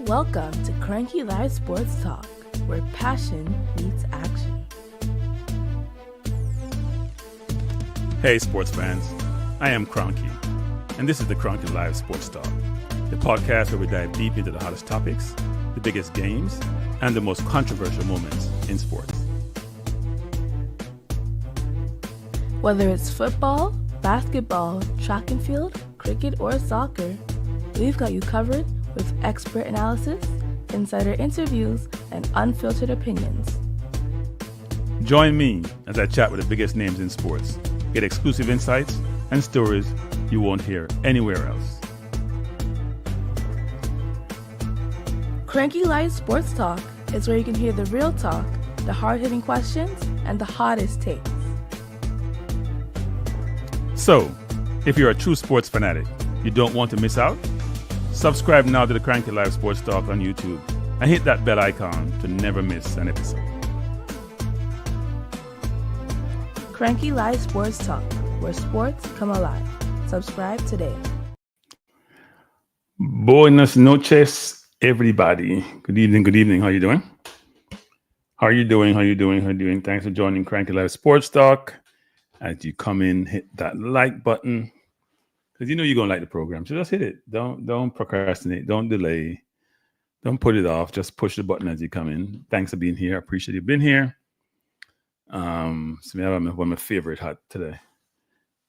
Welcome to Kranky Live Sports Talk, where passion meets action. Hey sports fans, I am Kranky, and this is the Kranky Live Sports Talk, the podcast where we dive deep into the hottest topics, the biggest games, and the most controversial moments in sports. Whether it's football, basketball, track and field, cricket, or soccer, we've got you covered with expert analysis, insider interviews, and unfiltered opinions. Join me as I chat with the biggest names in sports, get exclusive insights and stories you won't hear anywhere else. Kranky Live Sports Talk is where you can hear the real talk, the hard-hitting questions, and the hottest takes. So, if you're a true sports fanatic, you don't want to miss out, subscribe now to the Kranky Live Sports Talk on YouTube and hit that bell icon to never miss an episode. Kranky Live Sports Talk, where sports come alive. Subscribe today. Buenas noches, everybody. Good evening. How you doing? How are you doing? Thanks for joining Kranky Live Sports Talk. As you come in, hit that like button, because you know you're going to like the program. So just hit it. Don't procrastinate. Don't delay. Don't put it off. Just push the button as you come in. Thanks for being here. I appreciate you being here. So I have one of my favorite hat today.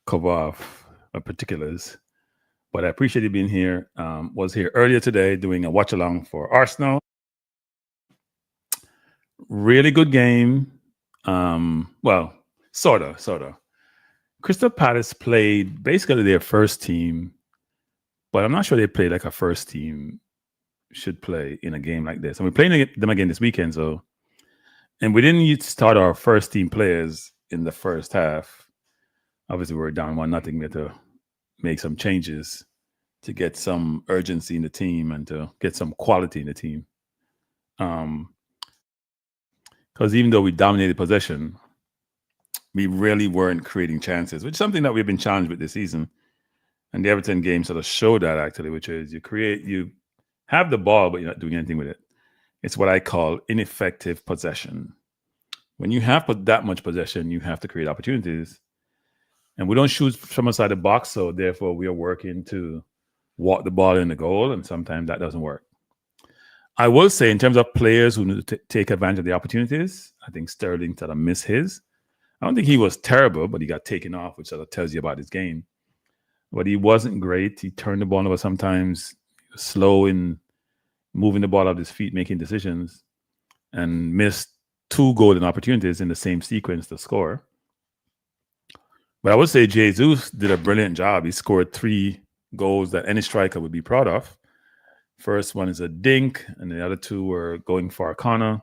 Cover off my particulars. But I appreciate you being here. Was here earlier today doing a watch along for Arsenal. Really good game. Well, sort of. Crystal Palace played basically their first team, but I'm not sure they played like a first team should play in a game like this. And we're playing them again this weekend, and we didn't start our first team players in the first half. Obviously, we were down 1-0. We had to make some changes to get some urgency in the team and to get some quality in the team. Because even though we dominated possession, we really weren't creating chances, which is something that we've been challenged with this season. And the Everton game sort of showed that, actually, which is you have the ball, but you're not doing anything with it. It's what I call ineffective possession. When you have that much possession, you have to create opportunities. And we don't shoot from outside the box, so therefore we are working to walk the ball in the goal, and sometimes that doesn't work. I will say, in terms of players who need to take advantage of the opportunities, I think Sterling sort of missed his. I don't think he was terrible, but he got taken off, which sort of tells you about his game. But he wasn't great. He turned the ball over sometimes, slow in moving the ball off his feet, making decisions, and missed 2 golden opportunities in the same sequence to score. But I would say Jesus did a brilliant job. He scored 3 goals that any striker would be proud of. First one is a dink, and the other 2 were going for a corner.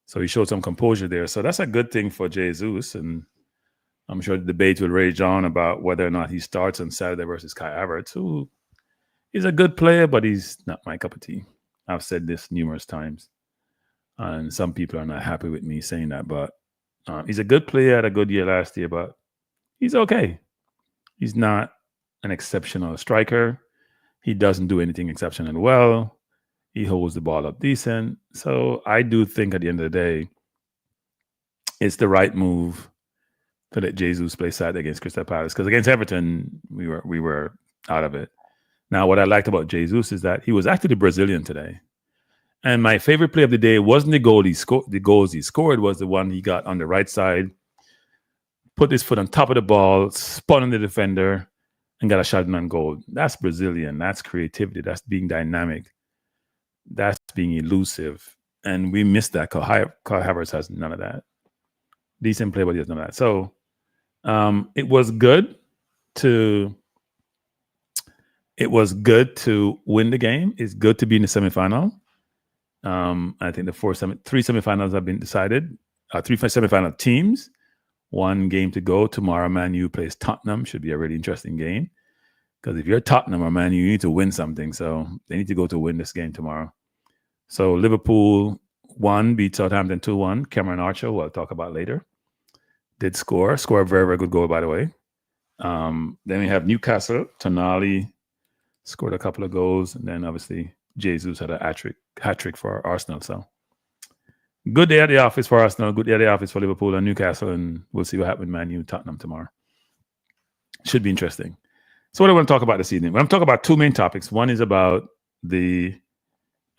So he showed some composure there. So that's a good thing for Jesus. And I'm sure the debate will rage on about whether or not he starts on Saturday versus Kai Havertz, who is a good player, but he's not my cup of tea. I've said this numerous times. And some people are not happy with me saying that. But he's a good player, had a good year last year, but he's okay. He's not an exceptional striker. He doesn't do anything exceptionally well. He holds the ball up decent. So I do think at the end of the day, it's the right move to let Jesus play Saturday against Crystal Palace. Because against Everton, we were out of it. Now, what I liked about Jesus is that he was actually Brazilian today. And my favorite play of the day wasn't the goal he scored. The goals he scored was the one he got on the right side, put his foot on top of the ball, spun on the defender, and got a shot on goal. That's Brazilian. That's creativity. That's being dynamic. That's being elusive. And we missed that. Kai Havertz has none of that. Decent play, but he has none of that. So it was good to win the game. It's good to be in the semifinal. I think the 3 semifinals have been decided. 3 semifinal teams. 1 game to go. Tomorrow, Man U plays Tottenham. Should be a really interesting game. Because if you're Tottenham or Man U, you need to win something. So they need to go to win this game tomorrow. So Liverpool 1 beat Southampton 2-1. Cameron Archer, who I'll talk about later, did score a very, very good goal, by the way. Then we have Newcastle. Tonali scored a couple of goals. And then obviously Jesus had a hat trick for Arsenal. So good day at the office for Arsenal, good day at the office for Liverpool and Newcastle, and we'll see what happens with Man U Tottenham tomorrow. Should be interesting. So what I want to talk about this evening? I'm talking about two main topics. One is about the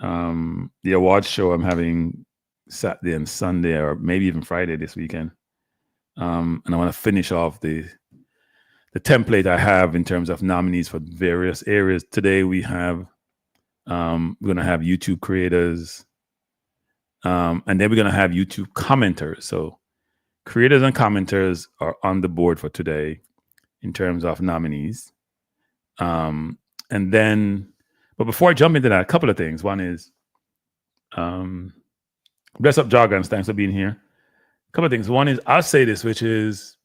awards show I'm having Saturday and Sunday, or maybe even Friday this weekend. And I want to finish off the template I have in terms of nominees for various areas. Today we have we're going to have YouTube creators, and then we're going to have YouTube commenters. So creators and commenters are on the board for today in terms of nominees. And then, but before I jump into that, a couple of things. One is, bless up Jargons, thanks for being here. A couple of things. One is, I'll say this, which is,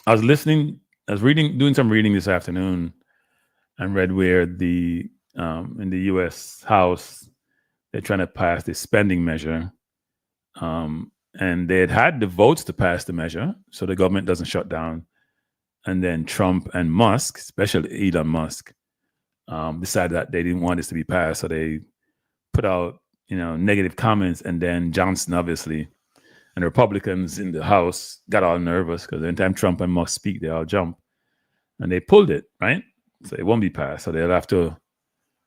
I was doing some reading this afternoon, and read where in the U.S. House, they're trying to pass this spending measure. And they had the votes to pass the measure, so the government doesn't shut down. And then Trump and Musk, especially Elon Musk, decided that they didn't want this to be passed. So they put out, negative comments. And then Johnson, obviously, and the Republicans in the House got all nervous because anytime Trump and Musk speak, they all jump. And they pulled it, right? So it won't be passed. So they'll have to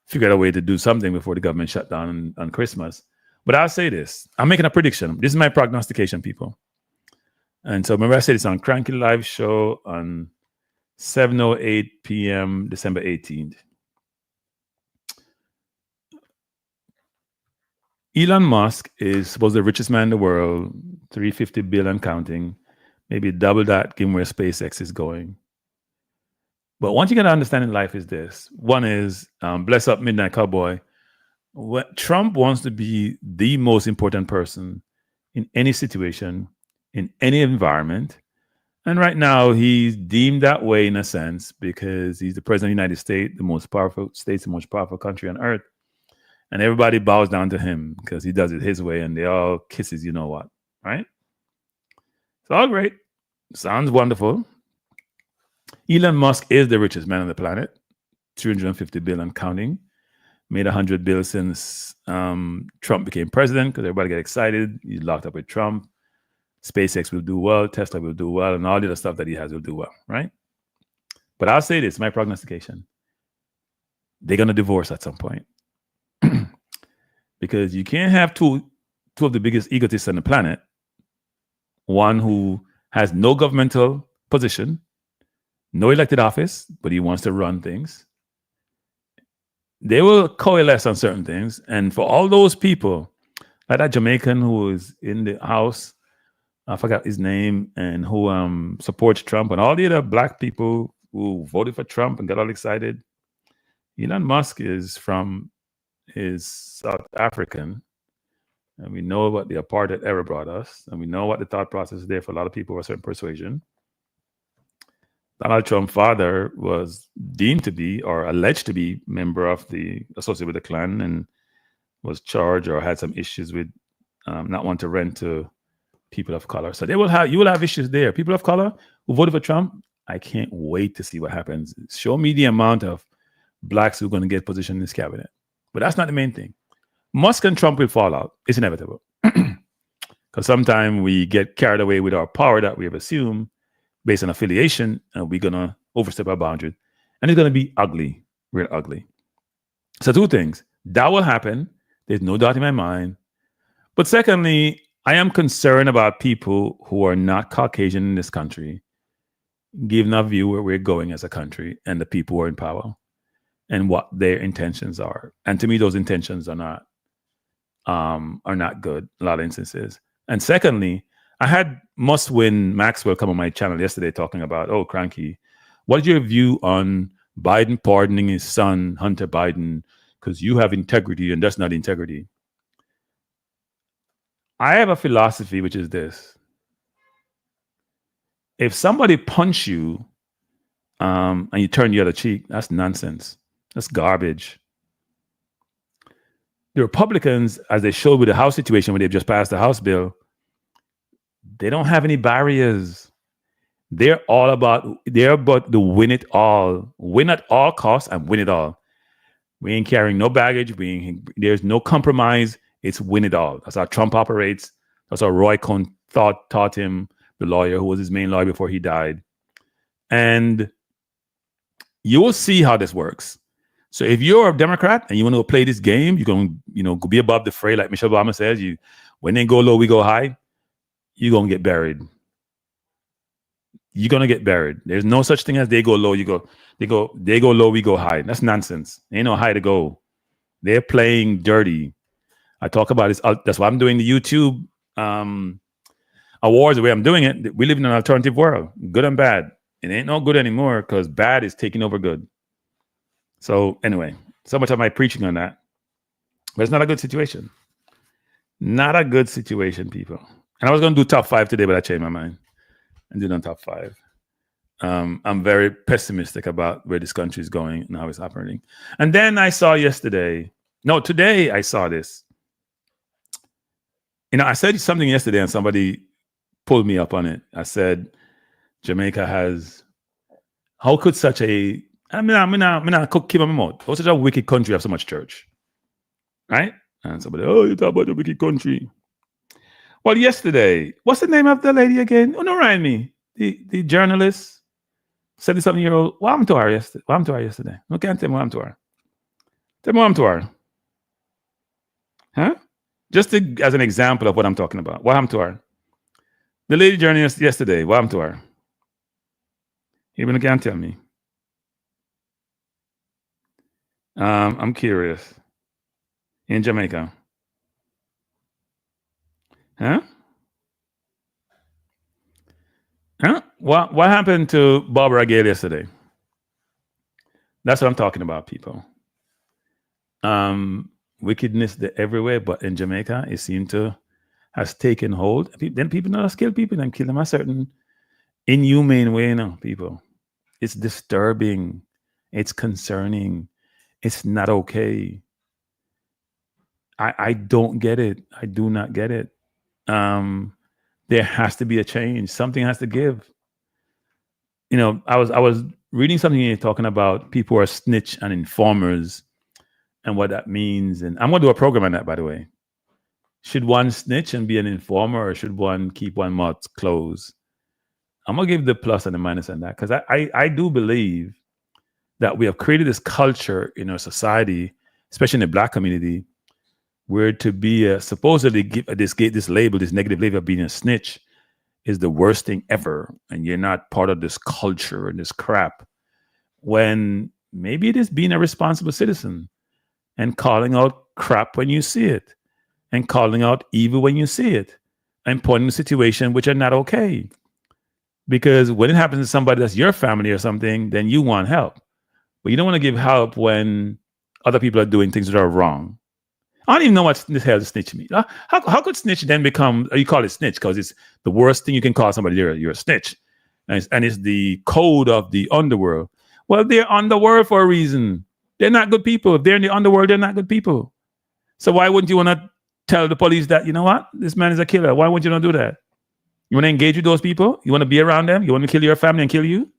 figure out a way to do something before the government shut down on Christmas. But I'll say this. I'm making a prediction. This is my prognostication, people. And so remember I said it's on Kranky Live Show on 7:08 p.m. December 18th. Elon Musk is supposed the richest man in the world, $350 billion counting, maybe double that given where SpaceX is going. But one thing you got to understand in life is this. One is, bless up Midnight Cowboy, Trump wants to be the most important person in any situation, in any environment. And right now he's deemed that way in a sense because he's the president of the United States, the most powerful country on earth. And everybody bows down to him because he does it his way and they all kisses, you know what, right? It's all great. Sounds wonderful. Elon Musk is the richest man on the planet, 350 billion counting. Made 100 billion since Trump became president because everybody got excited. He's locked up with Trump. SpaceX will do well. Tesla will do well. And all the other stuff that he has will do well, right? But I'll say this, my prognostication. They're going to divorce at some point. Because you can't have two of the biggest egotists on the planet. One who has no governmental position, no elected office, but he wants to run things. They will coalesce on certain things. And for all those people, like that Jamaican who is in the House, I forgot his name, and who supports Trump, and all the other black people who voted for Trump and got all excited. Elon Musk is South African, and we know what the apartheid era brought us, and we know what the thought process is there for a lot of people of a certain persuasion. Donald Trump's father was deemed to be, or alleged to be, member of associated with the Klan, and was charged or had some issues with not wanting to rent to people of color. So you will have issues there. People of color who voted for Trump, I can't wait to see what happens. Show me the amount of blacks who are going to get position in this cabinet. But that's not the main thing. Musk and Trump will fall out. It's inevitable. Because sometimes we get carried away with our power that we have assumed based on affiliation, and we're going to overstep our boundaries. And it's going to be ugly, real ugly. So two things. That will happen. There's no doubt in my mind. But secondly, I am concerned about people who are not Caucasian in this country, giving a view where we're going as a country and the people who are in power and what their intentions are. And to me, those intentions are not good in a lot of instances. And secondly, I had Must Win Maxwell come on my channel yesterday talking about, Kranky, what is your view on Biden pardoning his son, Hunter Biden, because you have integrity and that's not integrity? I have a philosophy, which is this. If somebody punch you and you turn the other cheek, that's nonsense. That's garbage. The Republicans, as they showed with the House situation where they've just passed the House bill, they don't have any barriers. They're about the win it all. Win at all costs and win it all. We ain't carrying no baggage. There's no compromise. It's win it all. That's how Trump operates. That's how Roy Cohn taught him, the lawyer who was his main lawyer before he died. And you will see how this works. So if you're a Democrat and you want to play this game, you're going to go be above the fray, like Michelle Obama says. When they go low, we go high. You're going to get buried. You're going to get buried. There's no such thing as they go low, they go low, we go high. That's nonsense. Ain't no high to go. They're playing dirty. I talk about this. That's why I'm doing the YouTube awards the way I'm doing it. We live in an alternative world, good and bad. It ain't no good anymore because bad is taking over good. So anyway, so much of my preaching on that. But it's not a good situation. Not a good situation, people. And I was going to do top 5 today, but I changed my mind and did on top 5. I'm very pessimistic about where this country is going and how it's operating. And then I saw today I saw this. I said something yesterday and somebody pulled me up on it. I said, Jamaica has, how could such a, I'm not keep my mouth. How such a wicked country have so much church? Right? And somebody, you talk about the wicked country. Well, yesterday, what's the name of the lady again? Oh, no, remind me. The journalist, 70-something-year-old. What happened to her yesterday? No, can't tell me what happened to her. Tell me what happened to her. Huh? Just as an example of what I'm talking about. What happened to her? The lady journalist yesterday, what happened to her? Even can't tell me. I'm curious. In Jamaica. Huh? What happened to Barbara Gale yesterday? That's what I'm talking about, people. Wickedness everywhere, but in Jamaica, it seemed to has taken hold. Then people not kill people and kill them a certain inhumane way, people. It's disturbing. It's concerning. It's not okay. I don't get it. I do not get it. There has to be a change. Something has to give. I was reading something here talking about people who are snitch and informers and what that means. And I'm going to do a program on that, by the way. Should one snitch and be an informer, or should one keep one mouth closed? I'm going to give the plus and the minus on that, because I do believe that we have created this culture in our society, especially in the Black community, where to be supposedly give this label, this negative label of being a snitch is the worst thing ever. And you're not part of this culture and this crap, when maybe it is being a responsible citizen and calling out crap when you see it, and calling out evil when you see it, and pointing to situations which are not okay. Because when it happens to somebody that's your family or something, then you want help. But you don't want to give help when other people are doing things that are wrong. I don't even know what the hell snitch means. How could snitch then become, you call it snitch because it's the worst thing you can call somebody. You're a snitch. And it's the code of the underworld. Well, they're underworld for a reason. They're not good people. If they're in the underworld, they're not good people. So why wouldn't you want to tell the police that, you know what, this man is a killer? Why would you not do that? You want to engage with those people? You want to be around them? You want to kill your family and kill you?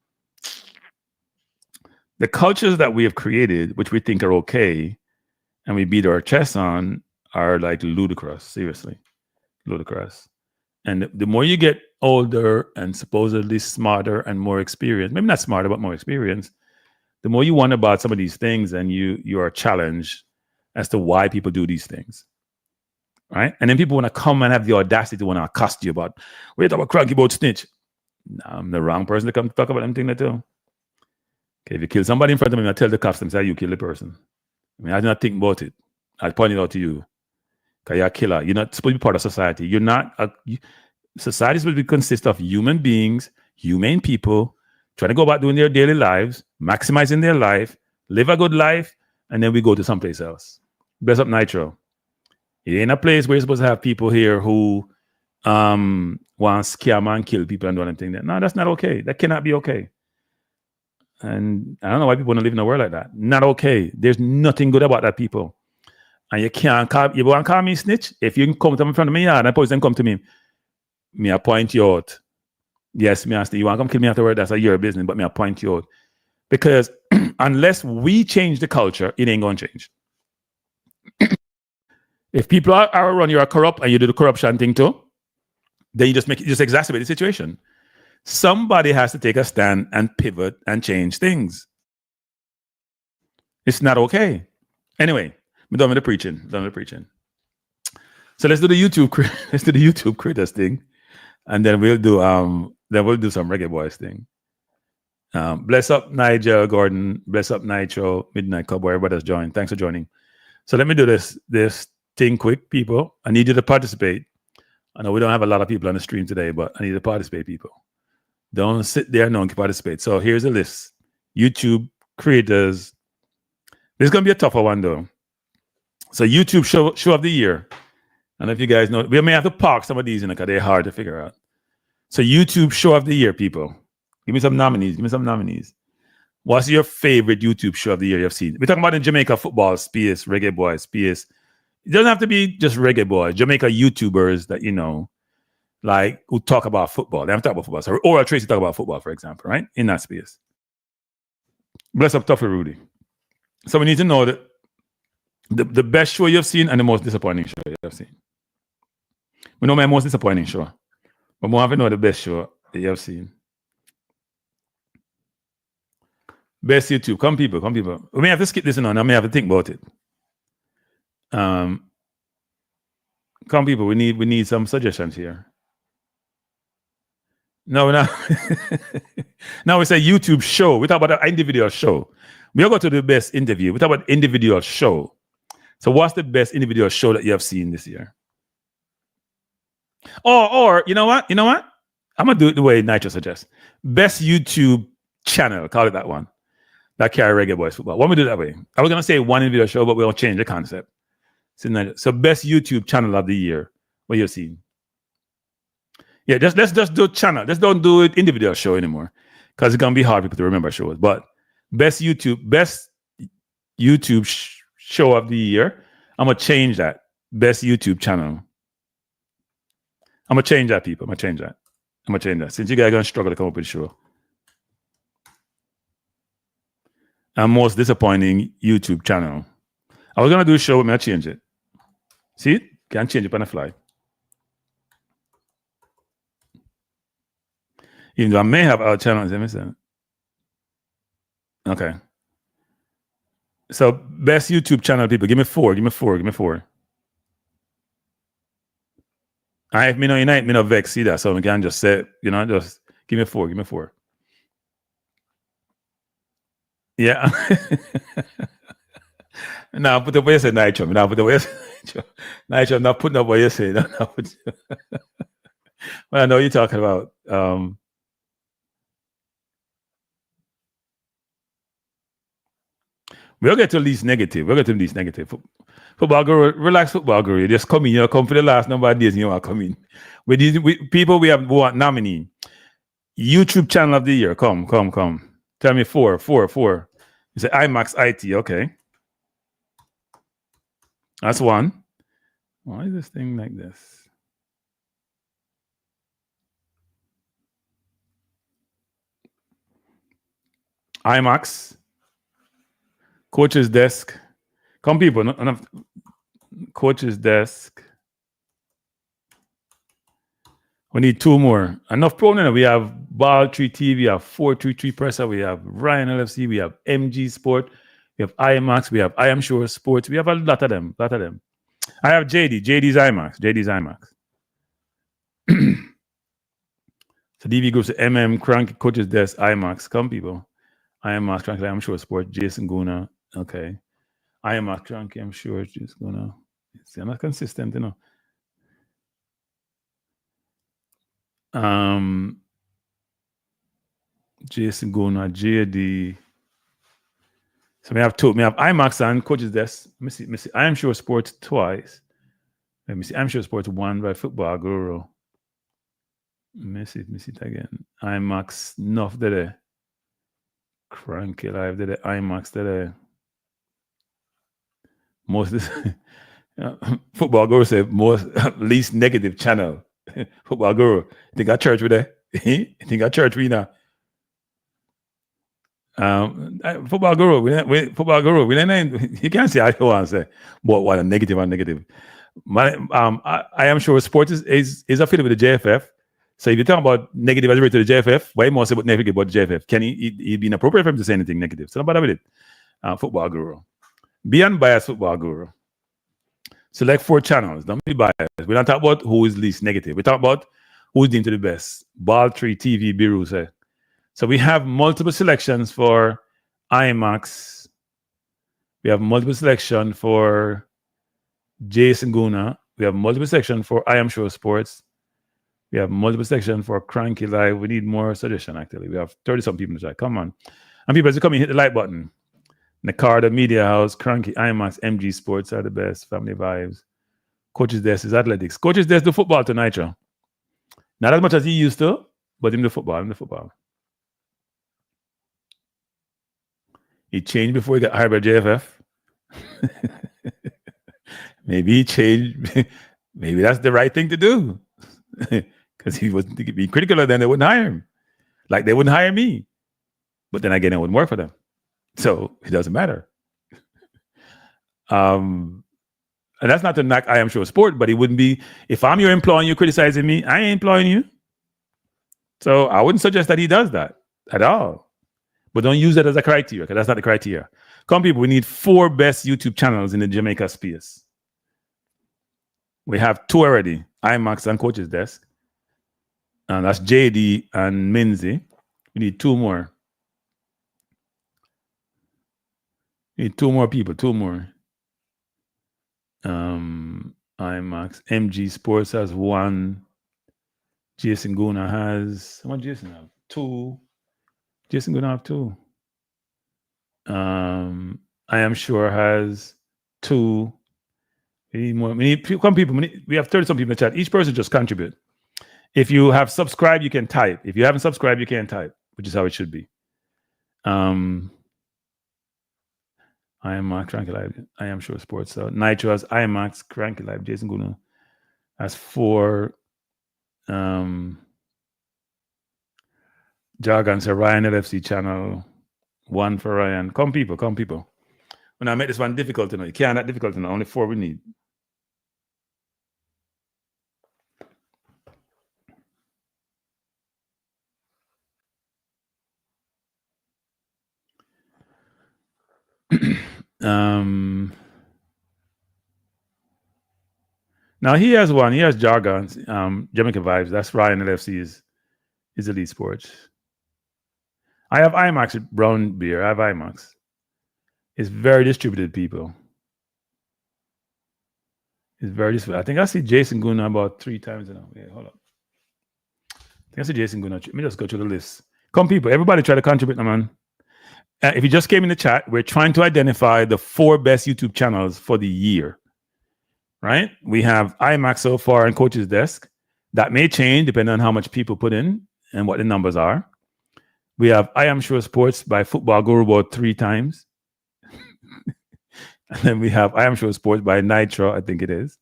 The cultures that we have created, which we think are okay, and we beat our chests on, are like ludicrous. Seriously, ludicrous. And the more you get older and supposedly smarter and more experienced, maybe not smarter, but more experienced, the more you wonder about some of these things, and you are challenged as to why people do these things. Right? And then people want to come and have the audacity to want to accost you about, what you talk about Kranky about snitch? I'm the wrong person to come talk about them thing too. Okay, if you kill somebody in front of me, I tell the cops them say you kill the person. I mean, I do not think about it. I point it out to you. Because you're a killer. You're not supposed to be part of society. You're not. Society is supposed to consist of human beings, humane people, trying to go about doing their daily lives, maximizing their life, live a good life, and then we go to someplace else. Bless up Nitro. It ain't a place where you're supposed to have people here who want to scam and kill people and do anything. No, that's not okay. That cannot be okay. And I don't know why people want to live in a world like that. Not okay. There's nothing good about that, people. And you want to call me snitch? If you can come to me in front of me, and the police then come to me, I point you out. Yes, me ask you want to come kill me afterward, that's your business, but I point you out. Because unless we change the culture, it ain't going to change. If people are around you are corrupt and you do the corruption thing too, then you just exacerbate the situation. Somebody has to take a stand and pivot and change things. It's not okay. Anyway, we're done with the preaching. So let's do the YouTube creators thing, and then we'll do some Reggae Boyz thing. Bless up Nigel Gordon, bless up Nitro, Midnight Cowboy, everybody's joined. Thanks for joining. So let me do this thing quick, people. I need you to participate. I know we don't have a lot of people on the stream today, but I need to participate, people. Don't sit there, no one can participate. So here's a list. YouTube creators. This is going to be a tougher one, though. So YouTube show of the year. And if you guys know, we may have to park some of these in because they're hard to figure out. So YouTube show of the year, people. Give me some nominees. What's your favorite YouTube show of the year you've seen? We're talking about in Jamaica football space, Reggae Boyz space. It doesn't have to be just Reggae Boyz. Jamaica YouTubers that you know, like who talk about football. They haven't talked about football. So Oral Tracy talk about football, for example, right? In that space. Bless up Toughy Rudy. So we need to know that the best show you've seen and the most disappointing show you've seen. We know my most disappointing show. But we have to know the best show that you've seen. Best YouTube. Come people. We may have to skip this on. I may have to think about it. Come people. We need some suggestions here. No, now it's a YouTube show. We talk about an individual show. We are going to do the best interview. We talk about individual show. So what's the best individual show that you have seen this year? Or you know what? I'm going to do it the way Nitro suggests. Best YouTube channel. Call it that one. That carry Reggae Boyz football. Why don't we do it that way? I was going to say one individual show, but we'll change the concept. So best YouTube channel of the year. What you've seen? Yeah, let's just do channel. Let's don't do it individual show anymore. Because it's going to be hard for people to remember shows. But best YouTube show of the year. I'm going to change that. Best YouTube channel. I'm going to change that, people. I'm going to change that. Since you guys are going to struggle to come up with a show. And most disappointing YouTube channel. I was going to do a show, but I'm going to change it. See? Can't change it on the fly. Even though I may have other channels. Okay. So, best YouTube channel, people. Give me four. I me no unite, me no vex, see that. So we can just say, just give me four. Yeah. Now put up what you say, Nitro. Nitro, not putting up what you say. Well, I know you're talking about. We'll get to least negative. Football Guru, relax, Football Guru. Just come in. Come for the last number of days and you want to come in. With these people, we want nominee. YouTube channel of the year. Come. Tell me four. You say IMAX IT. Okay. That's one. Why is this thing like this? IMAX. Coach's desk. Come people. Enough. Coach's desk. We need two more. Enough problem. We have Ball 3T, we have 433 Presser, we have Ryan LFC, we have MG Sport, we have IMAX, we have I Am Sure Sports. We have a lot of them. I have JD's IMAX. So DB goes to MM, Kranky, Coach's Desk, IMAX. Come people. IMAX, Kranky, I Am Sure Sports, Jason Guna. Okay. IMAX, Kranky, I'm sure it's just gonna. I'm not consistent, Jason Guna, JD. So we have two. We have IMAX and Coach's Desk. Let me see. I Am Sure Sports twice. Let me see. I Am Sure Sports one by Football Guru. Let me see it again. IMAX enough there. Kranky Live there. IMAX there. Most Football Guru said most least negative channel. Football Guru. You think I church with that? You think I church with now? Football guru. Football guru. You can't say I don't want to say, but what a negative on negative. I am sure sports is affiliated with the JFF. So if you're talking about negative as related to the JFF, why more say about negative about the JFF? Can he be inappropriate for him to say anything negative? So don't bother with it. Football guru. Be unbiased football guru. Select 4 channels. Don't be biased. We're not talking about who is least negative. We're talking about who's into the best. Ball 3 TV Biru say. So we have multiple selections for IMAX. We have multiple selection for Jason Guna. We have multiple section for I Am Sure Sports. We have multiple section for Kranky Live. We need more suggestion, actually. We have 30-some people in the chat. Come on. And people, as you come in, hit the like button. Nakarda, Media House, Kranky, IMAX, MG Sports are the best. Family Vibes. Coach's Desk is athletics. Coach's Desk do football to Nitro. Not as much as he used to, but him the football. He changed before he got hired by JFF. Maybe he changed. Maybe that's the right thing to do. Because he wasn't being critical of them, they wouldn't hire him. Like they wouldn't hire me. But then again, it wouldn't work for them. So it doesn't matter. And that's not to knock I Am Sure Sport, but it wouldn't be, if I'm your employee and you're criticizing me, I ain't employing you. So I wouldn't suggest that he does that at all. But don't use that as a criteria, because that's not the criteria. Come people, we need 4 best YouTube channels in the Jamaica space. We have 2 already, IMAX and Coach's Desk. And that's JD and Minzy. We need 2 more. We need 2 more people, 2 more. IMAX. MG Sports has 1. Jason Guna has, how much Jason have? 2. Jason Guna have 2. I Am Sure has 2. We need more. We need some people. We have 30-some people in the chat. Each person just contribute. If you have subscribed, you can type. If you haven't subscribed, you can't type, which is how it should be. I Am Kranky Live. I Am Sure Sports. So Nitro has IMAX, Kranky Live. Jason Guna has 4. Jargon said Ryan LFC channel. 1 for Ryan. Come people. When I make this one difficult to know, you can't that difficult to know. Only 4 we need. Now he has 1. He has Jargon. Jamaica Vibes. That's Ryan LFC is Elite Sports. I have IMAX Brown Beer. I have IMAX. It's very distributed, people. It's very distributed. I think I see Jason Guna about 3 times now. Yeah, hold up. I think I see Jason Guna. Let me just go through the list. Come, people. Everybody try to contribute, man. If you just came in the chat, we're trying to identify the 4 best YouTube channels for the year. Right? We have IMAX so far and Coach's Desk. That may change depending on how much people put in and what the numbers are. We have I Am Sure Sports by Football Guru about 3 times. And then we have I Am Sure Sports by Nitro, I think it is.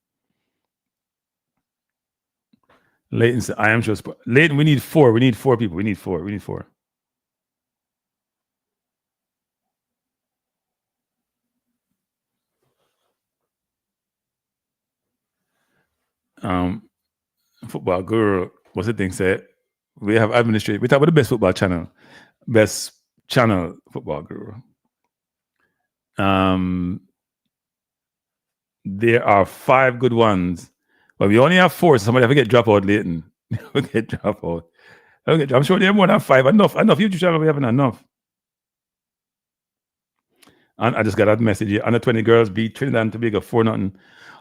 Leighton said I Am Sure Sports. Leighton, we need 4. We need 4 people. We need 4. Football Guru, what's the thing said? We have administrative. We talk about the best football channel. Best channel, Football Guru. There are 5 good ones, but we only have 4. So somebody have to get drop out, Leighton. Get drop out. I'm sure there are more than 5. Enough YouTube channel. We haven't enough. And I just got that message here. Under 20 girls beat Trinidad and Tobago 4-0.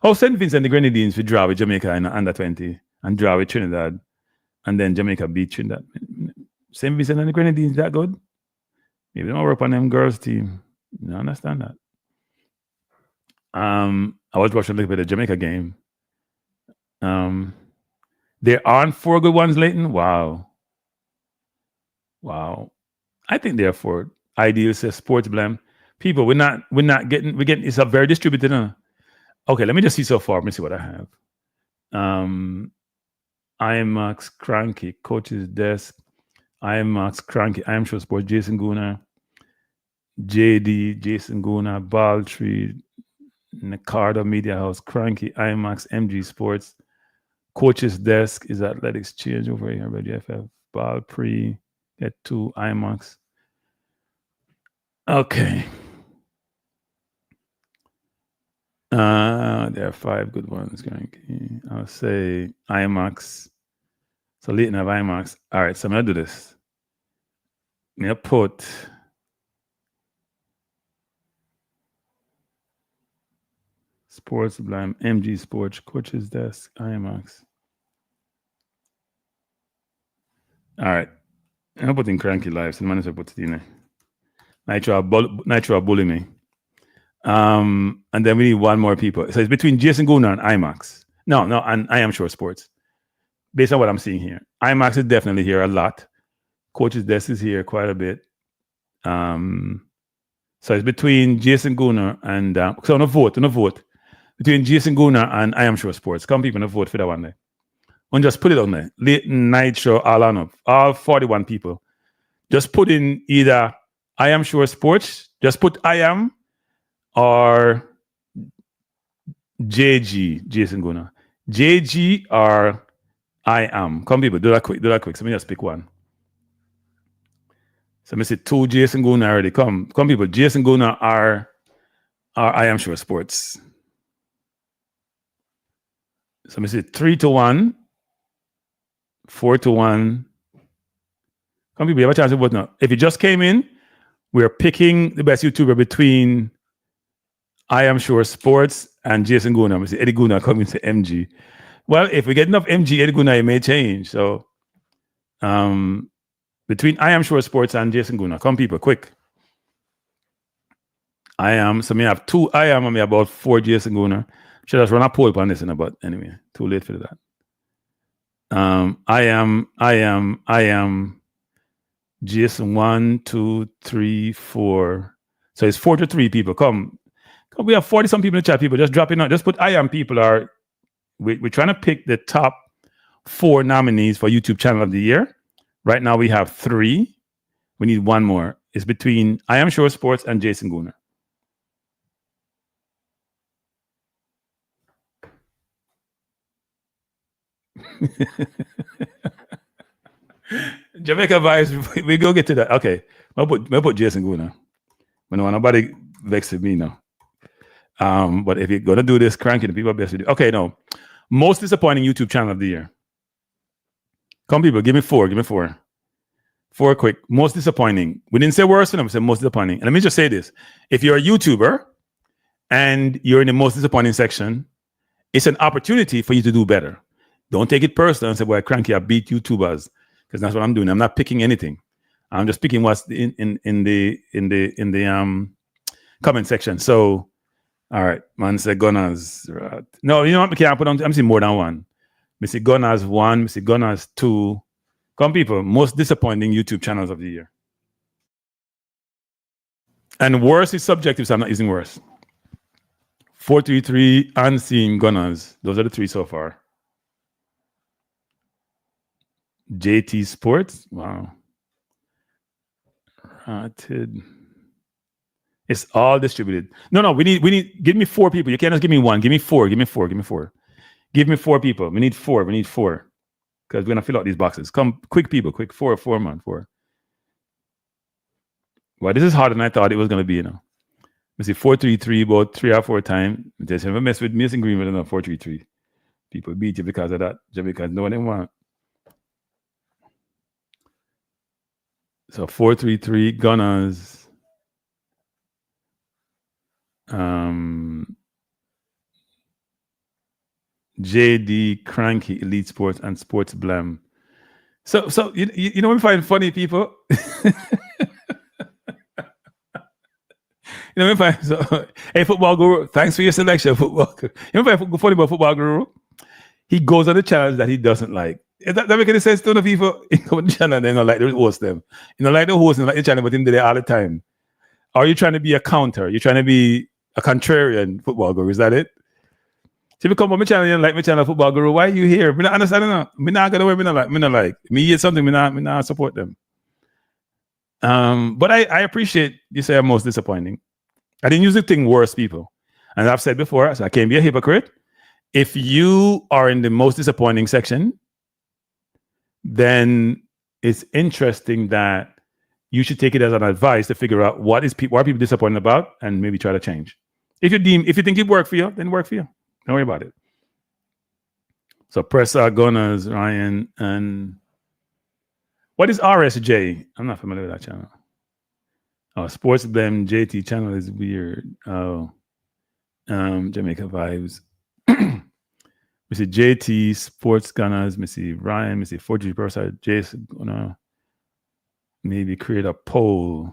Oh, St. Vincent and the Grenadines, we draw with Jamaica in under 20 and draw with Trinidad. And then Jamaica beat Trinidad. St. Vincent and the Grenadines, that good? Maybe they don't work on them girls' team. You don't understand that. I was watching a little bit of the Jamaica game. There aren't 4 good ones, Leighton. Wow. I think there are 4. Ideal says Sports Blem. People, we're getting it's a very distributed. Okay, let me just see so far. Let me see what I have. IMAX, Kranky, Coach's Desk, IMAX, Kranky, I Am Sure Sports, Jason Guna, JD, Jason Guna, Baltree, Nicardo Media House, Kranky, IMAX, MG Sports, Coach's Desk is Athletics Change over here by GFF, Balpree, get 2, IMAX. Okay. There are 5 good ones. I'll say IMAX. So Leighton have IMAX. All right, so I'm going to do this. I'm going to put Sports Blam, MG Sports, Coach's Desk, IMAX. All right. I'm putting Kranky live. So the manager puts it in there. Nitro bully me. And then we need 1 more people. So it's between Jason Guna and IMAX. No, and I Am Sure Sports. Based on what I'm seeing here. IMAX is definitely here a lot. Coach's Desk is here quite a bit. So it's between Jason Guna and so on a vote. Between Jason Guna and I Am Sure Sports. Come people, no vote for that one there. And just put it on there. Leighton, Nitro, all on up. All 41 people. Just put in either I Am Sure Sports. Just put I Am or JG, Jason Guna. JG or I Am. Come people, do that quick. So let me just pick one. So let me say 2 Jason Guna already. Come people, Jason Guna are I Am Sure Sports. So let me say 3-1, 4-1. Come people, you have a chance to vote now. If you just came in, we're picking the best YouTuber between I Am Sure Sports and Jason Guna. We say Eddie Guna coming to MG. Well, if we get enough MG, Eddie Guna, it may change. So between I Am Sure Sports and Jason Guna, come people, quick. I Am, so me have 2 I Am and me about 4 Jason Guna. Should just run a poll on this in about anyway. Too late for that. I am Jason 1, 2, 3, 4. So it's 4-3 people. Come, we have 40 some people in the chat. People just drop in. Just put I Am people are. We're trying to pick the top 4 nominees for YouTube Channel of the Year. Right now we have 3. We need 1 more. It's between I Am Sure Sports and Jason Guna. Jamaica vibes. We go get to that. Okay, I'll put Jason Guna. I don't want nobody vex with me now. But if you're gonna do this, Kranky, the people best to do. Okay, no. Most disappointing YouTube Channel of the Year. Come people, give me 4. 4 quick. Most disappointing. We didn't say worst, we said most disappointing. And let me just say this: if you're a YouTuber and you're in the most disappointing section, it's an opportunity for you to do better. Don't take it personal and say, "Well, Kranky, I beat YouTubers," because that's what I'm doing. I'm not picking anything. I'm just picking what's in the comment section. So, all right, man say Gunners. Right. No, you know what? I can't put on. I'm seeing more than 1. I see Gunners 1. I see Gunners 2. Come people, most disappointing YouTube channels of the year. And worse is subjective, so I'm not using worse. 433, Unseen, Gunners. Those are the 3 so far. JT Sports. Wow. Rated. It's all distributed. No, we need, give me 4 people. You can't just give me 1. Give me 4. Give me 4 people. We need 4. Because we're going to fill out these boxes. Come, quick people, quick. 4, man, 4. Well, this is harder than I thought it was going to be, you know. I see 433 about 3 or 4 times. Just never mess with Mason Green with another 433. People beat you because of that. Because no one they want. So 433 Gunners. JD, Kranky, Elite Sports, and Sports Blam. So you know what we find funny, people? You know what I find? So, hey, Football Guru, thanks for your selection, Football Guru. You know what I find funny about Football Guru? He goes on the channels that he doesn't like. That make any sense to the people? He go on the channel and they don't like the host them. You know, like the host and like the channel, but him there all the time. Are you trying to be a counter? You're trying to be a contrarian, Football Guru? Is that it? So if you come on my channel and like my channel, Football Guru, why are you here? Me not understand. Me not gonna wear. Me not like. Me hear something. Me not support them. But I appreciate you say I'm most disappointing. I didn't use the thing worse people. And I've said before, so I can't be a hypocrite. If you are in the most disappointing section, then it's interesting that you should take it as an advice to figure out what are people disappointed about and maybe try to change. If you think it worked for you, then work for you. Don't worry about it. So press Gunners, Ryan, and what is RSJ? I'm not familiar with that channel. Oh, Sports Blem JT channel is weird. Oh, Jamaica vibes. We see JT Sports Gunners. We see Ryan. We see 4G Person. Jason gonna maybe create a poll.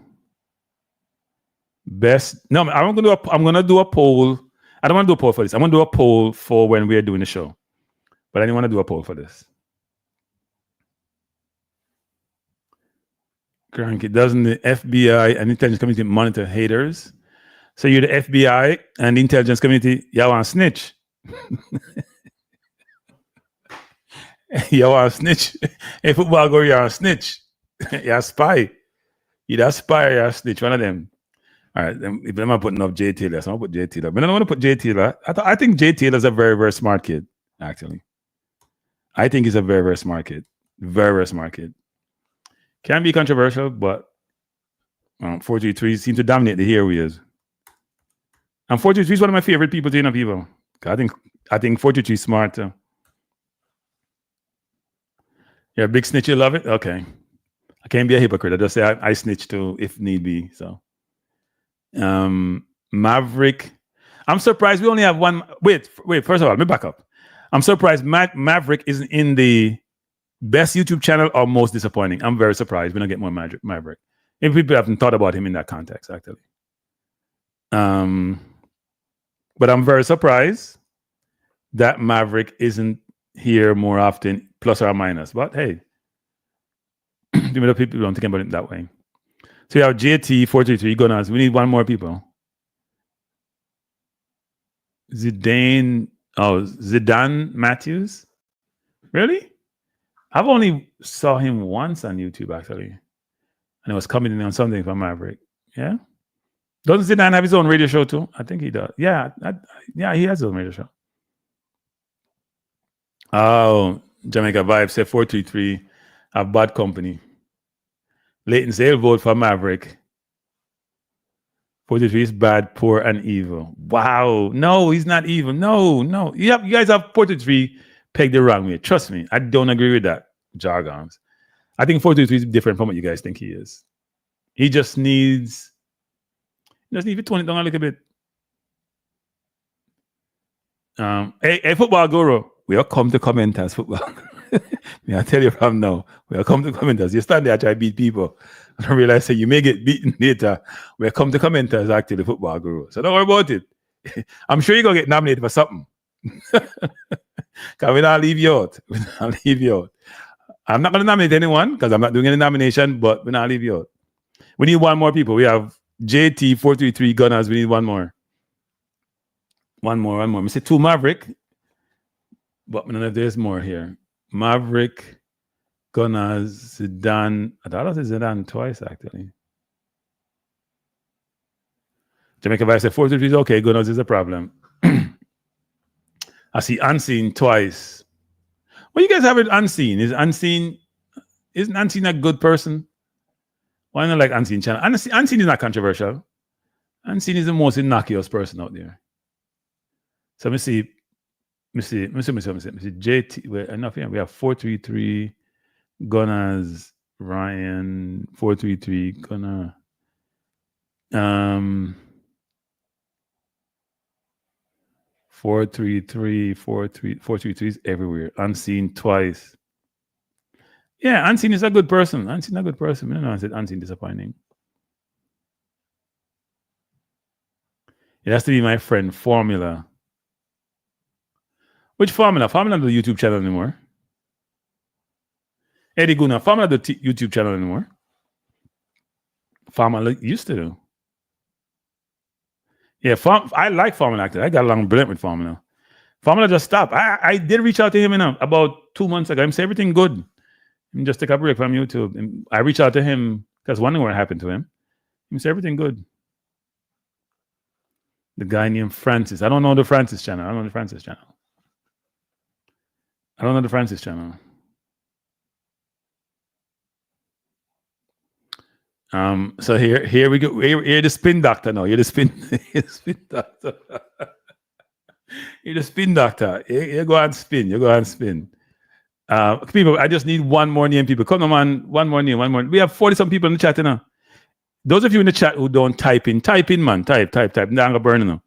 Best. No, I'm gonna do a poll. I don't want to do a poll for this. I'm gonna do a poll for when we're doing the show. But I didn't want to do a poll for this. Kranky, doesn't the FBI and intelligence community monitor haters? So you're the FBI and the intelligence community, y'all want to snitch. Y'all want to snitch. Hey, football go, you're a snitch. You're a spy. You're a spy or you're a snitch, one of them. All right, then if I'm not putting up Jay Taylor, so I'm going to put Jay Taylor. But I don't want to put Jay Taylor. I think Jay Taylor's a very, very smart kid, actually. I think he's a very, very smart kid. Very, very smart kid. Can be controversial, but 433 seems to dominate the here we is. And 433 is one of my favorite people to people. I think 433 is smart too. You're a big snitch, you love it? Okay. I can't be a hypocrite. I just say I snitch too if need be. So Maverick. I'm surprised we only have one. Wait, first of all, let me back up. I'm surprised Maverick isn't in the best YouTube channel or most disappointing. I'm very surprised we don't get more Maverick. If people haven't thought about him in that context, actually. But I'm very surprised that Maverick isn't here more often, plus or minus. But hey, people don't think about it that way. So you have JT 433 Gunners. We need one more people. Zidane Matthews. Really? I've only saw him once on YouTube, actually. And it was commenting on something from Maverick. Yeah? Doesn't Zidane have his own radio show, too? I think he does. Yeah, he has his own radio show. Oh, Jamaica Vibe said 433 have bad company. Leighton said vote for Maverick. 433 is bad, poor, and evil. Wow. No, he's not evil. No. You guys have 433 pegged the wrong way. Trust me, I don't agree with that jargons. I think 423 is different from what you guys think he is. He just needs to tone it down a little bit. Hey, football guru, we are come to commenters football. I tell you from now, we are come to commenters. You stand there try to beat people and realize that you may get beaten later. We are come to commenters actually football guru. So don't worry about it. I'm sure you're gonna get nominated for something. Because we not leave you out. I'm not going to nominate anyone because I'm not doing any nomination, but we not leave you out. We need one more people. We have JT 433 Gunners. We need one more. One more. We say two Maverick, but none of there's more here. Maverick, Gunners, Zidane. I thought I said Zidane twice actually. Jamaica Vice said 433 is okay. Gunners is a problem. I see Unseen twice. What you guys have with Unseen? Isn't Unseen a good person? Why not like Unseen channel? Unseen is not controversial. Unseen is the most innocuous person out there. So let me see. JT, wait, enough here. We have 433 Gunners, Ryan, 433 Gunner. 433 is everywhere. Unseen twice. Yeah, Unseen is a good person. Unseen a good person. I don't know. I said Unseen disappointing. It has to be my friend Formula. Which Formula? Formula doesn't do YouTube channel anymore. Eddie Guna, Formula doesn't do YouTube channel anymore. Formula used to do. Yeah, I like Formula actually. I got along brilliant with Formula. Formula just stopped. I did reach out to him about 2 months ago. I'm saying everything good. And just take a break from YouTube. And I reached out to him Because wondering what happened to him. He said everything good. The guy named Francis. I don't know the Francis channel. I don't know the Francis channel. So here we go. You're the spin doctor now. You're the spin doctor. You're the spin doctor. You go and spin. People, I just need one more name, people. Come on, man. One more name. We have 40-some people in the chat now. Those of you in the chat who don't type in, man. Type. Now I'm gonna burn them.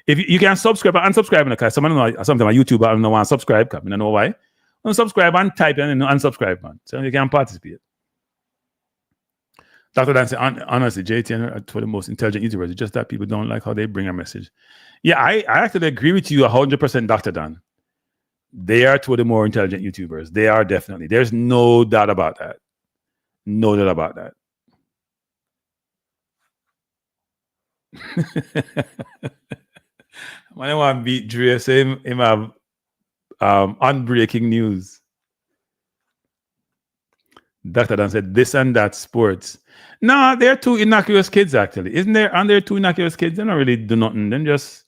If you can subscribe or unsubscribe, because someone know something on YouTube, I don't know why subscribe, I don't know why. Unsubscribe and type and unsubscribe, man. So you can participate. Dr. Dan said, honestly, JT are for the most intelligent YouTubers. It's just that people don't like how they bring a message. Yeah, I actually agree with you 100%, Dr. Dan. They are two of the more intelligent YouTubers. They are definitely. There's no doubt about that. No doubt about that. When I want to beat Dre, say him have unbreaking news. Dr. Dan said, this and that sports. No, they're two innocuous kids, actually. Isn't there? And they're two innocuous kids. They don't really do nothing. Then just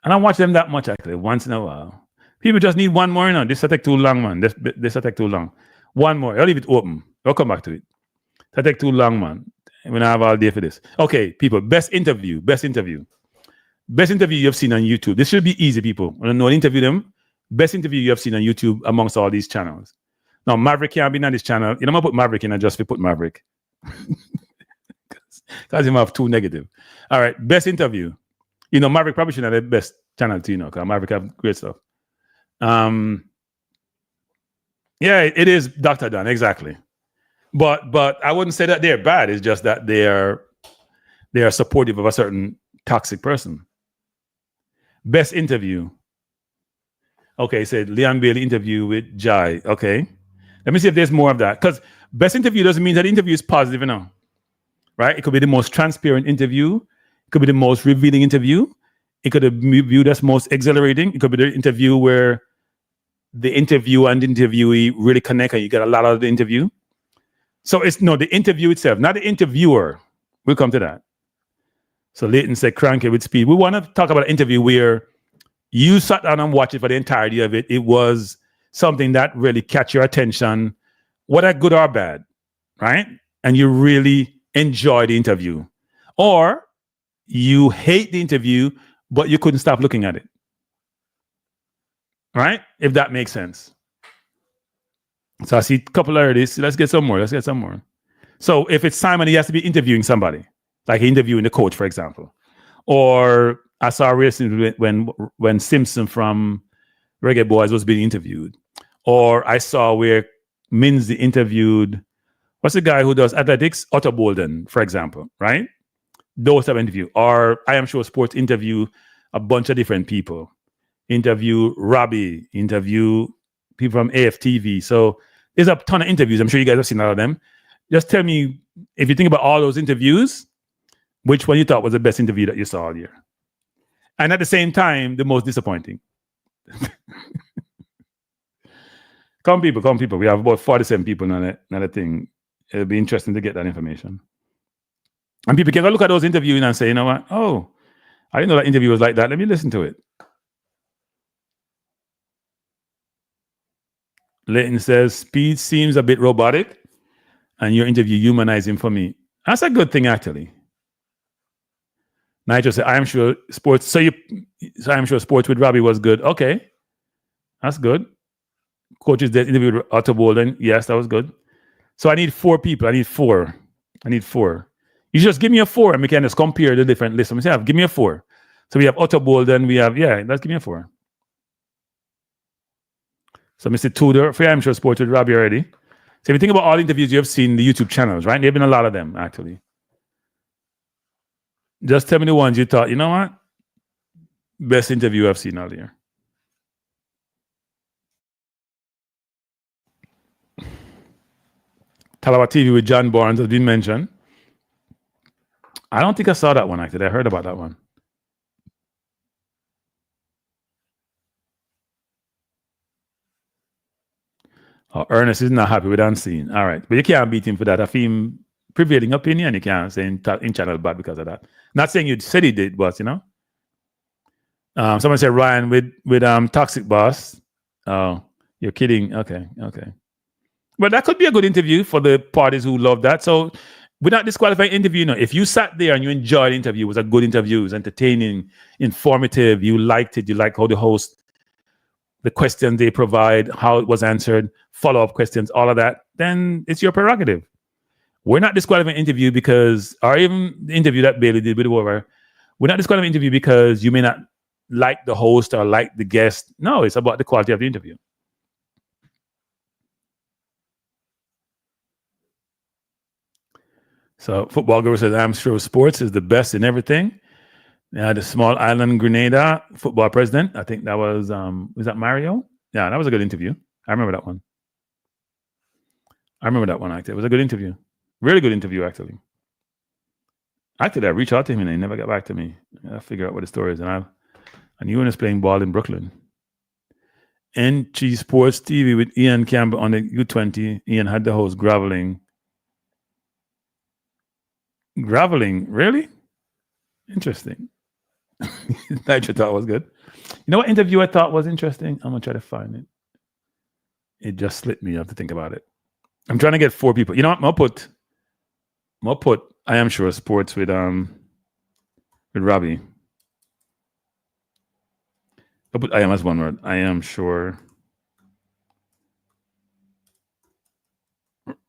I don't watch them that much, actually, once in a while. People just need one more, This will take too long, man. This will take too long. One more. I'll leave it open. I'll come back to it. That'll take too long, man. When I have all day for this. Okay, people, best interview you've seen on YouTube. This should be easy, people. I don't know, interview them. Best interview you have seen on YouTube amongst all these channels. Now, Maverick can't be on this channel. I'm going to put Maverick in and just put Maverick. Because he might have too negative. All right, best interview. Maverick probably should have the best channel too, because Maverick have great stuff. Yeah, it is Dr. Dan, exactly. But I wouldn't say that they're bad. It's just that they are supportive of a certain toxic person. Best interview. Okay, said Leon Bailey interview with Jai. Okay. Let me see if there's more of that. Because best interview doesn't mean that the interview is positive, right? It could be the most transparent interview. It could be the most revealing interview. It could be viewed as most exhilarating. It could be the interview where the interviewer and the interviewee really connect and you get a lot out of the interview. So it's the interview itself, not the interviewer. We'll come to that. So Leighton said Kranky with speed. We want to talk about an interview where you sat down and watched it for the entirety of it. It was something that really catch your attention, whether good or bad, right? And you really enjoy the interview. Or you hate the interview, but you couldn't stop looking at it. Right? If that makes sense. So I see a couple of this. Let's get some more. So if it's Simon, he has to be interviewing somebody, like interviewing the coach, for example. Or I saw recently when Simpson from Reggae Boyz was being interviewed. Or I saw where Minzy interviewed, what's the guy who does athletics? Otto Bolden, for example, right? Those type of interview. Or I Am Sure Sports interview a bunch of different people. Interview Robbie, interview people from AFTV. So there's a ton of interviews. I'm sure you guys have seen a lot of them. Just tell me, if you think about all those interviews, which one you thought was the best interview that you saw all year? And at the same time, the most disappointing. Come people. We have about 47 people on that thing. It'll be interesting to get that information. And people can go look at those interviews and say, you know what? Oh, I didn't know that interview was like that. Let me listen to it. Leighton says, speed seems a bit robotic, and your interview humanizing for me. That's a good thing, actually. Nigel said, I am sure sports. I am sure sports with Robbie was good. Okay. That's good. Coaches that interviewed with Otto Bolden. Yes, that was good. So I need 4 people. I need four. You just give me a 4 and we can just compare the different lists. I'm saying, give me a 4. So we have Otto Bolden. Let's give me a 4. So Mr. Tudor, for I'm sure sports with Robbie already. So if you think about all the interviews you have seen, the YouTube channels, right? There have been a lot of them, actually. Just tell me the ones you thought, you know what? Best interview I've seen all year. Talawa TV with John Barnes has been mentioned. I don't think I saw that one, actually. I heard about that one. Oh, Ernest is not happy with Unseen. All right. But you can't beat him for that. I feel him prevailing opinion. You can't say in channel bad because of that. Not saying you said he did, but you know. Someone said Ryan with Toxic Boss. Oh, you're kidding. Okay. But that could be a good interview for the parties who love that. So we're not disqualifying interview. You know, if you sat there and you enjoyed the interview, it was a good interview, it was entertaining, informative, you liked it, you like how the host, the questions they provide, how it was answered, follow-up questions, all of that, then it's your prerogative. We're not disqualifying interview because, or even the interview that Bailey did with whoever, we're not disqualifying interview because you may not like the host or like the guest. No, it's about the quality of the interview. So Football Guru says, I'm sure sports is the best in everything. The small island Grenada football president. I think that was that Mario? Yeah, that was a good interview. I remember that one. Actually. It was a good interview. Really good interview, actually. Actually, I reached out to him and he never got back to me. I figure out what the story is. And Ewan is playing ball in Brooklyn. NG Sports TV with Ian Campbell on the U20. Ian had the host groveling. Really? Interesting. Nigel thought was good. You know what interview I thought was interesting? I'm gonna try to find it. It just slipped me. I have to think about it. I'm trying to get 4 people. You know what? I'll put I Am Sure Sports with Robbie. I'll put I Am as one word. I Am Sure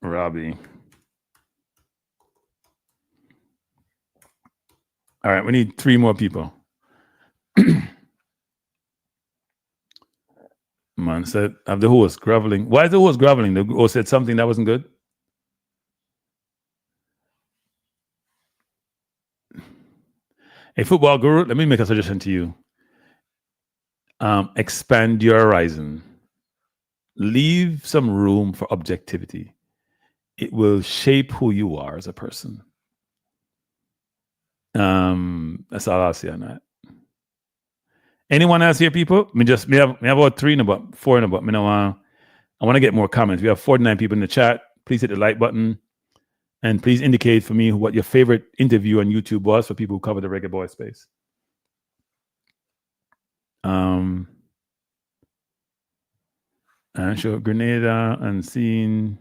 Robbie. All right, we need 3 more people. Man said, of the host groveling. Why is the host groveling? The host said something that wasn't good. Hey, Football Guru, let me make a suggestion to you. Expand your horizon. Leave some room for objectivity. It will shape who you are as a person. That's all I'll say on that. Anyone else here, people? Me have about 3 and about 4 and about. I want to get more comments. We have 49 people in the chat. Please hit the like button. And please indicate for me what your favorite interview on YouTube was for people who cover the Reggae Boyz space. I'm sure Grenada, Unseen.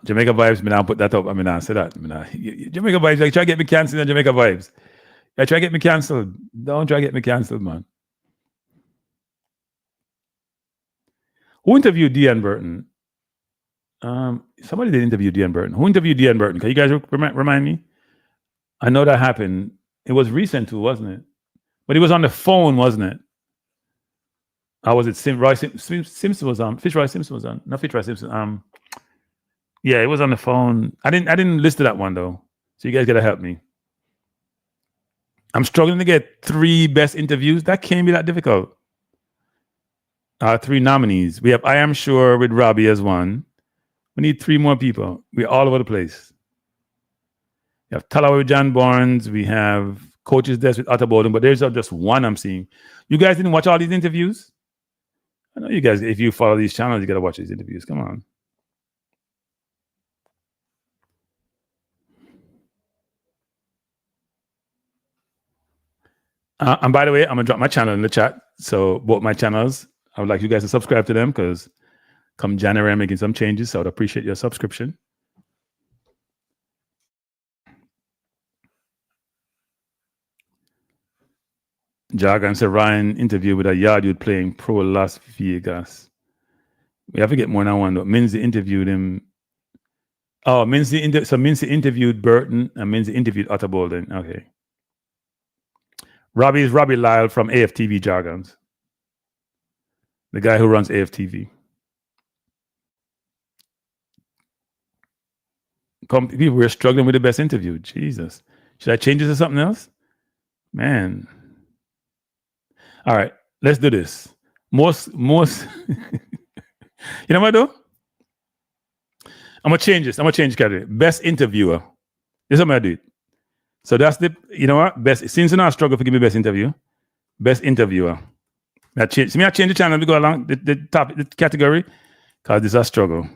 Jamaica Vibes, I'll put that up. I say that. Jamaica Vibes, like, try to get me canceled on Jamaica Vibes. Yeah, try to get me canceled. Don't try to get me canceled, man. Who interviewed Dean Burton? Somebody did interview Dean Burton. Who interviewed Dean Burton? Can you guys remind me? I know that happened. It was recent too, wasn't it? But he was on the phone, wasn't it? Or was it Simpson was on? Fitzroy Simpson was on. No, Fitzroy Simpson. Yeah, it was on the phone. I didn't list that one though. So you guys gotta help me. I'm struggling to get 3 best interviews. That can't be that difficult. 3 nominees. We have I Am Sure with Robbie as one. We need 3 more people. We're all over the place. We have Talawa with John Barnes. We have Coach's Desk with Otter Bowden, but there's just one I'm seeing. You guys didn't watch all these interviews? I know you guys, if you follow these channels, you got to watch these interviews. Come on. And by the way, I'm going to drop my channel in the chat. So both my channels, I would like you guys to subscribe to them because come January, I'm making some changes. So I would appreciate your subscription. Jargon said Ryan interview with a yard dude playing pro Las Vegas. We have to get more than one though. Minzy interviewed him. Oh, Minzy interviewed Burton and Minzy interviewed Otter Bolden. Okay. Robbie is Robbie Lyle from AFTV Jargons. The guy who runs AFTV. People were struggling with the best interview. Jesus. Should I change this to something else? Man. All right, let's do this. Most you know what I do? I'm gonna change this. I'm gonna change the category. Best interviewer. This is how I'm gonna do it. So that's the, you know what? Best, since you're not struggling for give me best interview, Best interviewer. I change the channel. We go along the category because this is a struggle.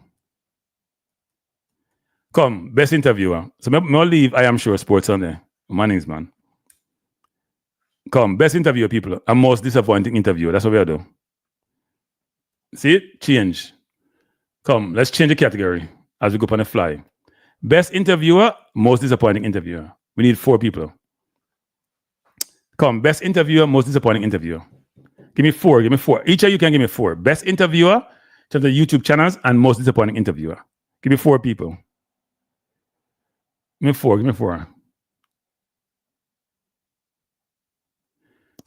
Come, best interviewer. So I'll leave I Am Sure Sports on there. Mannings, man. Come, best interviewer, people. And most disappointing interviewer. That's what we do. See it? Change. Come, let's change the category as we go up on the fly. Best interviewer, most disappointing interviewer. We need 4 people. Come, best interviewer, most disappointing interviewer. Give me 4. Each of you can give me 4. Best interviewer, to the YouTube channels, and most disappointing interviewer. Give me 4 people. Give me 4.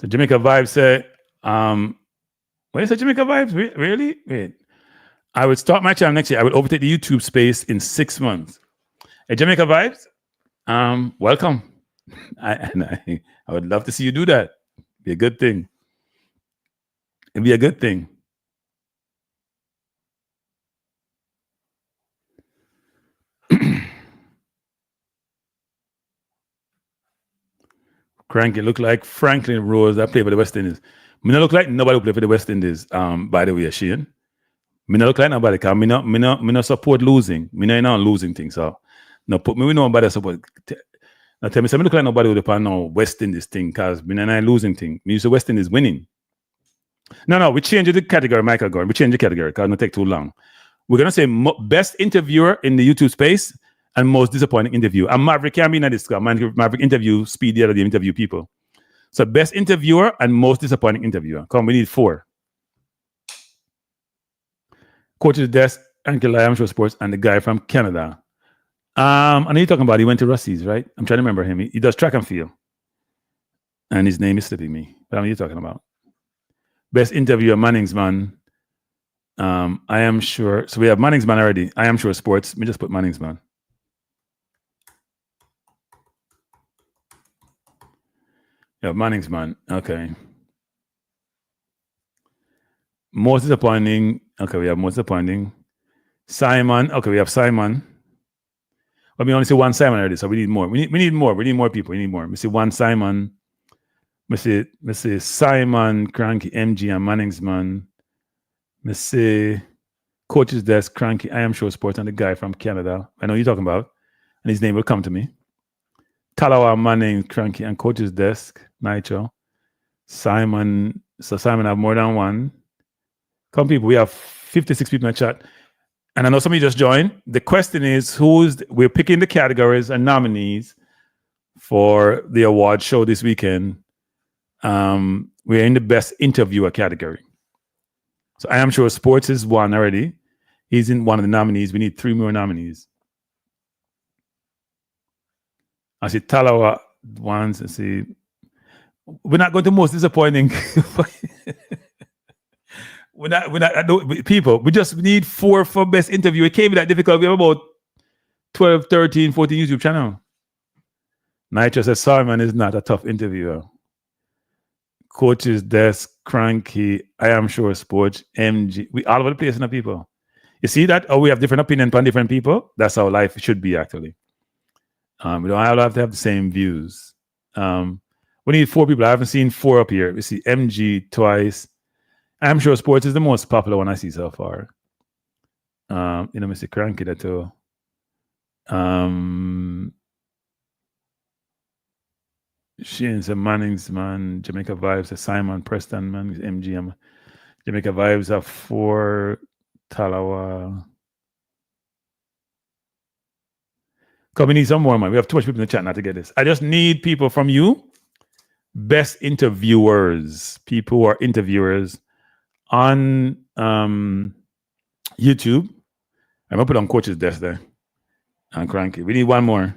So Jamaica Vibes say, what is it, Jamaica Vibes? Really? Wait. I would start my channel next year. I would overtake the YouTube space in 6 months. Hey, Jamaica Vibes, welcome. I would love to see you do that. Be a good thing. It'd be a good thing. Kranky look like Franklin Rose that play for the West Indies. Me not look like nobody who play for the West Indies. By the way, Shane. Me not look like nobody because me not support losing. Me not losing things. So no put me with nobody support. Now tell me, so me look like nobody who depend on West Indies thing because me not losing thing. Me use the West Indies winning. No, we change the category, Michael Gordon. We change the category because it don't take too long. We're gonna say best interviewer in the YouTube space and most disappointing interview. And Maverick can be in this because Maverick interview Speed the other day, interview people. So best interviewer and most disappointing interviewer. Come, we need 4. Coach's desk, Uncle I Am Sure Sports, and the guy from Canada. I know you're talking about he went to Rusty's, right? I'm trying to remember him. He does track and field. And his name is slipping me. But I know you're talking about. Best interviewer, Manningsman. I Am Sure. So we have Manningsman already. I Am Sure Sports. Let me just put Manningsman. Yeah, Manningsman. Okay. Most disappointing. Okay, we have most disappointing. Simon. Okay, we have Simon. But we only see one Simon already, so we need more. We need more. We need more people. We need more. We see one Simon. We see Simon, Kranky, MG, and Manningsman. We see Coach's Desk, Kranky, I Am Sure Sports, and the guy from Canada. I know you're talking about. And his name will come to me. Talawa, Manning, Kranky, and Coach's Desk, Nitro. Simon. So Simon have more than one. Come people, we have 56 people in the chat. And I know somebody just joined. The question is, we're picking the categories and nominees for the award show this weekend. We're in the best interviewer category. So I Am Sure Sports is one already. He's in one of the nominees. We need 3 more nominees. I see Talawa once. I see. We're not going to most disappointing. We're not people. We just need 4 for best interview. It can't be that difficult. We have about 12, 13, 14 YouTube channel. Nitro says Simon is not a tough interviewer. Coach's Desk, Kranky, I Am Sure Sports, MG. We all over the place, people. You see that? Oh, we have different opinions on different people. That's how life should be, actually. We don't all have to have the same views. We need 4 people. I haven't seen 4 up here. We see MG twice. I'm Sure Sports is the most popular one I see so far. Mr. Kranky that too. Shane's a Mannings man, Jamaica Vibes, a Simon Preston man, MGM. Jamaica Vibes are 4 Talawa. Come, we need some more, man. We have too much people in the chat not to get this. I just need people from you. Best interviewers. People who are interviewers on YouTube. I'm going to put on Coach's Desk there. And Kranky. We need one more.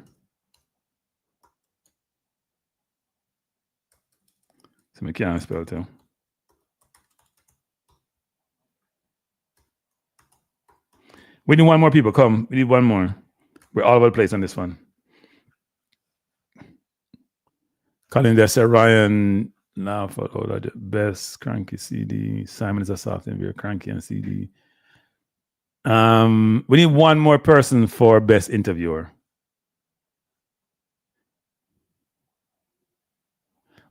So we can't spell too. We need one more people. Come. We need one more. We're all over the place on this one. Colin there said Ryan now for the best Kranky CD. Simon is a soft interviewer, Kranky and CD. We need one more person for best interviewer.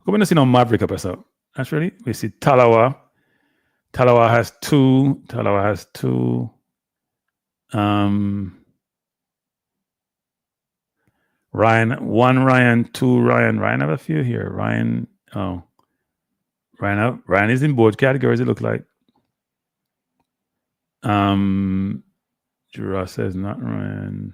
Come on, see no Maverick up or so. Naturally, we see Talawa. Talawa has two. Ryan, one Ryan, two Ryan. Ryan have a few here. Ryan is in both categories, it looks like. Jura says not Ryan.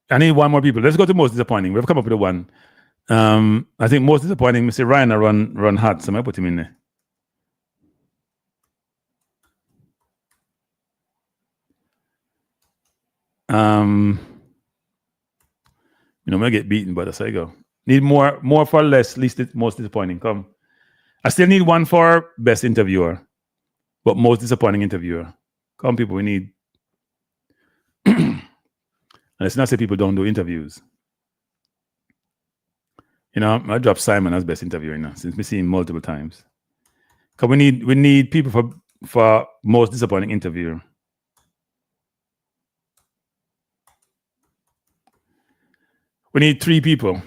I need one more people. Let's go to most disappointing. We've come up with a one. I think most disappointing, Mr. Ryan run hot, so I put him in there. I'm gonna get beaten, but that's how I go. Need more for less, least most disappointing. Come. I still need one for best interviewer, but most disappointing interviewer. Come, people, we need. Let's not say people don't do interviews. I dropped Simon as best interviewer now, since we've seen him multiple times. Because we need people for most disappointing interviewer. We need 3 people.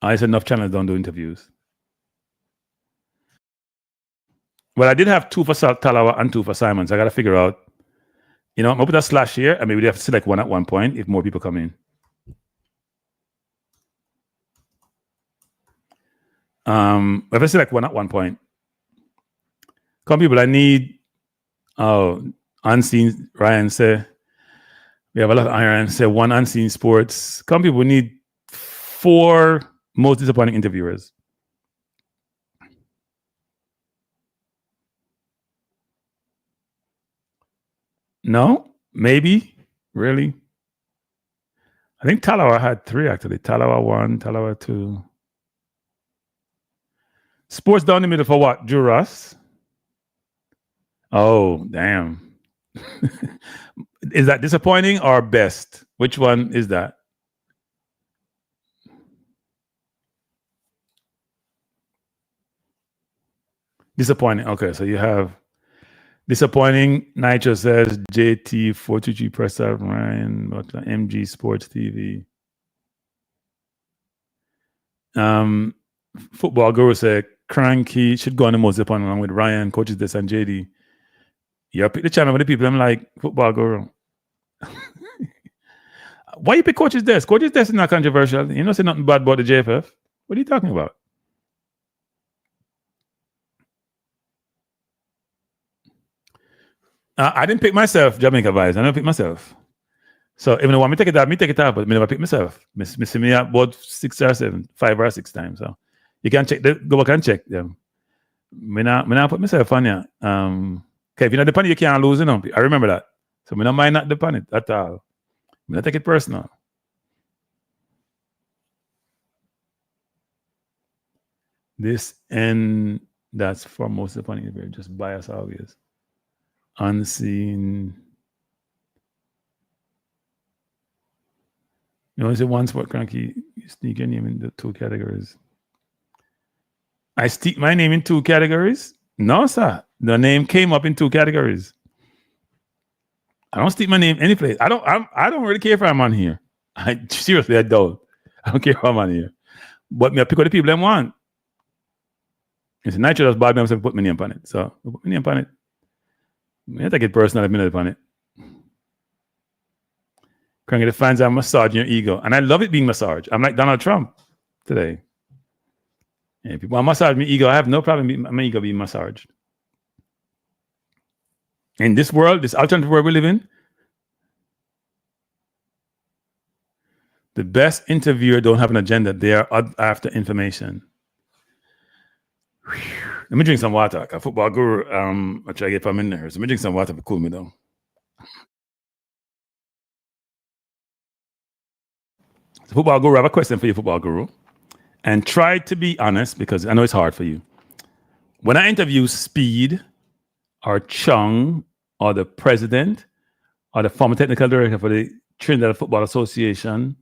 I said enough channels don't do interviews. Well, I did have 2 for Talawa and 2 for Simon, so I got to figure out. I'm going to put a slash here, and maybe we have to select one at one point if more people come in. If I select one at one point, come people, I need. Unseen. Ryan say we have a lot of iron. Say 1 unseen sports. Come people, we need 4 most disappointing interviewers. No, maybe, really. I think Talawa had 3 actually. Talawa 1, Talawa 2. Sports down the middle for what? Juras. Oh, damn. Is that disappointing or best? Which one is that? Disappointing. Okay, so you have disappointing. Nitro says JT 422 Press Up Ryan MG Sports TV. Football Guru said Kranky should go on the most disappointing along with Ryan, Coaches This and JD. You pick the channel with the people. I'm like, Football Guru. Why you pick Coaches This? Coaches This is not controversial. You don't say nothing bad about the JFF. What are you talking about? I didn't pick myself, Jamaica Boyz. I never pick myself. So if you want me to take it out, but I never pick myself. I see me about 6 or 7, 5 or 6 times. So you can go back and check them. I not put myself on you. Okay, if you're not dependent, you can't lose, I remember that. So I don't mind not dependent at all. I don't take it personal. This and that's for most of the funny, just bias obvious. Unseen. It's a one sport Kranky. You sneak your name in the 2 categories. I stick my name in 2 categories? No, sir. The name came up in 2 categories. I don't stick my name any place. I don't really care if I'm on here. Seriously, I don't. I don't care if I'm on here. But me I pick up the people I want. It's Nitro just bad me and put my name on it. So put my name on it. I take it personal if I upon it. Cranky, the fans are massaging your ego. And I love it being massaged. I'm like Donald Trump today. Yeah, people want to massage my ego. I have no problem my ego being massaged. In this world, this alternative world we live in, the best interviewer don't have an agenda. They are after information. Let me drink some water. A Football Guru, I try to get from in there. So let me drink some water to cool me down. So Football Guru, I have a question for you, Football Guru. And try to be honest, because I know it's hard for you. When I interview Speed or Chung or the president or the former technical director for the Trinidad Football Association,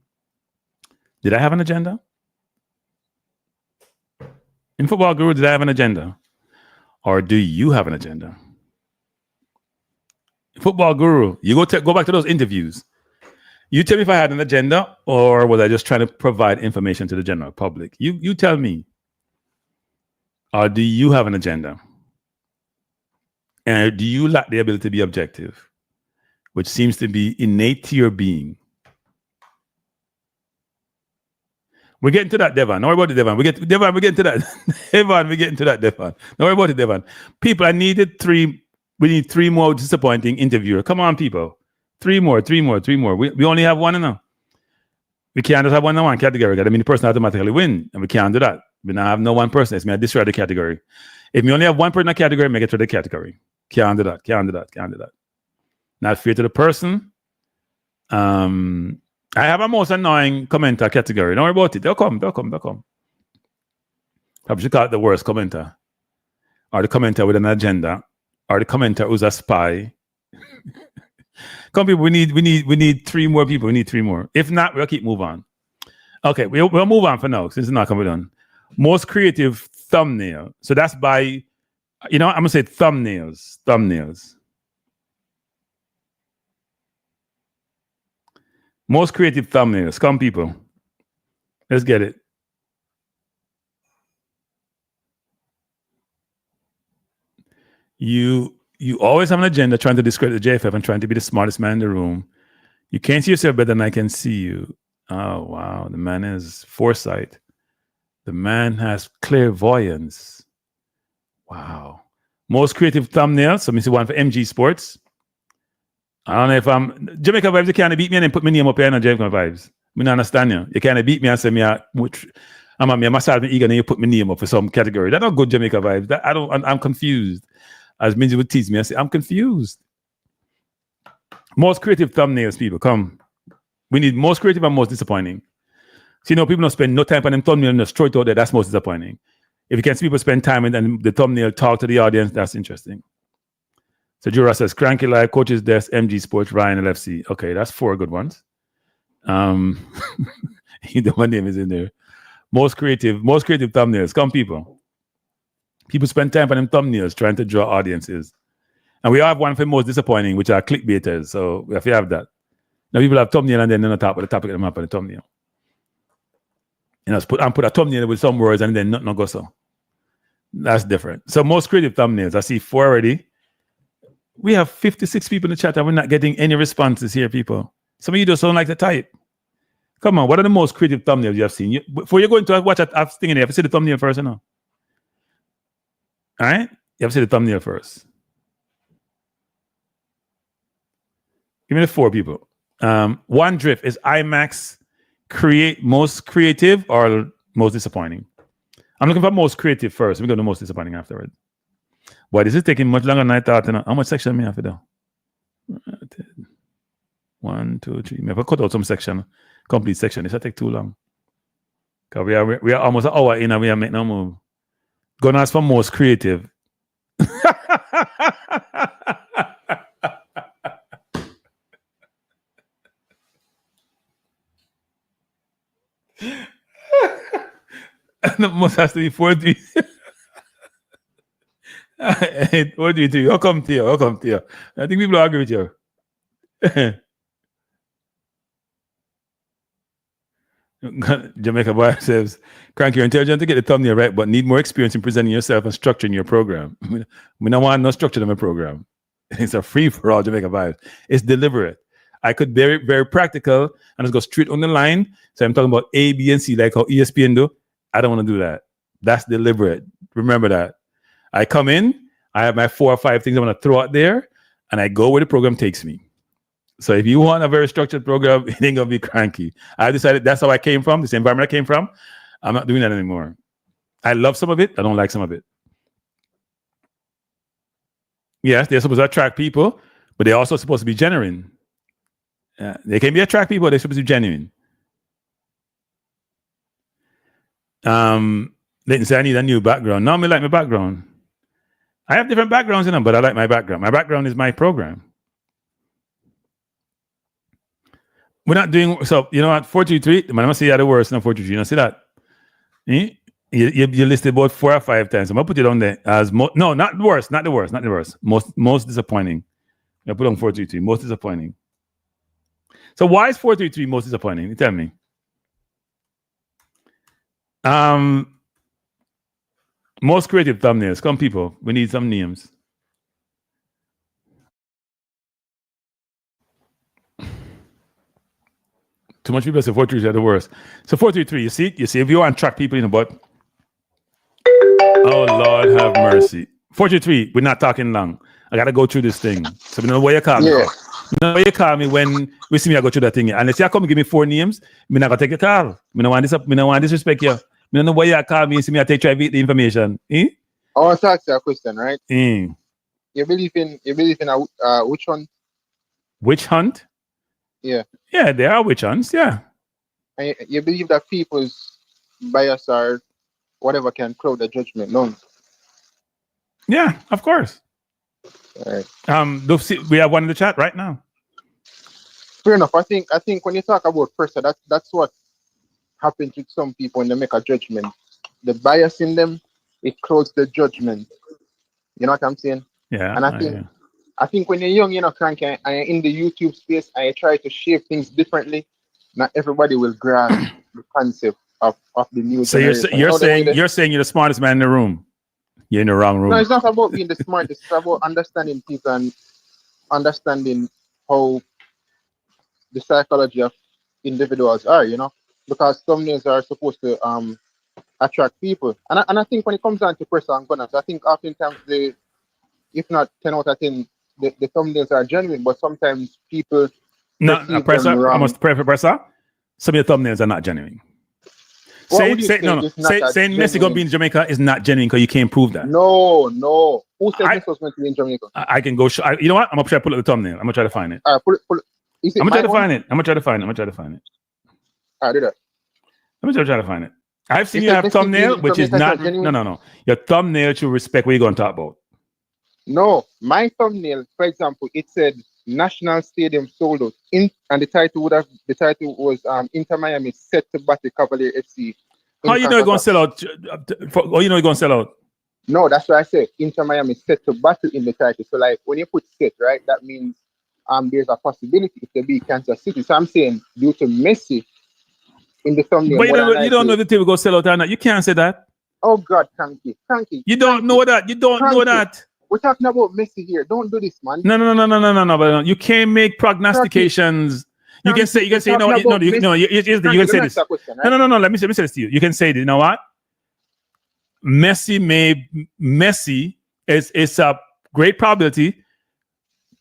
did I have an agenda? In Football Guru, did I have an agenda? Or do you have an agenda? Football Guru, you go back to those interviews. You tell me if I had an agenda or was I just trying to provide information to the general public? You tell me. Or do you have an agenda? And do you lack the ability to be objective, which seems to be innate to your being? We're getting to that, Devon. Don't worry about it, Devon. We're getting to that. Devon, we're getting to that, Devon. Don't worry about it, Devon. People, we need 3 more disappointing interviewers. Come on, people. 3 more. We only have 1 now. We can't just have 1 in 1 category. I mean, the person automatically win, and we can't do that. We now have no 1 person. It's me, I destroy the category. If we only have 1 person in a category, make it to the category. Can't do that. Not fair to the person. I have a most annoying commenter category. Don't worry about it. They'll come. Probably should call it the worst commenter. Or the commenter with an agenda. Or the commenter who's a spy. Come people, we need 3 more people. We need 3 more. If not, we'll keep moving on. Okay, we'll move on for now since it's not coming done. Most creative thumbnail. So that's by, I'm gonna say thumbnails. Most creative thumbnails. Come people. Let's get it. You always have an agenda trying to discredit the JFF and trying to be the smartest man in the room. You can't see yourself better than I can see you. Oh, wow. The man has foresight. The man has clairvoyance. Wow. Most creative thumbnails. So let me see one for MG Sports. I don't know if I'm Jamaica Vibes. You can't beat me and then put my name up here on Jamaica Vibes. I don't understand you. You can't beat me and say I'm a massage ego and you put my name up for some category. That's not good Jamaica Vibes. I'm confused. As Minji would tease me, I say, I'm confused. Most creative thumbnails, people, come. We need most creative and most disappointing. So, people don't spend no time on them thumbnail and just throw it out there. That's most disappointing. If you can see people spend time and the thumbnail talk to the audience, that's interesting. So Jura says, Kranky Live, Coach's Desk, MG Sports, Ryan, LFC. Okay, that's 4 good ones. My name is in there. Most creative thumbnails. Come, people. People spend time on them thumbnails trying to draw audiences. And we have one for most disappointing, which are clickbaiters. So if you have that. Now people have thumbnail and then on the top of the topic them up on the thumbnail. Put a thumbnail with some words and then nothing go so. That's different. So most creative thumbnails. I see 4 already. We have 56 people in the chat and we're not getting any responses here, people. Some of you just don't like the type. Come on, what are the most creative thumbnails you have seen? Before you're going to watch a thing in there, you have to see the thumbnail first, All right? You have to see the thumbnail first. Give me the 4 people. One drift is IMAX most creative or most disappointing? I'm looking for most creative first. We're going to most disappointing afterwards. Boy, this is taking much longer than I thought. How much section do I have to do? 1, 2, 3. Maybe I cut out some section. Complete section. This will take too long. Because we are almost an hour in and we are making no move. Gonna ask for most creative. And most has to be 4, 3. 4, 3, 3. I'll come to you. I think people agree with you. Jamaica Boy says, Kranky, you're intelligent to get the thumbnail right, but need more experience in presenting yourself and structuring your program. We don't want no structure in my program. It's a free for all Jamaica Vibes. It's deliberate. I could be very, very practical and just go straight on the line. So I'm talking about A, B, and C, like how ESPN do. I don't want to do that. That's deliberate. Remember that. I come in, I have my 4 or 5 things I want to throw out there, and I go where the program takes me. So if you want a very structured program, it ain't gonna be Kranky. I decided that's how I came from, this environment I came from. I'm not doing that anymore. I love some of it, I don't like some of it. Yes, they're supposed to attract people, but they're also supposed to be genuine. They can be attract people, they're supposed to be genuine. They can say I need a new background. No, I like my background. I have different backgrounds in them, but I like my background. My background is my program. We're not doing so. You know what? 423. Man, I must say you're the worst. Not 423. You know, see that? You listed about 4 or 5 times. I'm gonna put it on there as no, not the worst. Not the worst. Most disappointing. I put on 423. Most disappointing. So why is 433 most disappointing? You tell me. Most creative thumbnails. Come, people. We need some names. Too much people say 433 are the worst. So 433, you see, if you want to track people in the butt. Oh Lord, have mercy. 433, we're not talking long. I gotta go through this thing. So we don't know where you call me. You know where you call me when we see me I go through that thing. Unless you come and give me 4 names, me not gonna take a call. Me don't want this up, me don't want disrespect you. Me don't know why you call me and see me I take try to beat the information. I want to ask you a question, right? You believe in a witch hunt? Witch hunt? Yeah. Yeah, there are witch hunts, yeah. And you believe that people's bias or whatever can cloud the judgment, no? Yeah, of course. All right. We have one in the chat right now. Fair enough. I think when you talk about pressure, that's what happens with some people when they make a judgment. The bias in them, it clouds the judgment. You know what I'm saying? Yeah. And I think when you're young, Kranky, and you're in the YouTube space and you try to shape things differently, not everybody will grasp the concept of the new generation. So you're saying you're the smartest man in the room. You're in the wrong room. No, it's not about being the smartest. It's about understanding people and understanding how the psychology of individuals are, because thumbnails are supposed to attract people. And I think when it comes down to pressure and gunners, I think oftentimes if not 10 out of 10, the thumbnails are genuine, but sometimes people pressure. I must pray for pressure. Some of your thumbnails are not genuine. Saying Messi gonna be in Jamaica is not genuine because you can't prove that. No. Who said Messi was going to be in Jamaica? I can go. You know what? I'm gonna try to pull up the thumbnail. I'm gonna try to find it. Pull it. I'm gonna try to find it. I'm gonna try to find it. All right, do that. Let me try to find it. I've seen you have thumbnail, which is not. No. Your thumbnail should respect what you're gonna talk about. No, my thumbnail, for example, it said National Stadium sold out. And the title was Inter Miami set to battle Cavalier FC. How you know you're gonna sell out? How you know you're gonna sell out? No, that's what I said. Inter Miami set to battle in the title. So like when you put set, right, that means there's a possibility if they beat Kansas City. So I'm saying due to Messi in the thumbnail. But you don't know if the team will go sell out or not. You can't say that. Oh God, Kranky. You don't know that. You don't know that. We're talking about Messi here. Don't do this, man. No. But you can't make prognostications. You can say, you can say this. No. Let me say this to you. You can say, you know what? Messi is a great probability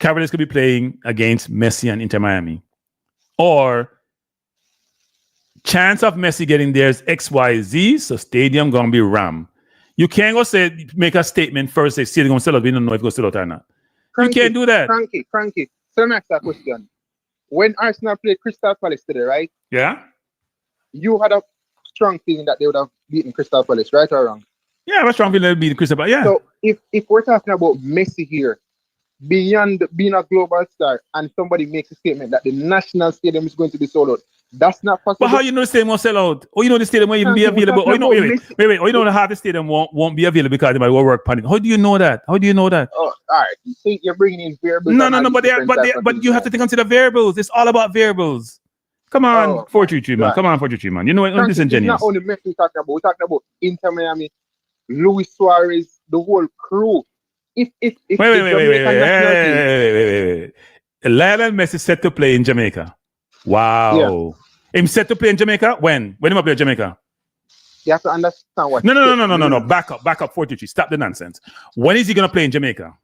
Cavaliers could be playing against Messi and Inter Miami. Or chance of Messi getting there is XYZ, so stadium gonna be ram. You can't go make a statement first, say, see, they're going to sell out. We don't know if it's going to sell out or not. Kranky, you can't do that. Kranky. So let me ask that question. When Arsenal played Crystal Palace today, right? Yeah. You had a strong feeling that they would have beaten Crystal Palace, right or wrong? Yeah, I have a strong feeling they would beat Crystal Palace, yeah. So if we're talking about Messi here, beyond being a global star, and somebody makes a statement that the national stadium is going to be sold out, that's not possible. But how you know the stadium won't sell out? Or you know the stadium won't even be available? Or you know, wait. Or you know half the stadium won't be available because they might work on it. How do you know that? Oh, all right. You see, you're bringing in variables. No. But you have to consider variables. It's all about variables. Come on, 433 man. Come on, 433 man. You know what? Disingenuous. It's not only Messi we're talking about. We're talking about Inter Miami, Luis Suarez, the whole crew. Wait. Lionel Messi set to play in Jamaica. Wow. Yeah. Him set to play in Jamaica? When him up play in Jamaica? You have to understand what. No. Back up 433. Stop the nonsense. When is he gonna play in Jamaica?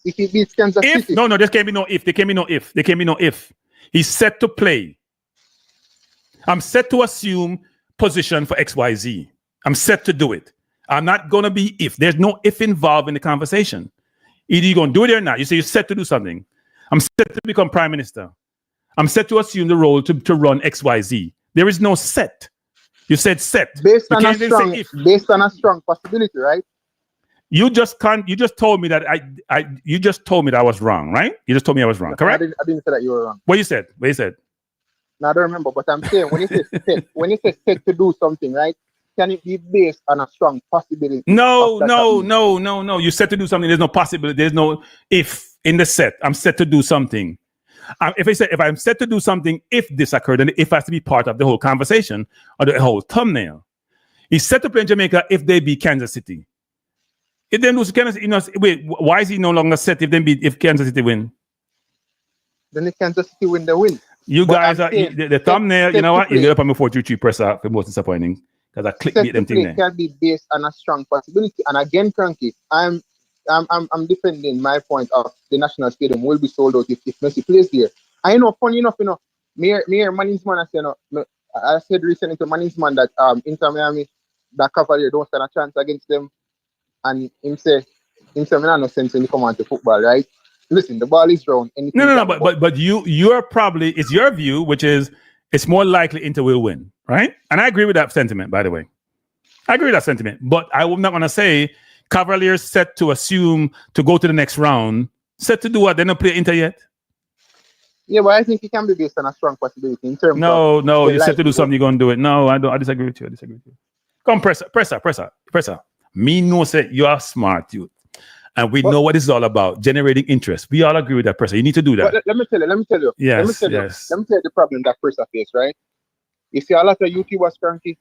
If he beats Kansas City. No, there can't be no if. There can't be no if. He's set to play. I'm set to assume position for XYZ. I'm set to do it. I'm not gonna be if. There's no if involved in the conversation. Either you're gonna do it or not. You say you're set to do something. I'm set to become prime minister. I'm set to assume the role to run XYZ. There is no set. You said set. Based on a strong possibility, right? You just told me that I was wrong, right? You just told me I was wrong, correct? I didn't say that you were wrong. What you said? No, I don't remember, but I'm saying when you say set to do something, right? Can it be based on a strong possibility? No. You set to do something. There's no possibility. There's no if in the set. I'm set to do something. if I'm set to do something, if this occurred, then if has to be part of the whole conversation or the whole thumbnail. He's set to play in Jamaica if they beat Kansas City. If they lose Kansas, wait, why is he no longer set if Kansas City win? Then if Kansas City win, they win. You guys are the thumbnail. You know what? You get up on me 4-3-3 presser for most disappointing because I clickbait them thing there. Can be based on a strong possibility. And again, Kranky, I'm defending my point of the National Stadium will be sold out if Messi plays there. I know, funny enough, me Manningsman, I said recently to Manningsman that Inter Miami, that Cavalier don't stand a chance against them. And him say, no sense when you come on to football, right? Listen, the ball is round. No, but you're probably, it's your view, which is it's more likely Inter will win, right? And I agree with that sentiment, by the way. I agree with that sentiment. But I'm not going to say Cavaliers set to assume to go to the next round, set to do what? They're not play Inter yet? Yeah, but I think it can be based on a strong possibility in terms of... No, you set to do something, you're going to do it. No, I disagree with you. Come, presser. Me know say you are smart, youth. And we know what this is all about, generating interest. We all agree with that, presser. You need to do that. Let me tell you. Yes. Let me tell you the problem that presser face, right? You see a lot of YouTubers, Kranky,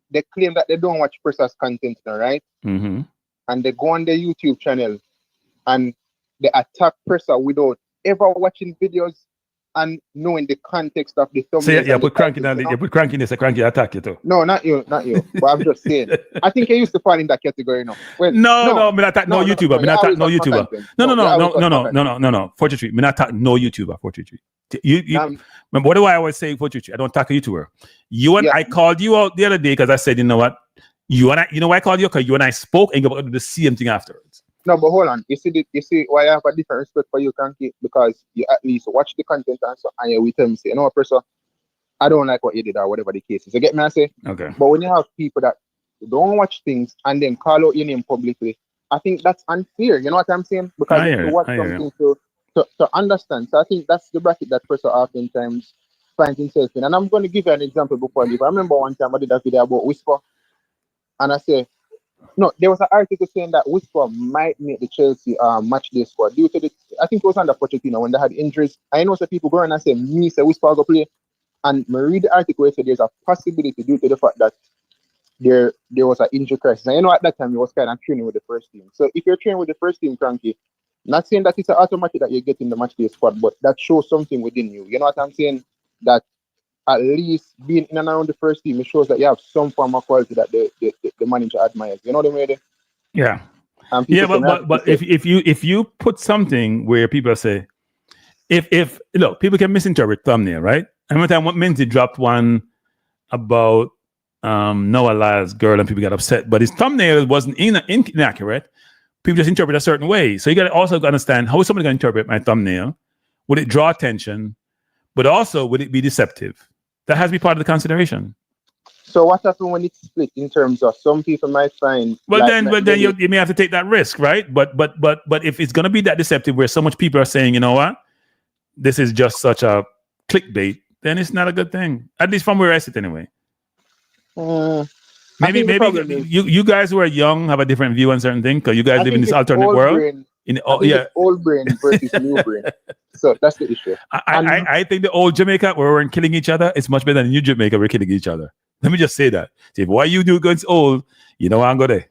they claim that they don't watch presser's content now, right? Mm-hmm. And they go on their YouTube channel and they attack presser without ever watching videos and knowing the context of the thumbnail. So put Kranky down. You put Kranky in this, Kranky attack you too. No, not you. But I'm just saying. I think I used to fall in that category now. Well, no, me not attack no YouTuber. Me not attack no YouTuber. No. 433. Me not attack no YouTuber. 433. You remember what do I always say? 433. I don't attack a YouTuber. I called you out the other day because I said, you know what? You know why I called you? Because you and I spoke and you got to do the same thing afterwards. No, but hold on. You see why I have a different respect for you, Kranky? Because you at least watch the content and so and you tell me, say, you know what, person, I don't like what you did or whatever the case is. You get me? I say? Okay. But when you have people that don't watch things and then call out your name publicly, I think that's unfair. You know what I'm saying? Because you watch something to understand. So I think that's the bracket that person oftentimes finds himself in. And I'm going to give you an example before I leave. I remember one time I did a video about Whisper. And I say, no, there was an article saying that Whisper might make the Chelsea match day squad due to I think it was under Pochettino when they had injuries. I know some people go around and say, Whisper go play. And I read the article where it said there's a possibility due to the fact that there was an injury crisis. And you know, at that time, he was kind of training with the first team. So if you're training with the first team, Kranky, not saying that it's an automatic that you're getting the match day squad, but that shows something within you. You know what I'm saying? That at least being in and around the first team, it shows that you have some form of quality that the manager admires. You know what I mean? Yeah. But if you put something where people say, if look, people can misinterpret thumbnail, right? I remember time what Minty dropped one about Noah Lyle's girl and people got upset, but his thumbnail wasn't inaccurate. People just interpret a certain way. So you got to also understand how is somebody going to interpret my thumbnail? Would it draw attention? But also, would it be deceptive? That has to be part of the consideration. So what happens when it's split in terms of some people might find? Well, then you may have to take that risk, right? But if it's going to be that deceptive, where so much people are saying, you know what, this is just such a clickbait, then it's not a good thing. At least from where I sit, anyway. Maybe you guys who are young have a different view on certain things because you guys live in this alternate world. Old brain versus new brain. So that's the issue. I think the old Jamaica where we're killing each other is much better than new Jamaica we're killing each other. Let me just say that. See, why you do against old, you know I'm going there.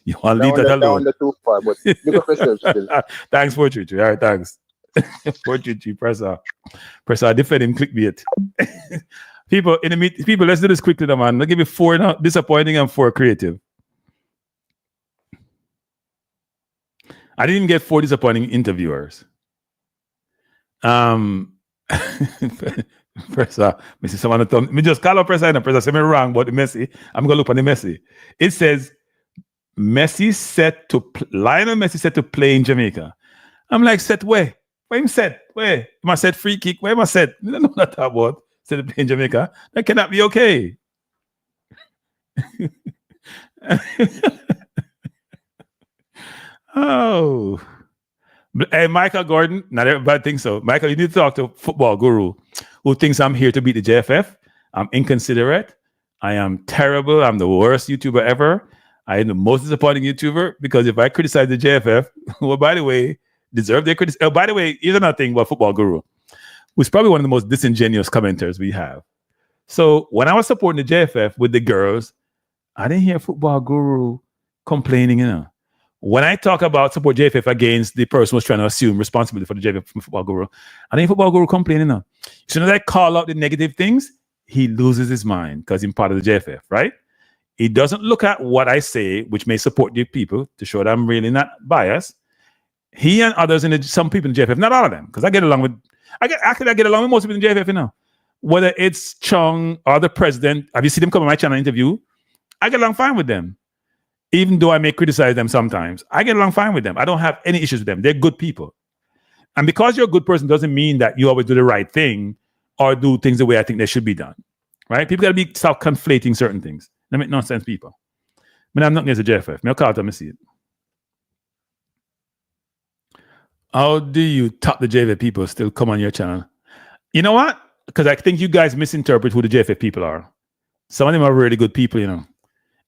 You want to leave that alone. Too far, but look at yourself still. Thanks, 433. All right, thanks. 433, presser, defend him, clickbait. People, let's do this quickly, man. I'll give you 4 now, disappointing and 4 creative. I didn't even get 4 disappointing interviewers. Presser, me see someone tell me just call up presser and presser say me wrong about the Messi. I'm gonna look on the Messi. It says Lionel Messi set to play in Jamaica. I'm like, set where? Where him set? Where? Am I set free kick? Where am I set? I don't know what that about. Set to play in Jamaica. That cannot be okay. Oh. Hey, Michael Gordon, not everybody thinks so. Michael, you need to talk to football guru who thinks I'm here to beat the JFF. I'm inconsiderate. I am terrible. I'm the worst YouTuber ever. I am the most disappointing YouTuber because if I criticize the JFF, well, by the way, deserve their criticism. Oh, by the way, here's another thing about Football Guru, who's probably one of the most disingenuous commenters we have. So when I was supporting the JFF with the girls, I didn't hear Football Guru complaining, When I talk about support JFF against the person who's trying to assume responsibility for the JFF from Football Guru, I didn't hear Football Guru complaining. As soon as I call out the negative things, he loses his mind because he's part of the JFF, right? He doesn't look at what I say, which may support the people to show that I'm really not biased. He and others some people in the JFF, not all of them, because I get along with most people in the JFF, Whether it's Chung or the president, have you seen them come on my channel interview? I get along fine with them. Even though I may criticize them sometimes, I get along fine with them. I don't have any issues with them. They're good people. And because you're a good person doesn't mean that you always do the right thing or do things the way I think they should be done, right? People got to stop conflating certain things. That make no sense, people. I'm not against the JFF. I'll call it, let me see it. How do you top the JFF people still come on your channel? You know what? Because I think you guys misinterpret who the JFF people are. Some of them are really good people,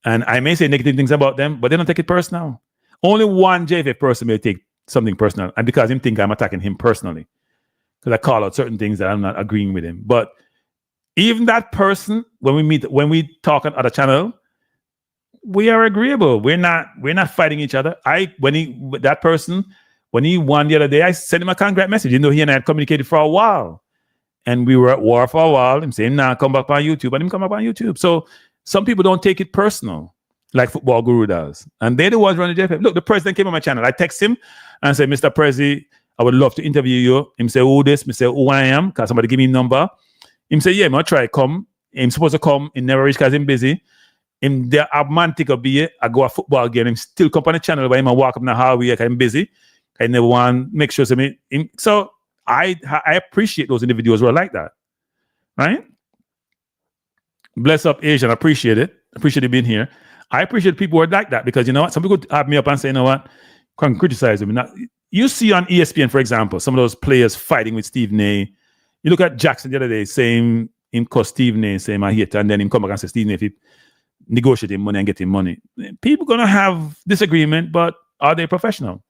And I may say negative things about them, but they don't take it personal. Only one JFF person may take something personal, and because him think I'm attacking him personally, because I call out certain things that I'm not agreeing with him. But even that person, when we talk on other channel, we are agreeable. We're not fighting each other. When he won the other day, I sent him a congrats message. He and I had communicated for a while, and we were at war for a while. I'm saying, "Nah, come back on YouTube," and him come back on YouTube. So some people don't take it personal, like Football Guru does. And they're the ones running the JFF. Look, the president came on my channel. I text him and say, "Mr. Prezi, I would love to interview you." Him say, "Who this?" Me say, "Who I am?" Because somebody give me a number. Him say, "Yeah, I'm going to try come." Him supposed to come. He never reach because him busy. Him there romantic of be I go a football game. Him still come on the channel, but him walk up in the hallway because I'm busy. I never want make sure to me. So I appreciate those individuals who are like that. Right? Bless up Asian. I appreciate it. Appreciate you being here. I appreciate people who are like that because you know what? Some people have me up and say, "You know what? Can't criticize them." Now, you see on ESPN, for example, some of those players fighting with Steve Nay. You look at Jackson the other day, saying him cost Steve Nay, saying I hate, and then him come back and say Steve Nay if he negotiate him money and get him money. People gonna have disagreement, but are they professional?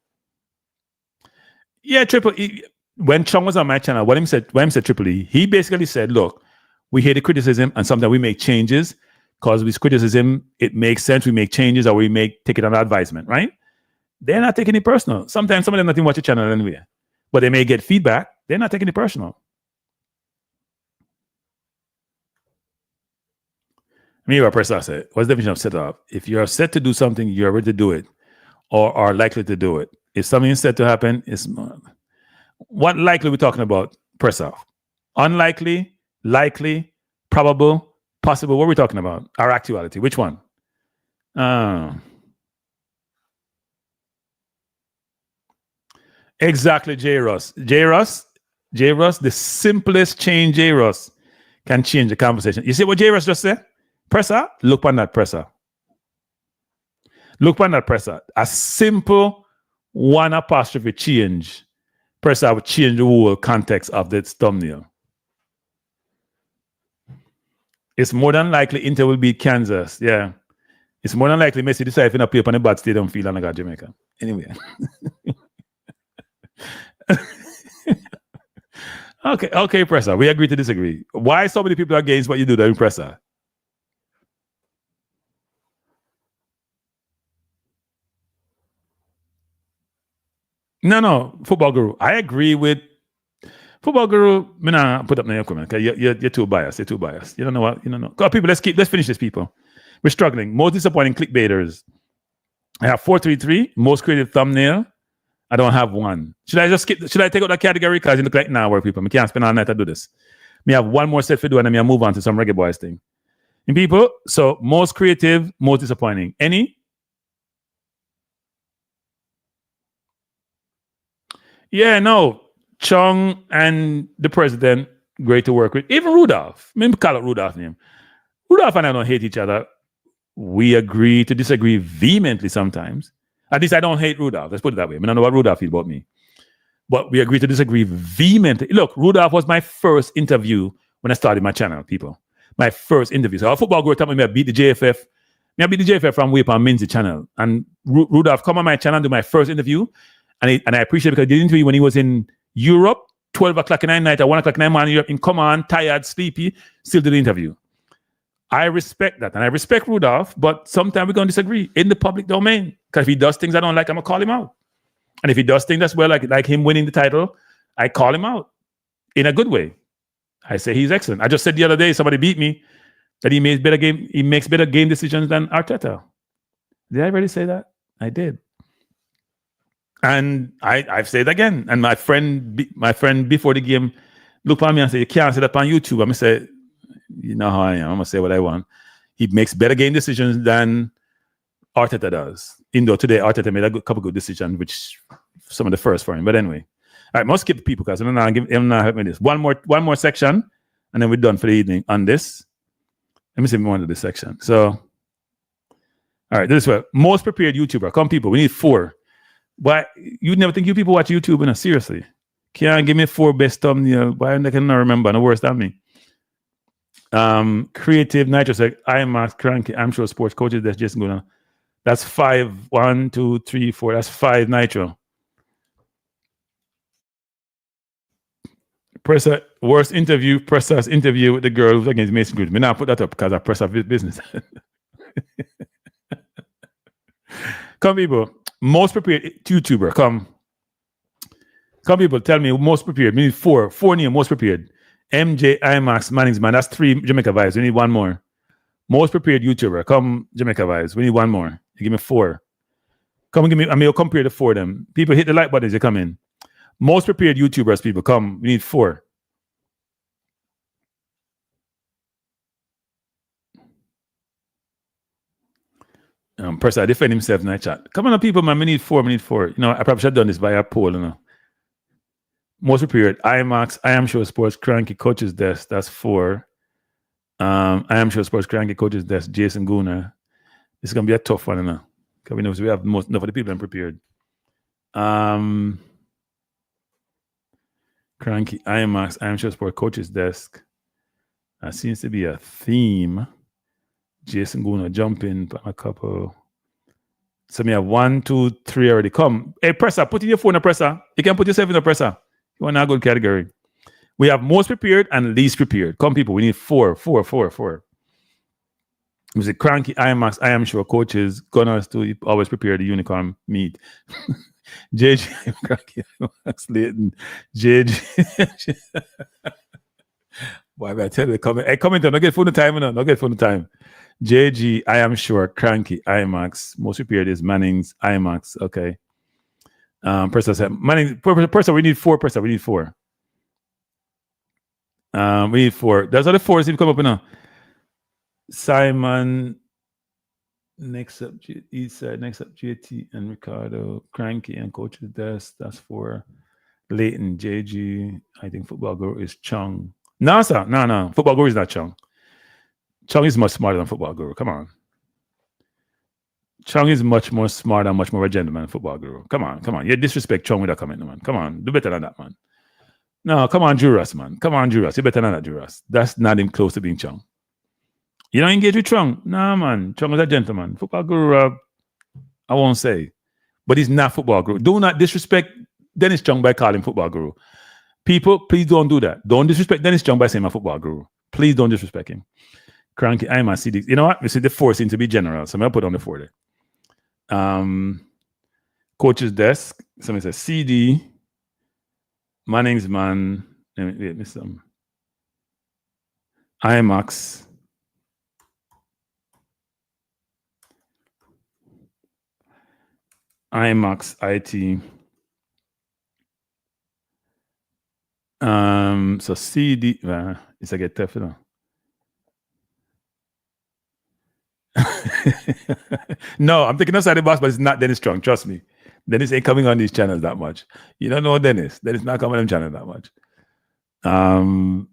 Yeah, Triple E. When Chung was on my channel, when him said Triple E, he basically said, "Look, we hear the criticism, and sometimes we make changes because with criticism it makes sense. We make changes, or we take it under advisement, right?" They're not taking it personal. Sometimes some of them not even watch the channel anyway, but they may get feedback. They're not taking it personal. Me, what person said, what's the definition of set up? If you're set to do something, you're ready to do it, or are likely to do it. If something is set to happen, it's what likely we're talking about. Press off. Unlikely, likely, probable, possible. What are we talking about? Our actuality. Which one? Exactly, J. Russ. The simplest change, J. Russ, can change the conversation. You see what J. Russ just said? Presser, look on that presser. Look on that presser. A simple one apostrophe change. Presser would change the whole context of this thumbnail. It's more than likely Inter will beat Kansas. Yeah. It's more than likely Messi decide to play up on a bad stadium field and I got Jamaica. Anyway. Okay, Presser. We agree to disagree. Why so many people are against what you do there, Presser? No, Football Guru. I agree with Football Guru. Me nah put up no comment. You're too biased. You're too biased. You don't know what. You don't know. Go people. Let's finish this. People, we're struggling. Most disappointing clickbaiters. I have 433. Most creative thumbnail. I don't have one. Should I just skip? Should I take out that category? Because you look like now where people. I can't spend all night to do this. Me have one more set for do and then me move on to some Reggae Boyz thing. And people. So most creative, most disappointing. Any? Yeah, no. Chung and the president, great to work with. Even Rudolph. Maybe call it Rudolph's name. Rudolph and I don't hate each other. We agree to disagree vehemently sometimes. At least I don't hate Rudolph. Let's put it that way. I don't know what Rudolph feels about me. But we agree to disagree vehemently. Look, Rudolph was my first interview when I started my channel, people. My first interview. So our football girl told me I beat the JFF. I beat the JFF from way up on Minzy channel. And Rudolph come on my channel and do my first interview. And I appreciate it because I did interview when he was in Europe, 12 o'clock in the night, at 1 o'clock in the morning, Europe, in come on, tired, sleepy, still did the interview. I respect that. And I respect Rudolph, but sometimes we're going to disagree in the public domain. Because if he does things I don't like, I'm going to call him out. And if he does things that's well, like him winning the title, I call him out in a good way. I say he's excellent. I just said the other day, somebody beat me, that he makes better game decisions than Arteta. Did I really say that? I did. And I've said it again. And my friend before the game looked at me and said, you can't say that on YouTube. I'm going to say, you know how I am. I'm going to say what I want. He makes better game decisions than Arteta does. Even though today Arteta made a couple good decisions, which some of the first for him. But anyway. All right, must skip people because I'm not helping this. One more section, and then we're done for the evening on this. Let me see if we want to do this section. So, all right, this way. Most prepared YouTuber. Come, people. We need 4. Why you never think you people watch YouTube? No, seriously. Can't give me 4 best thumbnail. Why I cannot remember? No worse than me. Creative Nitro said, I'm Kranky. I'm sure sports coaches. That's just going to. That's 5. 1, 2, 3, 4. That's 5 Nitro. Presser, worst interview, Presser's interview with the girl who's against Mason Green. Me not put that up because I press business. Come, people. Most prepared YouTuber. Come, people. Tell me most prepared. We need 4. 4 names. Most prepared. MJ, IMAX, Mannings, man. That's 3 Jamaica Vibes. We need 1 more. Most prepared YouTuber. Come, Jamaica Vibes. We need 1 more. You give me 4. Come and give me. I mean, you'll compare the 4 of them. People hit the like button as you come in. Most prepared YouTubers, people, come. We need 4. Person, I defend himself in that chat. Come on, people, man. We need 4. We need 4. You know, I probably should have done this by a poll, you know. Most prepared. IMAX, I am sure sports, Kranky Coaches Desk. That's 4. I am sure sports, Kranky Coaches Desk, Jason Gooner. This is going to be a tough one, you know. Because we know we have enough of the people prepared. Kranky, IMAX, I am sure sport coaches desk. That seems to be a theme. Jason Guna jump in a couple. So we have 1, 2, 3 already. Come. Hey, presser, put in your phone in a presser. You can put yourself in a presser. You want a good category. We have most prepared and least prepared. Come, people, we need 4. We say Kranky, IMAX, I am sure coaches, gunners to always prepare the unicorn meat. JG, Kranky, IMAX, Leighton, JG. Boy, I tell you, comment. Hey, comment on, don't get phone the time, no, don't get phone the time. JG, I am sure, Kranky, IMAX, most prepared is Mannings, IMAX, okay. Person said, Mannings, person, we need 4, person, we need 4. We need 4. There's other 4 seem to come up now. Simon, next up Eastside, next up JT and Ricardo, Kranky and Coach's Desk. That's 4. Leighton, JG. I think Football Guru is Chung. No, sir. No. Football Guru is not Chung. Chung is much smarter than Football Guru. Come on. Chung is much more smart and much more a gentleman than Football Guru. Come on. You disrespect Chung with that comment, man. Come on. Do better than that, man. No, come on, Juras, man. Come on, Juras. You're better than that, Juras. That's not even close to being Chung. You don't engage with Chung? Nah, man. Chung is a gentleman. Football Guru, I won't say. But he's not Football Guru. Do not disrespect Dennis Chung by calling Football Guru. People, please don't do that. Don't disrespect Dennis Chung by saying my Football Guru. Please don't disrespect him. Kranky, I'm a CD. You know what? We see the 4 seems to be general. So I'm going to put on the 4 there. Coach's Desk. Somebody says CD. Mannings, man. Wait, miss some. IMAX. IMAX IT. So CD. It's a get tough, you know. No, I'm thinking outside the box, but it's not Dennis Strong. Trust me. Dennis ain't coming on these channels that much. You don't know Dennis. Dennis not coming on them channels that much. I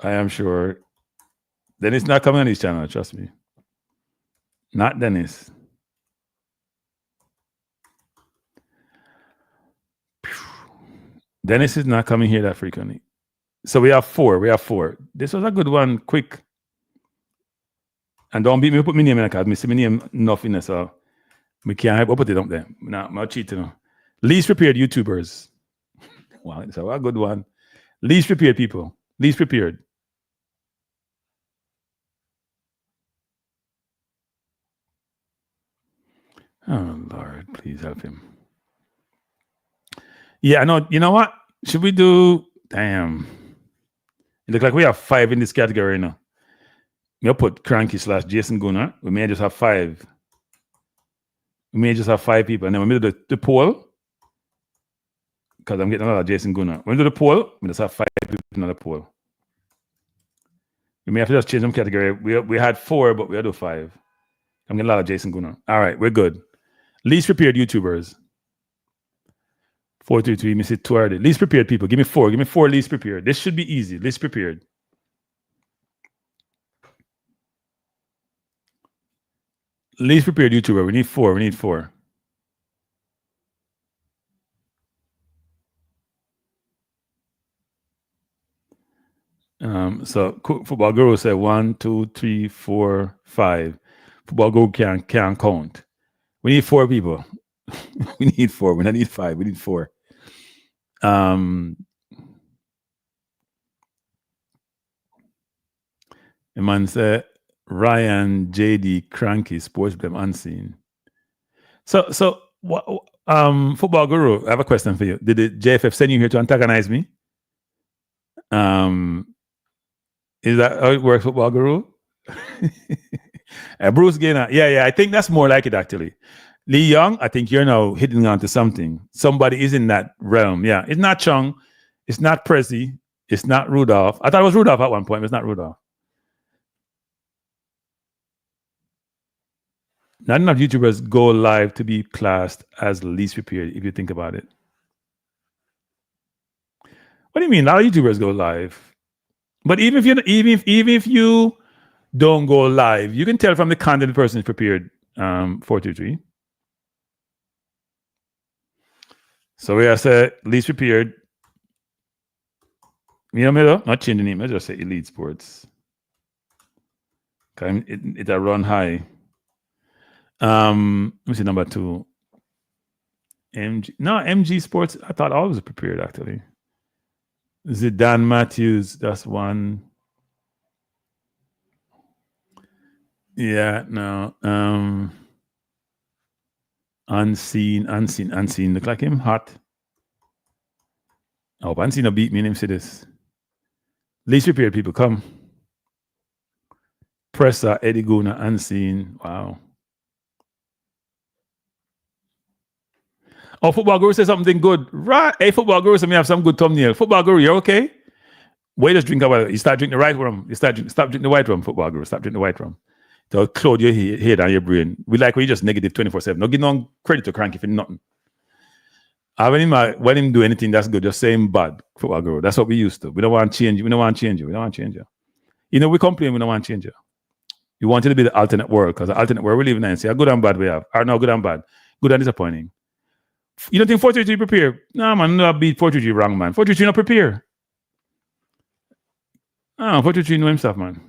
am sure Dennis not coming on these channels. Trust me. Not Dennis. Dennis is not coming here that frequently. So we have 4. This was a good one. Quick. And don't beat me, put my name in the card. I see my name enough in there, so we can't help put it up there. Nah, I'm not cheating. Least prepared YouTubers. Wow, it's a good one. Least prepared people. Least prepared. Oh, Lord, please help him. Yeah, I know. You know what? Should we do... Damn. It looks like we have 5 in this category now. We'll put Kranky / Jason Gunnar. We may just have 5. We may just have 5 people. And then we do the poll. Because I'm getting a lot of Jason Gunnar. When we do the poll, we just have 5 people in the poll. We may have to just change some category. We had 4, but we'll do 5. I'm getting a lot of Jason Gunnar. All right, we're good. Least prepared YouTubers. 433, miss it 2 already. Least prepared people. Give me 4. Give me 4 least prepared. This should be easy. Least prepared. Least prepared YouTuber. We need 4. We need 4. So Football Guru said 1, 2, 3, 4, 5. Football Guru can't count. We need 4 people. We need 4. We don't need 5. We need 4. The man said Ryan, JD, Kranky, Sports Blem, Unseen. So what? Football Guru, I have a question for you. Did the JFF send you here to antagonize me? Is that how it works, Football Guru? Bruce Gaynor. Yeah. I think that's more like it actually. Lee Young, I think you're now hitting onto something. Somebody is in that realm. Yeah, it's not Chung, it's not Prezi, it's not Rudolph. I thought it was Rudolph at one point, but it's not Rudolph. Not enough YouTubers go live to be classed as least prepared, if you think about it. What do you mean? A lot of YouTubers go live. But even if you don't go live, you can tell from the content the person is prepared. 423. So we have said least prepared. You know, not changing the name. I just say Elite Sports. Okay, it a run high. Let me see number 2. MG Sports. I thought all was prepared actually. Zidane Matthews. That's one. Yeah, no. Unseen. Look like him hot. I hope Unseen will beat me and him see this. Least prepared people, come. Presser, Eddie Guna, Unseen. Wow. Oh, Football Guru says something good. Right. Hey, Football Guru said me have some good thumbnail. Football Guru, you're okay? Wait, just drink about it. You start drinking the right rum. Stop drinking the white rum, Football Guru. Stop drinking the white rum. To cloud your head and your brain. We like when you just negative 24/7. No give no credit to Kranky for nothing. When him do anything that's good, just say him bad, Football Guru. That's what we used to. We don't want to change you. We don't want to change you. You know, we complain, we don't want to change you. You want it to be the alternate world, because the alternate world we live in and see how good and bad we have. Or no, good and bad. Good and disappointing. You don't think 433 prepare? No, man, no, beat 433 wrong, man. 433 not prepare. 433 know himself, man.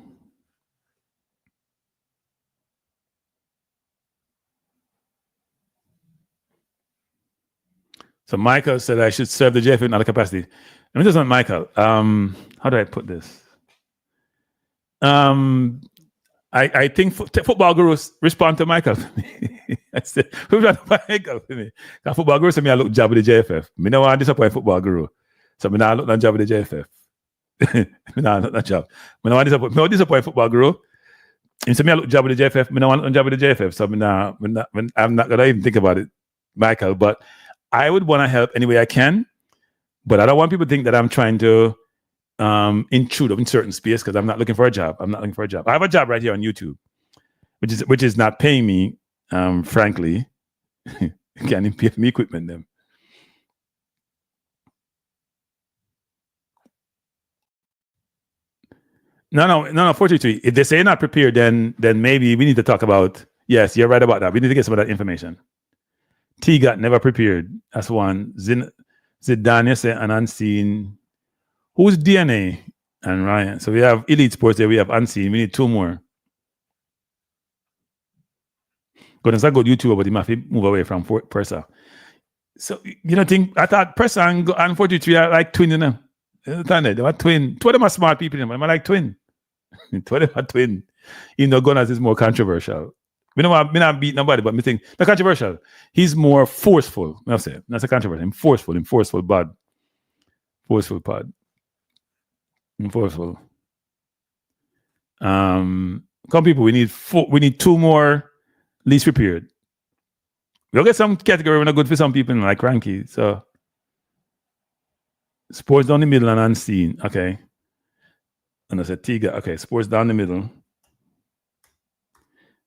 So Michael said I should serve the JF in other capacity. Let me just on Michael. How do I put this? I think Football Gurus respond to Michael. I said, Michael for me. Football Guru said me I look job with the JFF. Me no want to disappoint Football Guru. So me now look on job with the JFF. Me now look on job. Me no want to disappoint Football Guru. He said me I look job with the JFF. Me no want to job with the JFF. So I'm not gonna even think about it, Michael. But I would want to help any way I can. But I don't want people to think that I'm trying to intrude in certain space because I'm not looking for a job. I have a job right here on YouTube, which is not paying me, frankly. Can't even pay for me equipment them. No, 423. If they say not prepared, then maybe we need to talk about, yes, you're right about that. We need to get some of that information. T got never prepared. That's one. Zidane say an Unseen. Who's DNA and Ryan? So we have Elite Sports there. We have Unseen. We need 2 more. Because it's a good YouTuber, but he might move away from Persa. So you know, I thought Pressa and 43 are like twin, you know. They were twin. Two of them are smart people, you know. I'm like twin. Two of them are twin. Even though Gunners is more controversial. We don't not beat nobody, but me think not controversial. He's more forceful. I'll say that's a controversy. I'm forceful, bad. Forceful pod. Forceful. Come people, we need two more least prepared. We'll get some category when are good for some people like Kranky. So sports down the middle and unseen. Okay. And I said Tiga. Okay, sports down the middle.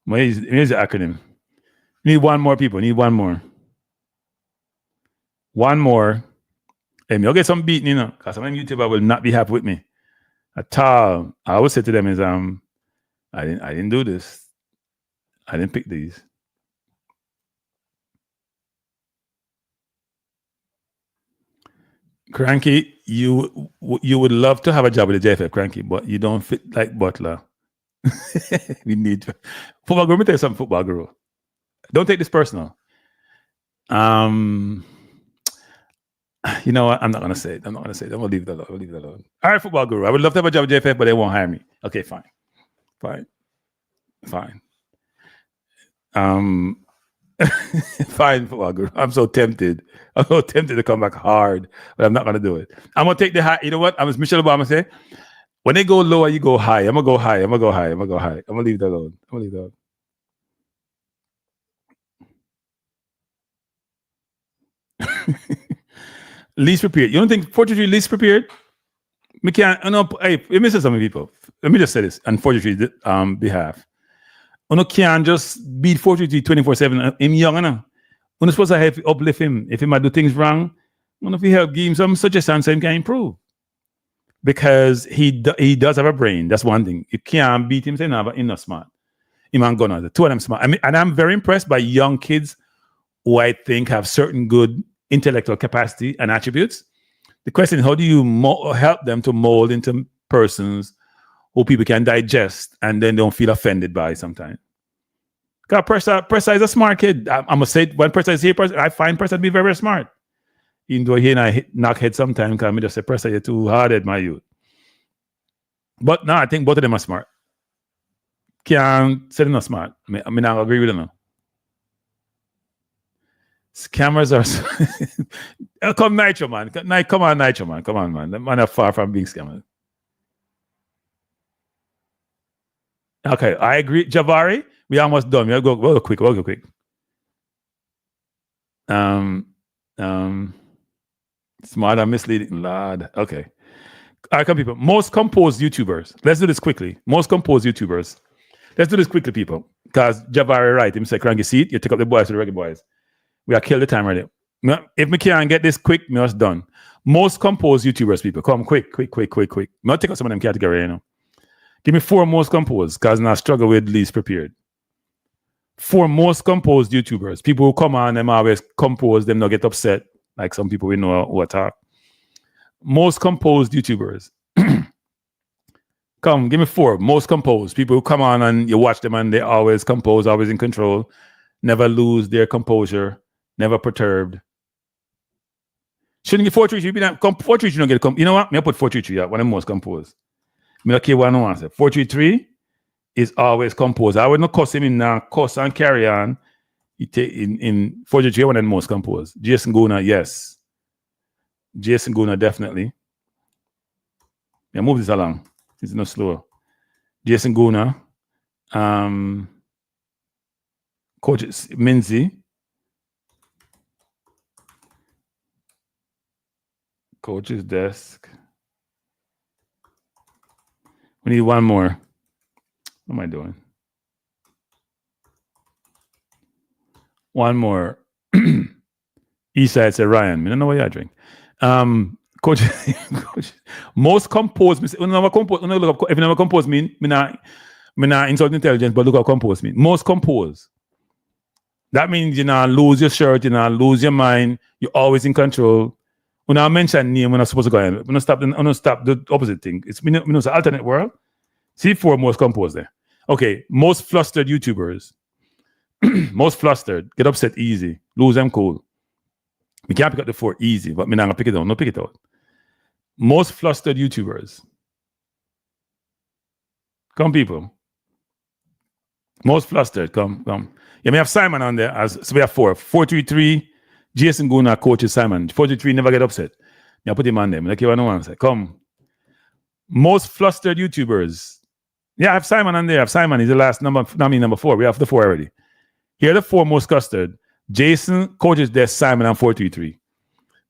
Here's the acronym. Need one more people. Need one more. One more. Hey, you'll get some beating, you know, because some YouTuber will not be happy with me at all. I always say to them is I didn't do this. I didn't pick these. Kranky, you would love to have a job with the JFF, Kranky, but you don't fit like Butler. We need football guru. Let me tell you something, football guru. Don't take this personal. You know what? I'm not gonna say it. I'm gonna leave it alone. All right, football guru. I would love to have a job with JFF, but they won't hire me. Okay, fine. Fine, football guru. I'm so tempted. To come back hard, but I'm not gonna do it. I'm gonna take the high. You know what? As Michelle Obama say, when they go lower, you go high. I'm gonna go high. I'm gonna leave it alone. Least prepared. You don't think 43 least prepared? Me can't. No, hey, let me say some people. Let me just say this on 43 behalf. You can't just beat 43 24/7. Him young enough. You're supposed to help uplift him. If he might do things wrong, if you help give him some suggestions so he can improve. Because he does have a brain. That's one thing. You can't beat him saying, but he's not smart. Him and Gunnar, the two of them smart. I mean, and I'm very impressed by young kids who I think have certain good intellectual capacity and attributes. The question is, how do you help them to mold into persons who people can digest and then don't feel offended by sometimes? Because Pressa is a smart kid. I'm going to say it, when Pressa is here, I find Pressa to be very, very smart. Even though he and I knock head sometimes, because I just say, Pressa, you're too hard-headed, my youth. But no, I think both of them are smart. Can't say they're not smart. I mean, I agree with them. Scammers are... Come Nitro, man. Come on, Nitro, man. Come on, man. The man are far from being scammers. Okay, I agree. Javari, we almost done. We'll go quick. Smart and misleading, lad. Okay. All right, come people. Most composed YouTubers. Let's do this quickly. Most composed YouTubers. Let's do this quickly, people. Because Javari right. Him say, Kranky seat. You take up the boys to the Reggae Boyz. We are killed the time already. If we can't get this quick, me us done. Most composed YouTubers, people. Come quick. I'll take up some of them category, you know. Give me 4 most composed, because I struggle with least prepared. 4 most composed YouTubers. People who come on, them always compose, them not get upset. Like some people we know who attack. Most composed YouTubers. Come, give me 4. Most composed. People who come on and you watch them and they always compose, always in control. Never lose their composure. Never perturbed. Shouldn't get 433. 433 you don't get you know what? Me I put 433 out. One of the most composed. Me okay what I don't answer. 433 is always composed. I would not cuss him in now, cuss and carry on. He take in 433 one of the most composed. Jason Guna, yes. Jason Guna, definitely. Yeah, move this along. It's not slow. Jason Guna. Coach Minzy. Coach's desk. We need one more. What am I doing? One more. Eastside said Ryan. I don't know what I drink. Coach, most composed. If you never compose mean, me not insult intelligence, but look how composed mean. Most composed. That means you not lose your shirt, you not lose your mind. You're always in control. When I mention name, when I'm supposed to go in, when I stop the opposite thing. It's an alternate world. See 4 most composed there. Okay, most flustered YouTubers. Most flustered. Get upset easy. Lose them cool. We can't pick up the 4 easy, but me not gonna pick it out. No, pick it out. Most flustered YouTubers. Come, people. Most flustered. Come. Yeah, we have Simon on there. So we have 4. 433. Jason Guna coaches Simon. 433 never get upset. Yeah, put him on there. Like you want to answer. Come. Most flustered YouTubers. Yeah, I have Simon on there. I have Simon. He's the last number 4. We have the 4 already. Here are the 4 most flustered. Jason coaches there, Simon, and 433.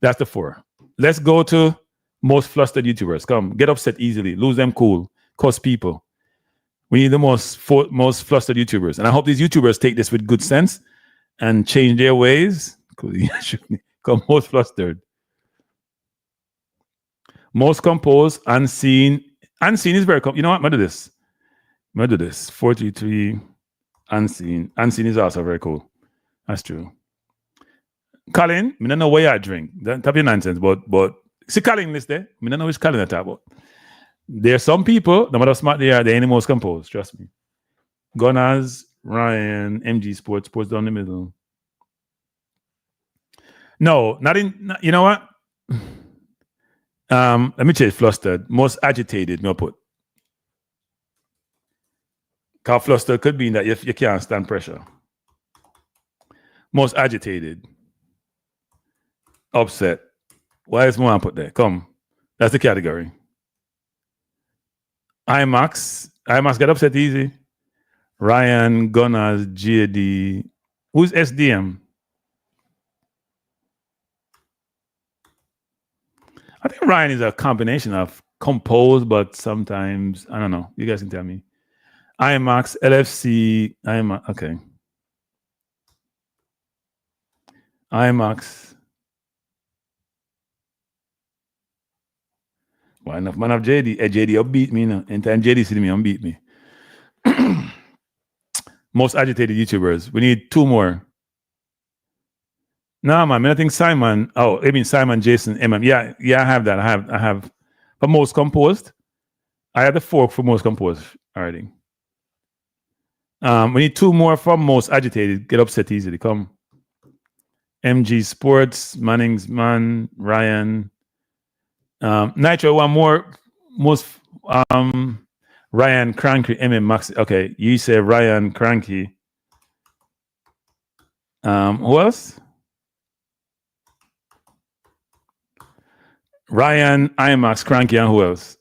That's the 4. Let's go to most flustered YouTubers. Come, get upset easily. Lose them cool. Cause people. We need the most flustered YouTubers. And I hope these YouTubers take this with good sense and change their ways. Come, most flustered. Most composed, unseen. Unseen is very you know what? I'm gonna do this. 433, unseen. Unseen is also very cool. That's true. Colin, I don't know where I drink. Don't have your nonsense, but see Colin list there. I don't know which Colin I talk about. There's some people, no matter how smart they are, they're any most composed, trust me. Gunners, Ryan, MG Sports down the middle. No, you know what? Let me change flustered. Most agitated, no put. Because flustered could be that you can't stand pressure. Most agitated. Upset. Why is more put there? Come. That's the category. IMAX get upset easy. Ryan, Gunners, JD. Who's SDM? I think Ryan is a combination of composed, but sometimes, I don't know. You guys can tell me. IMAX, LFC, IMAX, okay. IMAX. Why enough man of JD? JD upbeat me now. Anytime JD see me, unbeat me. Most agitated YouTubers. We need 2 more. No, man. I think Simon. Oh, I mean Simon, Jason, MM. Yeah, I have that. I have. But most composed. I have the 4 for most composed already. We need 2 more from most agitated. Get upset easily. Come. MG Sports, Manning's Man, Ryan. Nitro, 1 more. Most Ryan, Kranky, Max. Okay, you say Ryan, Kranky. Who else? Ryan, IMAX, Kranky, and who else?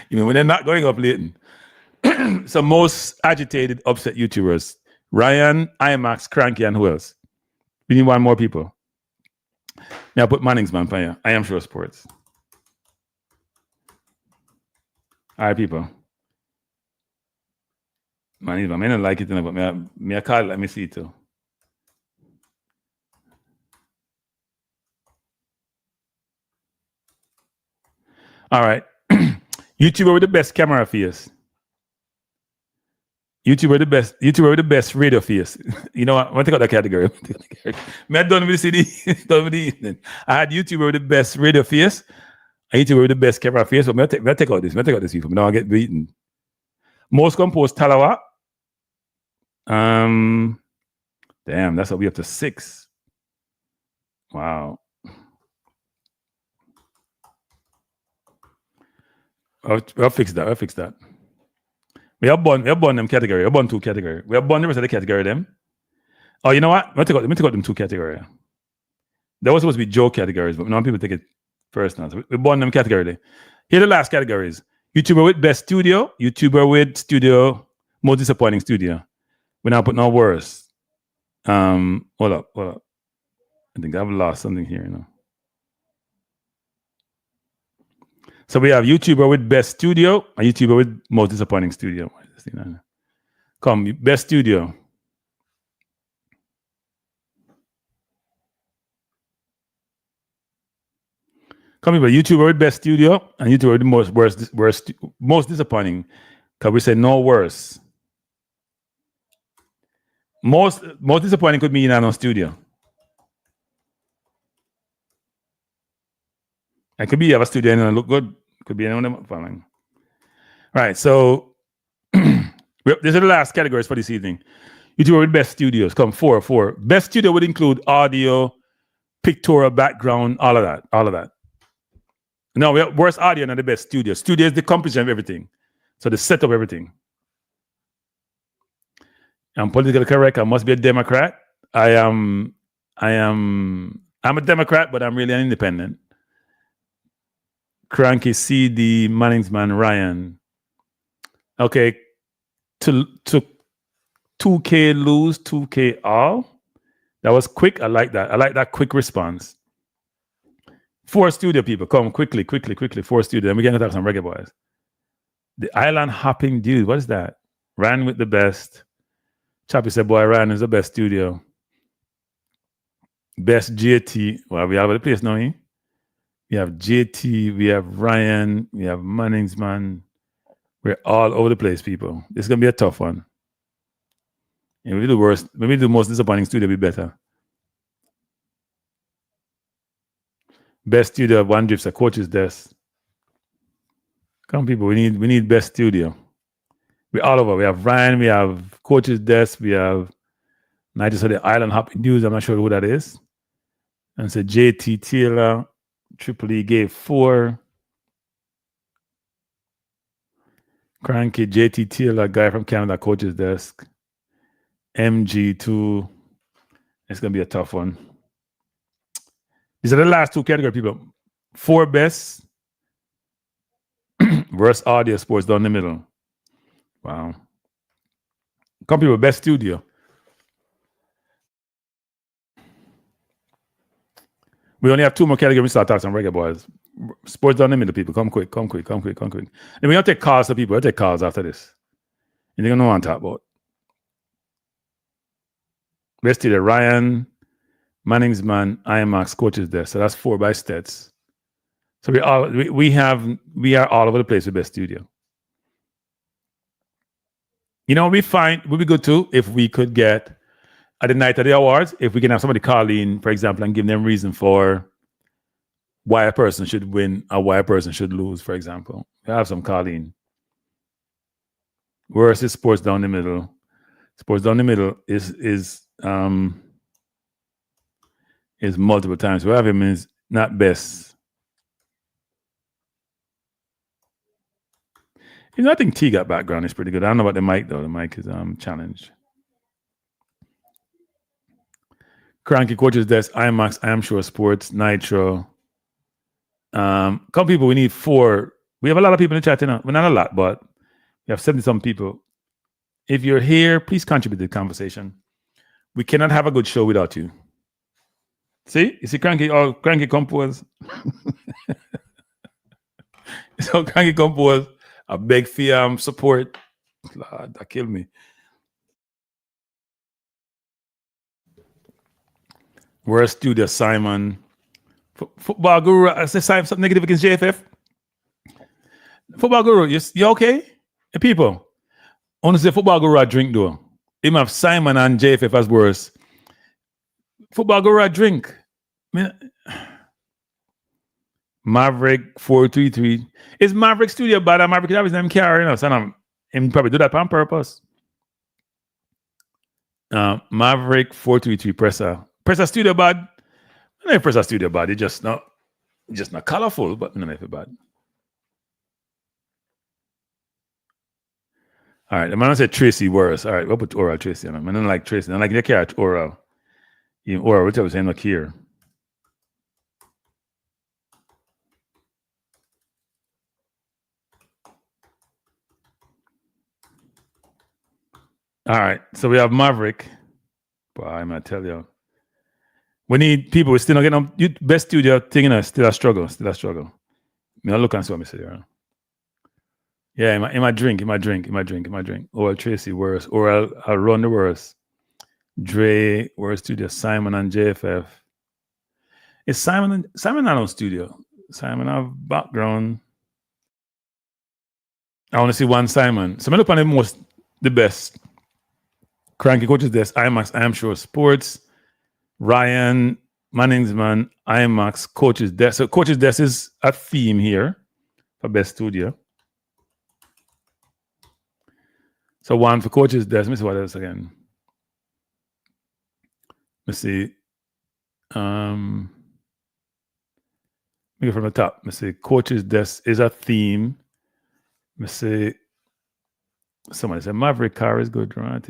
You mean when they're not going up Leighton? So most agitated, upset YouTubers. Ryan, IMAX, Kranky, and who else? We need 1 more people. Now put Manning's Man for you. I am sure sports. All right, people. Manning's Man. I don't like it enough, but me I call it. Let me see it too. All right. YouTuber with the best camera face. YouTuber with the best radio face. You know what? I'm gonna take out that category. I'm done with the CD. Done with the evening. I had YouTuber with the best radio face. A YouTuber with the best camera face. But I'm take out this. I'm take out this people. Now I get beaten. Most composed Talawa. Damn, that's what we up to 6. Wow. I'll fix that. We have one them category. We have one 2 category. We have one the rest of the category them. Oh, you know what? Let me take out them 2 category. That was supposed to be Joe categories, but now people take it first now. So we have one them category there. Here are the last categories. YouTuber with best studio, YouTuber with studio, most disappointing studio. We're now putting no worse. Hold up. I think I've lost something here, you know. So we have YouTuber with best studio and YouTuber with most disappointing studio. Come, best studio. Come here, YouTuber with best studio and YouTuber with the most disappointing. Because we said no worse. Most disappointing could mean no studio. It could be you have a studio and it look good. Could be anyone following. Right. So These are the last categories for this evening. You two are with best studios. Come, four. Best studio would include audio, pictorial background, all of that. No, we have worst audio, not the best studio. Studio is the composition of everything. So the set of everything. I'm politically correct. I must be a Democrat. I'm a Democrat, but I'm really an independent. Kranky, CD, Manningsman, Ryan. Okay. To 2K lose, 2K all. That was quick. I like that. I like that quick response. 4 studio people. Come quickly. 4 studio. And we're going to talk some Reggae Boyz. The island hopping dude. What is that? Ran with the best. Chappie said, boy, Ryan is the best studio. Best JT. Well, we have the place now, eh? We have JT, we have Ryan, we have Manningsman. We're all over the place, people. This is going to be a tough one. And maybe the worst, maybe the most disappointing studio will be better. Best studio, One Drifts, a coach's desk. Come, people, we need best studio. We're all over. We have Ryan, we have coach's desk, we have I just said the Island Hopping News. I'm not sure who that is. And said JT Taylor, Triple E gave 4. Kranky, JT Taylor, guy from Canada, coach's desk. MG2. It's going to be a tough one. These are the last 2 category people. 4 best. Worst audio, sports down the middle. Wow. Come people, best studio. We only have 2 more categories. We start talking some Reggae Boyz. Sports down the middle, people. Come quick. Then we're going to take calls to people. We'll take calls after this. And they're going to know what I'm talking about. Best studio, Ryan, Manningsman, IMAX, coaches there. So that's 4 by stats. So we are all over the place with best studio. You know, we find would be good too if we could get at the night of the awards, if we can have somebody call in, for example, and give them reason for why a person should win or why a person should lose, for example. We have some call in. Worst is sports down the middle. Sports down the middle is multiple times. We have him is not best. You know, I think T got background is pretty good. I don't know about the mic though. The mic is challenged. Kranky coaches desk, IMAX, I am sure sports, Nitro. Come people, we need 4. We have a lot of people in the chat, you know. Well, not a lot, but we have 70-some people. If you're here, please contribute to the conversation. We cannot have a good show without you. See? You see Kranky, all Kranky compose. So Kranky compose, a beg for support. Lord, that killed me. Worst studio, Simon. Football Guru, I say something negative against JFF. Football Guru, you okay? Hey, people, I want to say Football Guru a drink though. Him have Simon and JFF as worse. Football Guru a drink. Maverick 433. Is Maverick studio bad? Maverick have his name carrying us, and him probably do that on purpose. Maverick 433 Presser studio bad. I know Presser studio bad. It's just not colorful, but not if it bad. All right, I'm gonna say Tracy worse. All right, we'll put Oral Tracy on him. I don't like Tracy. I like the character Oral. Even Oral, which I was saying, look here. All right, so we have Maverick. Boy, I'm gonna tell you. We need people. We're still not getting them. Best studio thing, you know, still a struggle. Me, I look and see what I say there. Yeah, in my drink. Oral Tracy worse. Oral I'll run the worst. Dre worst studio. Simon and JFF. Is Simon not on studio? Simon have background. I want to see one Simon. So I'm look on the best. Kranky coaches desk, IMAX, I am sure sports. Ryan, Manningsman, IMAX, coaches desk. So coaches desk is a theme here for best studio. So one for coaches desk. Let me see what else again. Let's see. Let me go from the top. Let's see. Coaches desk is a theme. Let's see. Somebody said Maverick car is good, right?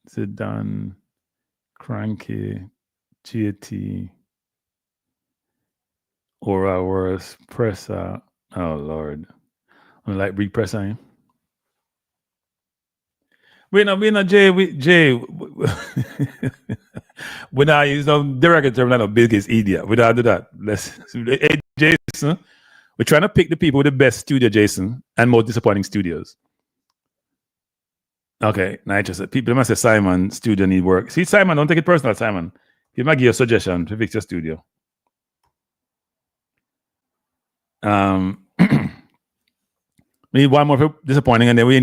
Zidane, Kranky, GT, Aura Worse, Presser. Oh Lord. I like big presser. We not Jay. We not use no derogatory term, not biggest idiot. We don't do that. Hey, Jason, we're trying to pick the people with the best studio, Jason, and most disappointing studios. Okay, now people must say Simon studio need work. See, Simon, don't take it personal, Simon. He might give you a suggestion to fix your studio. We need one more for disappointing, and then we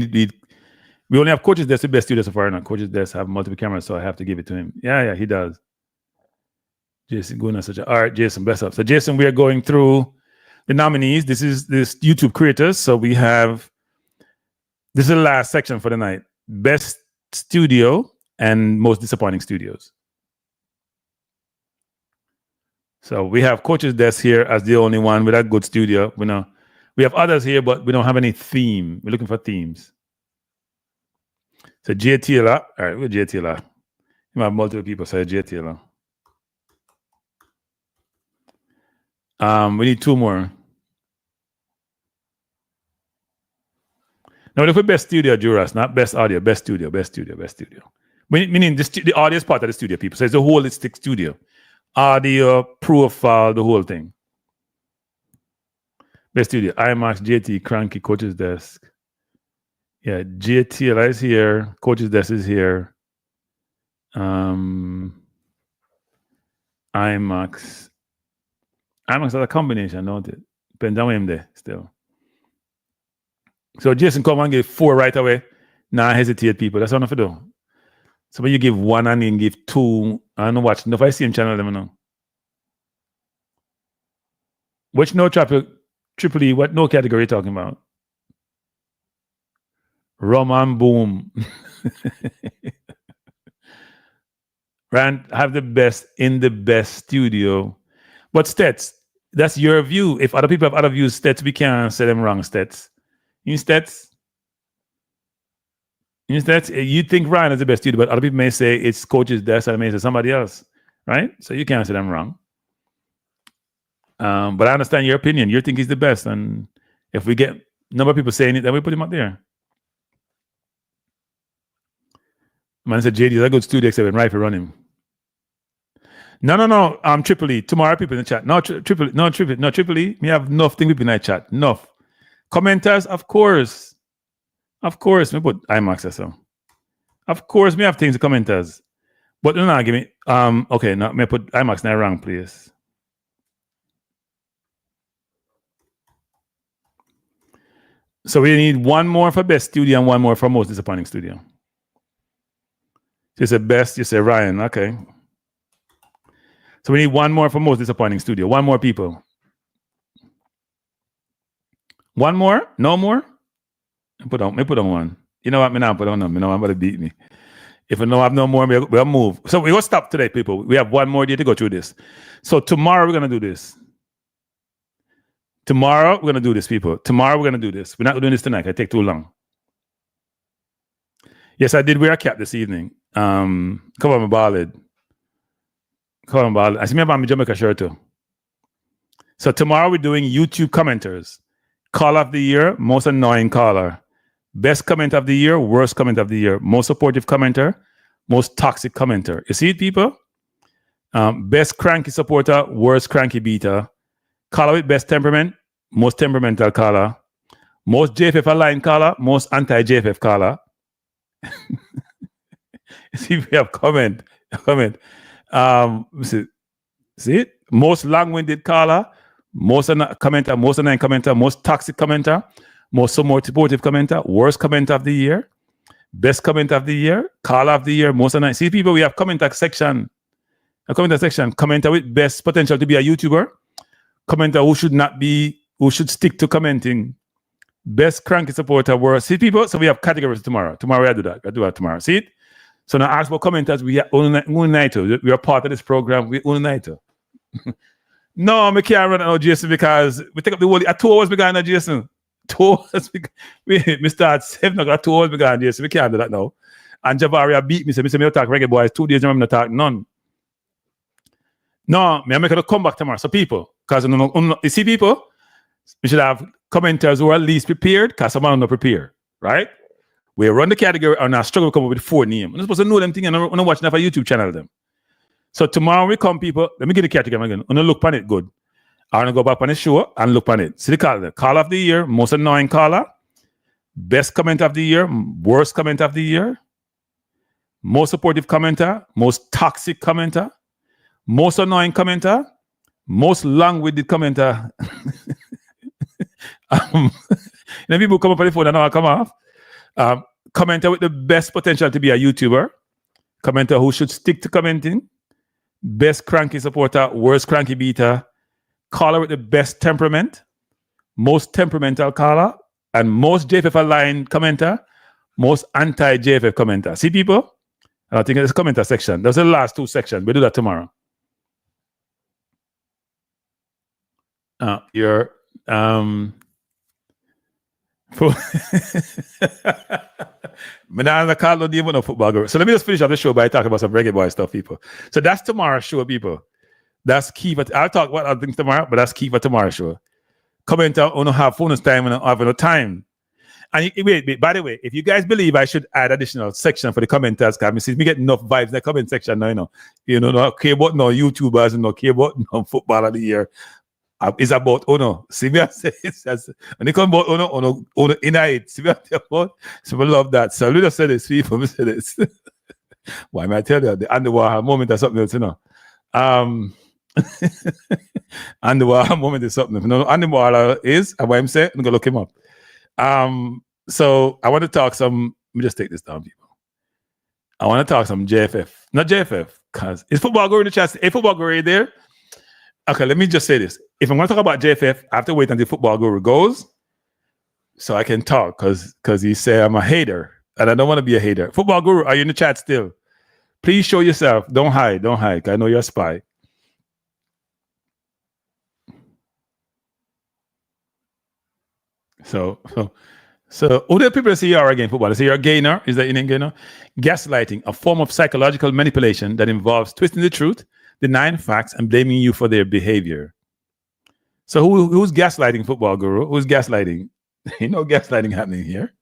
only have coaches. That's the best studio so far. Not coaches. That's have multiple cameras, so I have to give it to him. Yeah, he does. Jason going on such a all right, Jason, best up. So Jason, we are going through the nominees. This YouTube creators. So we have this is the last section for the night. Best studio and most disappointing studios. So we have coaches desk here as the only one with a good studio. We have others here, but we don't have any theme. We're looking for themes. So JT all right, we're JT You have multiple people say JT we need two more. Now, we look for best studio, Juras, not best audio, best studio. Meaning the audio is part of the studio, people. So it's a holistic studio. Audio, profile, the whole thing. Best studio, IMAX, JT, Kranky, coach's desk. Yeah, JT is here. Coach's desk is here. IMAX. IMAX has a combination, don't it? Depends on him there still. So Jason, come and give 4 right away. Nah, hesitate, people. That's what I have to do. So when you give 1 and then give 2, I don't watch. If I see him channel, let me know. Which no triple E, what no category are you talking about? Rum and boom. Rand, have the best in the best studio. But Stets, that's your view. If other people have other views, Stets, we can't say them wrong, Stets. Instead, you think Ryan is the best studio, but other people may say it's coach's desk, and may say somebody else, right? So you can't say them wrong. But I understand your opinion. You think he's the best, and if we get a number of people saying it, then we put him up there. Man said JD is a good studio except when Rife run him. No. Triple E. Tomorrow people in the chat. Triple E. Me have nothing people in the chat. Enough. Commenters, of course. Me put IMAX or so. Of course, me have things to commenters. But no, give me okay, no, me put IMAX in the wrong place. So we need 1 more for best studio and 1 more for most disappointing studio. You said best, you say Ryan, okay. So we need 1 more for most disappointing studio. 1 more people. 1 more? No more? Me put on 1. You know what? Me now put on them. You know I'm gonna beat me. If we don't have no more, we'll move. So we will stop today, people. We have 1 more day to go through this. So tomorrow we're gonna do this. Tomorrow we're gonna do this, people. Tomorrow we're gonna do this. We're not doing this tonight. I take too long. Yes, I did wear a cap this evening. Come on, my ballad. I see me about my Jamaica shirt too. So tomorrow we're doing YouTube commenters. Call of the year, most annoying caller. Best comment of the year, worst comment of the year. Most supportive commenter, most toxic commenter. You see it, people? Best cranky supporter, worst cranky beater. Caller with best temperament, most temperamental caller. Most JFF aligned caller, most anti-JFF caller. See if we have comment. See it? Most long-winded caller, most commenter, most annoying commenter, most toxic commenter, most supportive commenter, worst commenter of the year, best commenter of the year, caller of the year, most annoying. See, people, we have commenter section. A commenter section. Commenter with best potential to be a YouTuber. Commenter who should stick to commenting. Best Kranky supporter world. See people? So we have categories tomorrow. Tomorrow I do that. I do that tomorrow. See it? So now ask for commenters. We are Unite. We are part of this program. We Unite. No, I can't run out Jason because we take up the whole 2 hours began on Jason. 2 hours we start 7 o'clock, 2 hours began Jason. We can't do that now. And Javaria beat me. So me attack Reggae Boyz 2 days. I'm not attack none. No, I'm making a comeback tomorrow. So people, because you see people, we should have commenters who are at least prepared because some are not prepared, right? We run the category and I struggle to come up with 4 names. I'm not supposed to know them things and I'm not watching that for YouTube channel them. So tomorrow we come, people. Let me get the category again. I'm gonna look on it good. I'm gonna go back on the show and look on it. See the call of the year, most annoying caller, best comment of the year, worst comment of the year, most supportive commenter, most toxic commenter, most annoying commenter, most long-winded commenter. People come up on the phone and now I come off. Commenter with the best potential to be a YouTuber. Commenter who should stick to commenting. Best Kranky supporter, worst Kranky beater. Caller with the best temperament. Most temperamental caller. And most JFF aligned commenter. Most anti-JFF commenter. See people? And I think it's commenter section. Those are the last 2 sections. We'll do that tomorrow. Football girl. So let me just finish up the show by talking about some Reggae Boyz stuff, people. So that's tomorrow's show, people. That's key. But I'll talk about other things tomorrow, but that's key for tomorrow's show. Commenter on have phone time and have no time. And wait, by the way, if you guys believe I should add additional section for the commenters, because me get enough vibes in the comment section now, not care about no YouTubers and no care about no football of the year. It's about See me, I say it's when they come about Ono in it. See me, I tell about. So we love that. So let us say this, people. We say this. Why may I tell you the underwater moment or something else, Underwater moment is something. Underwater is, and what I'm saying, I'm gonna look him up. So I want to talk some. Let me just take this down, people. I want to talk some JFF, not JFF, because is football going to chat? A football guru there? Okay, let me just say this. If I'm going to talk about JFF, I have to wait until football guru goes, so I can talk. Because he say I'm a hater, and I don't want to be a hater. Football guru, are you in the chat still? Please show yourself. Don't hide. Don't hide. I know you're a spy. So who do people say you are again, football? They say you're a gainer. Is that in gainer? Gaslighting, a form of psychological manipulation that involves twisting the truth, denying facts, and blaming you for their behavior. So who's gaslighting, football guru? Who's gaslighting? Gaslighting happening here.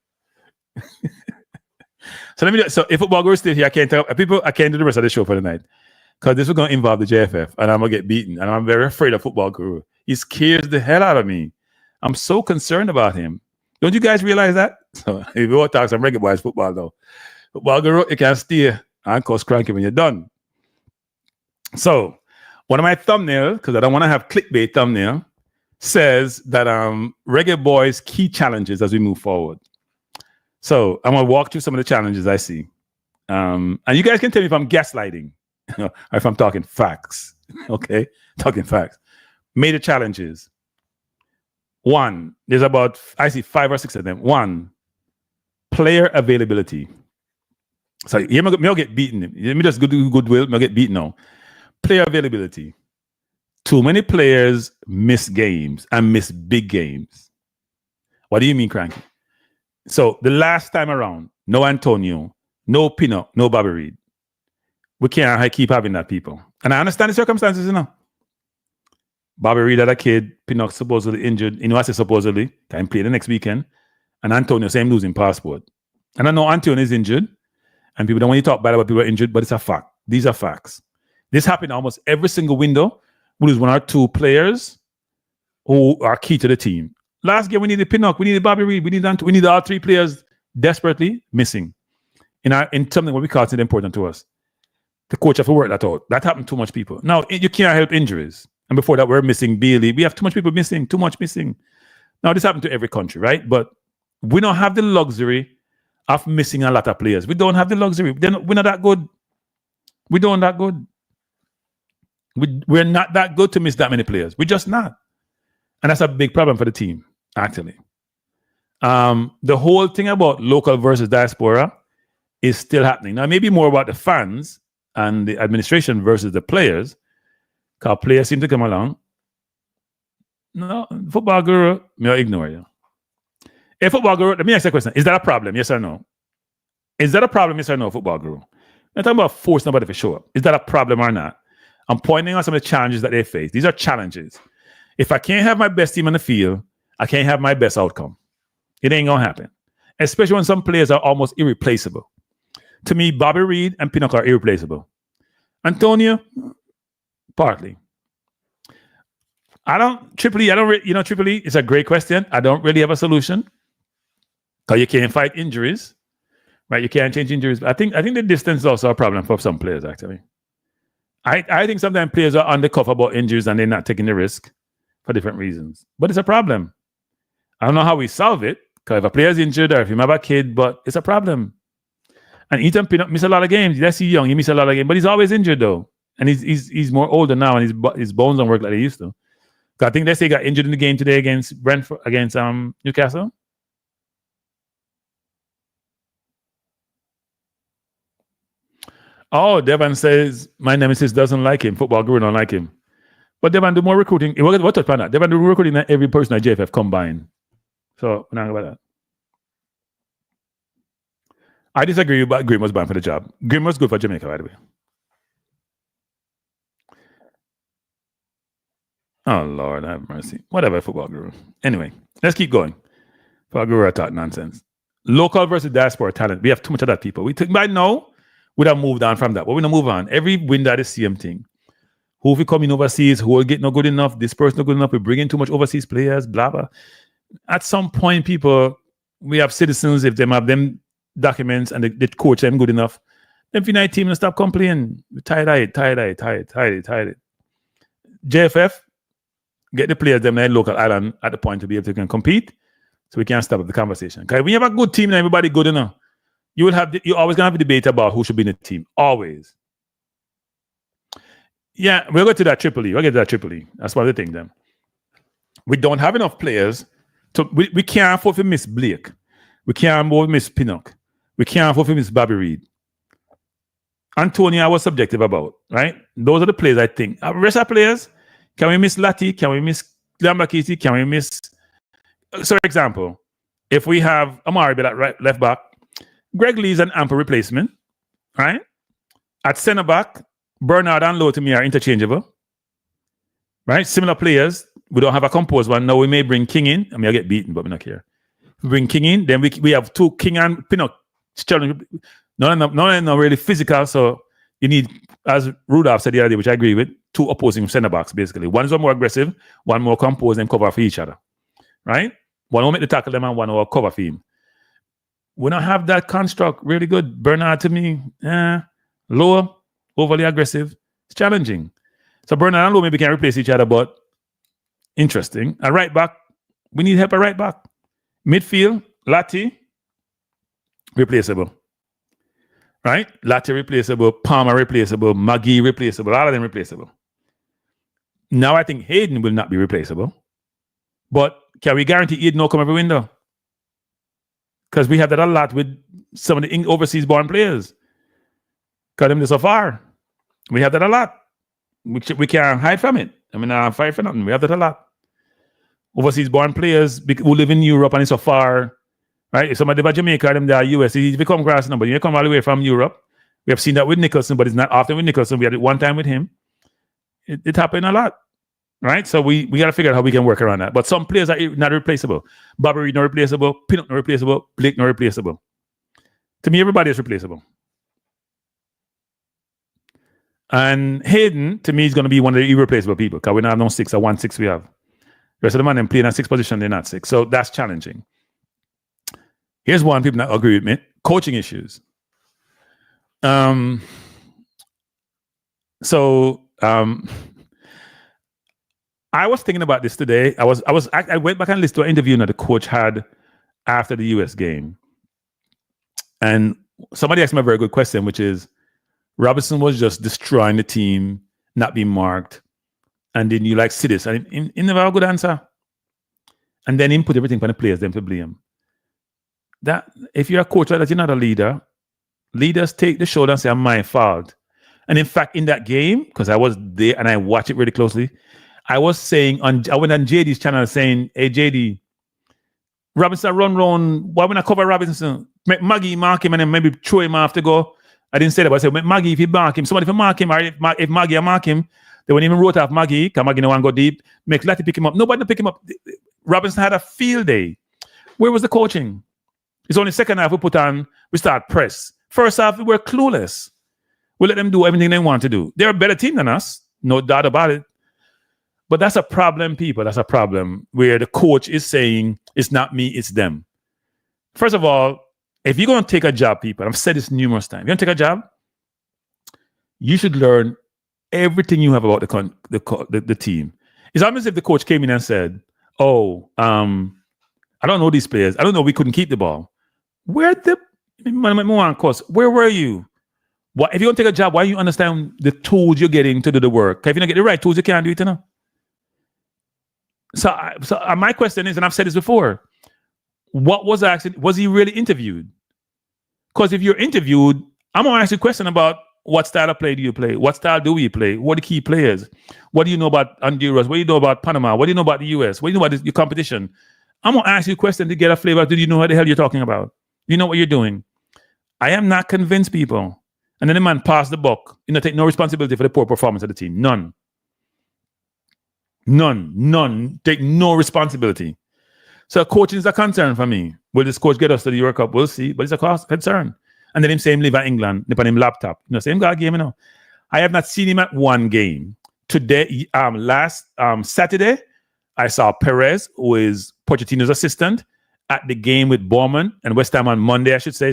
So if football guru is still here, I can't do the rest of the show for the night. Because this is going to involve the JFF, and I'm going to get beaten. And I'm very afraid of football guru. He scares the hell out of me. I'm so concerned about him. Don't you guys realize that? So if you want to talk some Reggae Boyz football, though, football guru, you can stay and cause Kranky when you're done. So one of my thumbnails, because I don't want to have clickbait thumbnail, says that Reggae Boyz key challenges as we move forward. So I'm going to walk through some of the challenges I see. And you guys can tell me if I'm gaslighting or if I'm talking facts. Okay? Talking facts. Major challenges. 1, there's about, I see 5 or 6 of them. 1, player availability. So you may get beaten. Let me just do goodwill. May get beaten now. Player availability. Too many players miss games and miss big games. What do you mean, Kranky? So the last time around, no Antonio, no Pinnock, no Bobby Reed. We can't keep having that, people. And I understand the circumstances, Bobby Reed had a kid, Pinnock supposedly injured. I say supposedly, can play the next weekend. And Antonio, same losing passport. And I know Antonio is injured. And people don't want you to talk bad about people who are injured, but it's a fact. These are facts. This happened almost every single window. We lose 1 or 2 players who are key to the team. Last game, we needed Pinnock, we needed Bobby Reed, we need all 3 players desperately missing. In something what we call it important to us. The coach have to work that out. That happened to too much people. Now, you can't help injuries. And before that, we're missing Bailey. We have too much people missing, too much missing. Now, this happened to every country, right? But we don't have the luxury of missing a lot of players. We don't have the luxury. We're not that good. We don't that good. We're not that good to miss that many players. We're just not. And that's a big problem for the team, actually. The whole thing about local versus diaspora is still happening. Now, maybe more about the fans and the administration versus the players, because players seem to come along. No, football guru, me ignore you. Hey, football guru, let me ask you a question. Is that a problem? Yes or no? Is that a problem? Yes or no, football guru? I'm talking about forcing nobody to show up. Is that a problem or not? I'm pointing out some of the challenges that they face. These are challenges. If I can't have my best team on the field, I can't have my best outcome. It ain't gonna happen. Especially when some players are almost irreplaceable. To me, Bobby Reed and Pinnock are irreplaceable. Antonio, partly. Triple E is a great question. I don't really have a solution. Because you can't fight injuries. Right? You can't change injuries. I think the distance is also a problem for some players, actually. I think sometimes players are undercuff about injuries and they're not taking the risk for different reasons. But it's a problem. I don't know how we solve it, because if a player's injured or if you have a kid, but it's a problem. And Ethan Pinnock miss a lot of games. Yes, he's young, he miss a lot of games, but he's always injured though. And he's more older now, and his bones don't work like they used to. I think they say he got injured in the game today against Newcastle. Oh, Devon says my nemesis doesn't like him. Football guru don't like him. But Devon do more recruiting. What touch on that? Devon do recruiting than every person at JFF combined. So we're not about that. I disagree, but Grimm was banned for the job. Grimm was good for Jamaica, by the way. Oh, Lord, have mercy. Whatever, football guru. Anyway, let's keep going. Football guru, I talk nonsense. Local versus diaspora talent. We have too much of that, people. We think by now, we'd have moved on from that. But we're going to move on. Every win that is the same thing. Who we coming overseas, who will get not good enough, this person not good enough, we bring in too much overseas players, blah, blah. At some point, people, we have citizens, if they have them documents and the coach them good enough, then if team and stop complaining. Tired it. JFF, get the players them in local island at the point to be able to compete, so we can't stop the conversation. Because when you have a good team and everybody good enough, you're always gonna have a debate about who should be in the team. Always. Yeah, we'll get to that Triple E. We'll get to that Triple E. That's one of the things then. We don't have enough players. We can't afford to miss Blake. We can't afford to miss Pinnock. We can't afford to miss Bobby Reed. Antonio, I was subjective about, right? Those are the players I think. Rest of players, can we miss Lati? Can we miss Lambakiti? Can we miss... So, for example, if we have Amari be that left back, Greg Lee's an ample replacement, right? At centre back, Bernard and Lowe to me are interchangeable, right? Similar players. We don't have a composed one. Now we may bring King in. I mean, I get beaten, but we're not here. We bring King in. Then we have two King and Pinnock. None of them are really physical. So you need, as Rudolph said the other day, which I agree with, two opposing centre backs, basically. One is one more aggressive, one more composed and cover for each other, right? One will make the tackle them and one will cover for him. We don't have that construct really good. Bernard to me, Lowe, overly aggressive. It's challenging. So Bernard and Lowe maybe can replace each other, but interesting. A right back, we need help at right back. Midfield, Lati, replaceable. Right? Lati replaceable, Palmer replaceable, Maggie replaceable, all of them replaceable. Now I think Hayden will not be replaceable. But can we guarantee Hayden will come every window? Because we have that a lot with some of the overseas born players. Because them so far. We have that a lot. We can't hide from it. I mean, I'm fighting for nothing. We have that a lot. Overseas born players who live in Europe and it's so far, right? If somebody by Jamaica, them there US, if you come across number, you come all the way from Europe. We have seen that with Nicholson, but it's not often with Nicholson. We had it one time with him. It happened a lot, right? So we got to figure out how we can work around that. But some players are not replaceable. Bobby Reed not replaceable, Pinnock not replaceable, Blake not replaceable. To me, everybody is replaceable. And Hayden, to me, is going to be one of the irreplaceable people because we don't have no 6 or 1-6 we have. The rest of the man them playing at 6 position, they're not 6. So that's challenging. Here's one people that agree with me. Coaching issues. I was thinking about this today. I went back and listened to an interview that the coach had after the US game. And somebody asked me a very good question, which is, Robinson was just destroying the team, not being marked. And then you see this. And he never had a good answer. And then he put everything on the players, them to blame. That if you're a coach like that, you're not a leader. Leaders take the shoulder and say, "I'm my fault." And in fact, in that game, because I was there and I watched it really closely, I was saying I went on JD's channel saying, "Hey JD, Robinson run round. Why when I cover Robinson? Make Maggie mark him and then maybe throw him off to go." I didn't say that, but I said, "Make Maggie, if you mark him, somebody if you mark him, or if Maggie I mark him, they wouldn't even wrote off Maggie, because Maggie no one go deep. Make Letty pick him up. Nobody pick him up. Robinson had a field day. Where was the coaching? It's only second half we start press. First half, we were clueless. We let them do everything they want to do. They're a better team than us, no doubt about it. But that's a problem, people. That's a problem where the coach is saying, it's not me, it's them. First of all, if you're going to take a job, people, I've said this numerous times, if you're going to take a job, you should learn everything you have about the team. It's almost as if the coach came in and said, I don't know these players. I don't know, we couldn't keep the ball. Where were you? What if you don't take a job? Why you understand the tools you're getting to do the work? If you don't get the right tools, you can't do it, you know. So my question is, and I've said this before, was he really interviewed? Because if you're interviewed, I'm gonna ask you a question about what style of play do you play? What style do we play? What are the key players? What do you know about Honduras? What do you know about Panama? What do you know about the US? What do you know about your competition? I'm gonna ask you a question to get a flavor. Do you know what the hell you're talking about? You know what you're doing? I am not convinced, people. And then the man passed the buck. Take no responsibility for the poor performance of the team. None. Take no responsibility. So coaching is a concern for me. Will this coach get us to the Euro Cup? We'll see. But it's a concern. And then him say him live in England, on him laptop. Same guy game, I have not seen him at one game. Today, last Saturday, I saw Perez, who is Pochettino's assistant, at the game with Bournemouth and West Ham on Monday, I should say,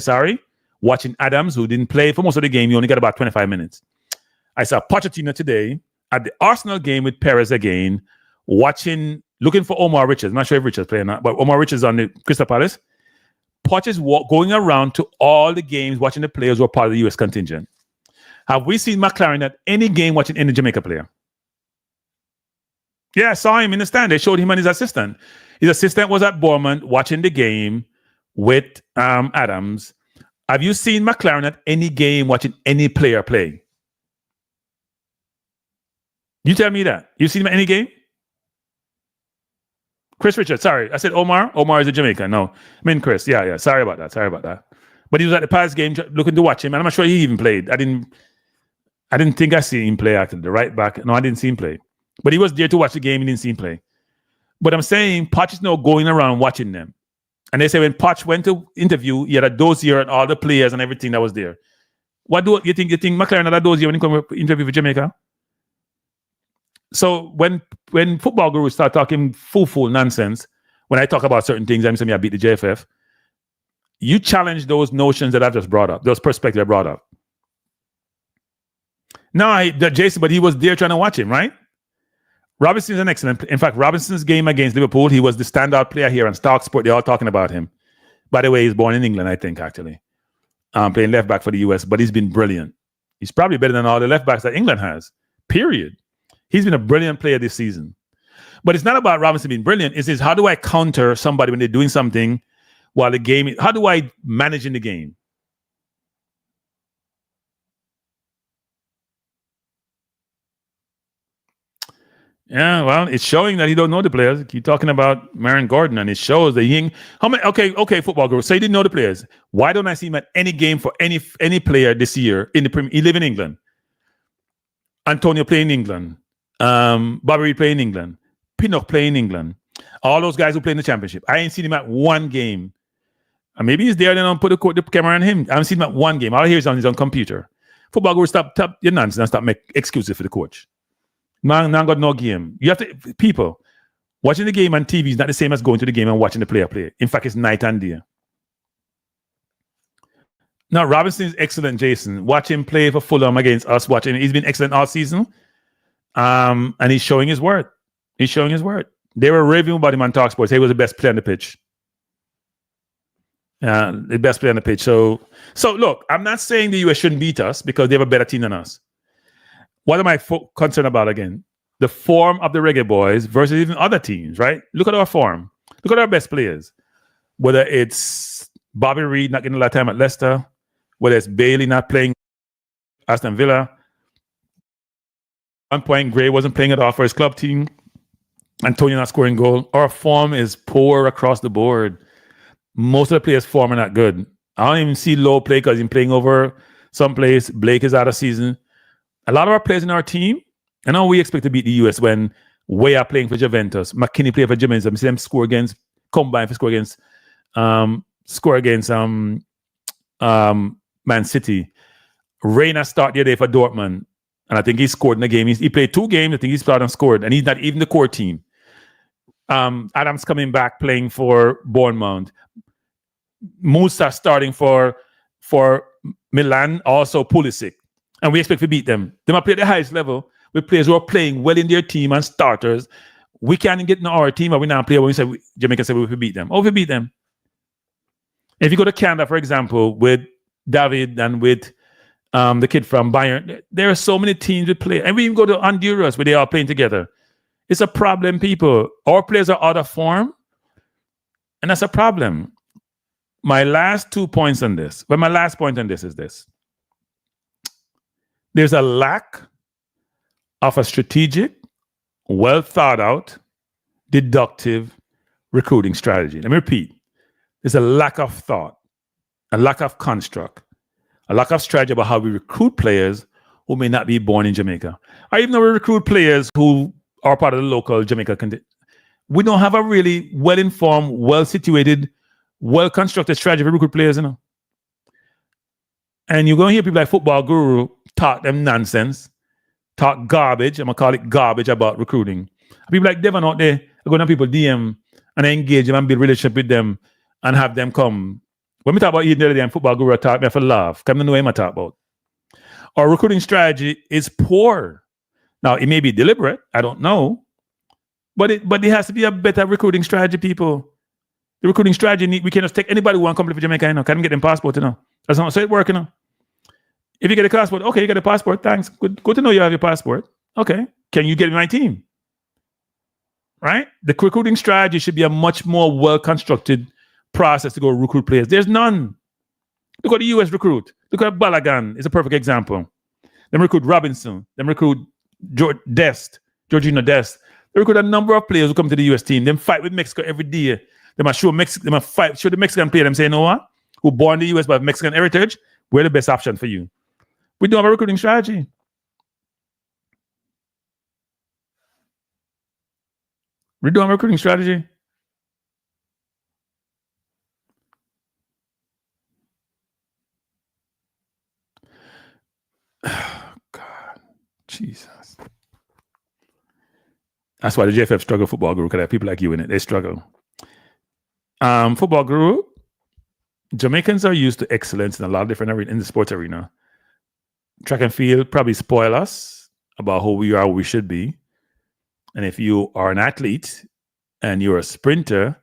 watching Adams, who didn't play for most of the game. He only got about 25 minutes. I saw Pochettino today at the Arsenal game with Perez again, looking for Omar Richards. I'm not sure if Richards playing or not, but Omar Richards on the Crystal Palace. Poch is going around to all the games, watching the players who are part of the US contingent. Have we seen McLaren at any game watching any Jamaica player? Yeah, I saw him in the stand. They showed him and his assistant. His assistant was at Bournemouth watching the game with Adams. Have you seen McLaren at any game watching any player play? You tell me that. You seen him at any game? Chris Richards, sorry. I said Omar. Omar is a Jamaican. No, I mean Chris. Yeah. Sorry about that. But he was at the past game looking to watch him, and I'm not sure he even played. I didn't think I see him play actually. The right back. No, I didn't see him play. But he was there to watch the game. He didn't see him play. But I'm saying Poch is now going around watching them. And they say when Poch went to interview, he had a dossier and all the players and everything that was there. What do you think? You think McLaren had a dossier when he come to interview for Jamaica? So when football gurus start talking fool nonsense, when I talk about certain things, I'm saying I beat the JFF. You challenge those notions that I've just brought up, those perspectives I brought up. No, Jason, but he was there trying to watch him, right? Robinson's an excellent. In fact, Robinson's game against Liverpool, he was the standout player here on Stark Sport. They're all talking about him. By the way, he's born in England, I think, actually. Playing left back for the US, but he's been brilliant. He's probably better than all the left backs that England has, period. He's been a brilliant player this season. But it's not about Robinson being brilliant. It's how do I counter somebody when they're doing something while the game, how do I manage in the game? Yeah, well, it's showing that he don't know the players. You're talking about Marion Gordon, and it shows that he. How many? Okay, football girl. So he didn't know the players. Why don't I see him at any game for any player this year in the Premier? He live in England. Antonio play in England. Bobby play in England. Pinnock play in England. All those guys who play in the championship. I ain't seen him at one game. And maybe he's there. Then I'll put the camera on him. I haven't seen him at one game. All I hear is on his own computer. Football girl, stop your nonsense and stop make excuses for the coach. Man, got no game. You have to, people, watching the game on TV is not the same as going to the game and watching the player play. In fact, it's night and day. Now, Robinson is excellent, Jason. Watch him play for Fulham against us. He's been excellent all season. And he's showing his worth. They were raving about him on TalkSport. He was the best player on the pitch. The best player on the pitch. So look, I'm not saying the US shouldn't beat us because they have a better team than us. What am I concerned about again? The form of the Reggae Boyz versus even other teams, right? Look at our form. Look at our best players. Whether it's Bobby Reed not getting a lot of time at Leicester, whether it's Bailey not playing Aston Villa. At one point, Gray wasn't playing at all for his club team. Antonio not scoring goal. Our form is poor across the board. Most of the players' form are not good. I don't even see Lowe play because he's playing over someplace. Blake is out of season. A lot of our players in our team, I know we expect to beat the US when we are playing for Juventus. McKinney play for Juventus. I see them score against, combine for score against Man City. Reina start the other day for Dortmund. And I think he scored in the game. He played 2 games. I think he started and scored. And he's not even the core team. Adams coming back playing for Bournemouth. Musa starting for Milan, also Pulisic. And we expect to beat them. They might play at the highest level with players who are playing well in their team and starters. We can't get in our team, but we now play when we say Jamaica said we will beat them. Oh, we beat them. If you go to Canada, for example, with David and with the kid from Bayern, there are so many teams that play. And we even go to Honduras where they are playing together. It's a problem, people. Our players are out of form. And that's a problem. My last 2 points on this. Well, my last point on this is this. There's a lack of a strategic, well thought out, deductive recruiting strategy. Let me repeat. There's a lack of thought, a lack of construct, a lack of strategy about how we recruit players who may not be born in Jamaica. Or even though we recruit players who are part of the local Jamaica. We don't have a really well-informed, well-situated, well-constructed strategy for recruit players, you know. And you're going to hear people like Football Guru talk them nonsense, talk garbage. I'm going to call it garbage about recruiting. People like Devon out there are going to people DM and engage them and build relationship with them and have them come. When we talk about Eden the other day and Football Guru talk, me have to laugh. Come to know what I talk about. Our recruiting strategy is poor. Now, it may be deliberate. I don't know. But there has to be a better recruiting strategy, people. The recruiting strategy, we can't just take anybody who wants to come to Jamaica, you know. Can't get them passport, you know. That's not so it works, you know. If you get a passport, okay, you get a passport, thanks. Good to know you have your passport. Okay. Can you get in my team? Right? The recruiting strategy should be a much more well-constructed process to go recruit players. There's none. Look at the US recruit. Look at Balagan. It's a perfect example. Them recruit Robinson. Them recruit Georgina Dest. They recruit a number of players who come to the US team. Them fight with Mexico every day. They must show show the Mexican player. Them say, you know what? Who born in the US but have Mexican heritage, we're the best option for you. We don't have a recruiting strategy. We don't have a recruiting strategy. God, Jesus. That's why the JFF struggle Football Guru, because there are people like you in it. They struggle. Football Guru, Jamaicans are used to excellence in a lot of different arenas in the sports arena. Track and field probably spoil us about who we are, who we should be. And if you are an athlete and you're a sprinter,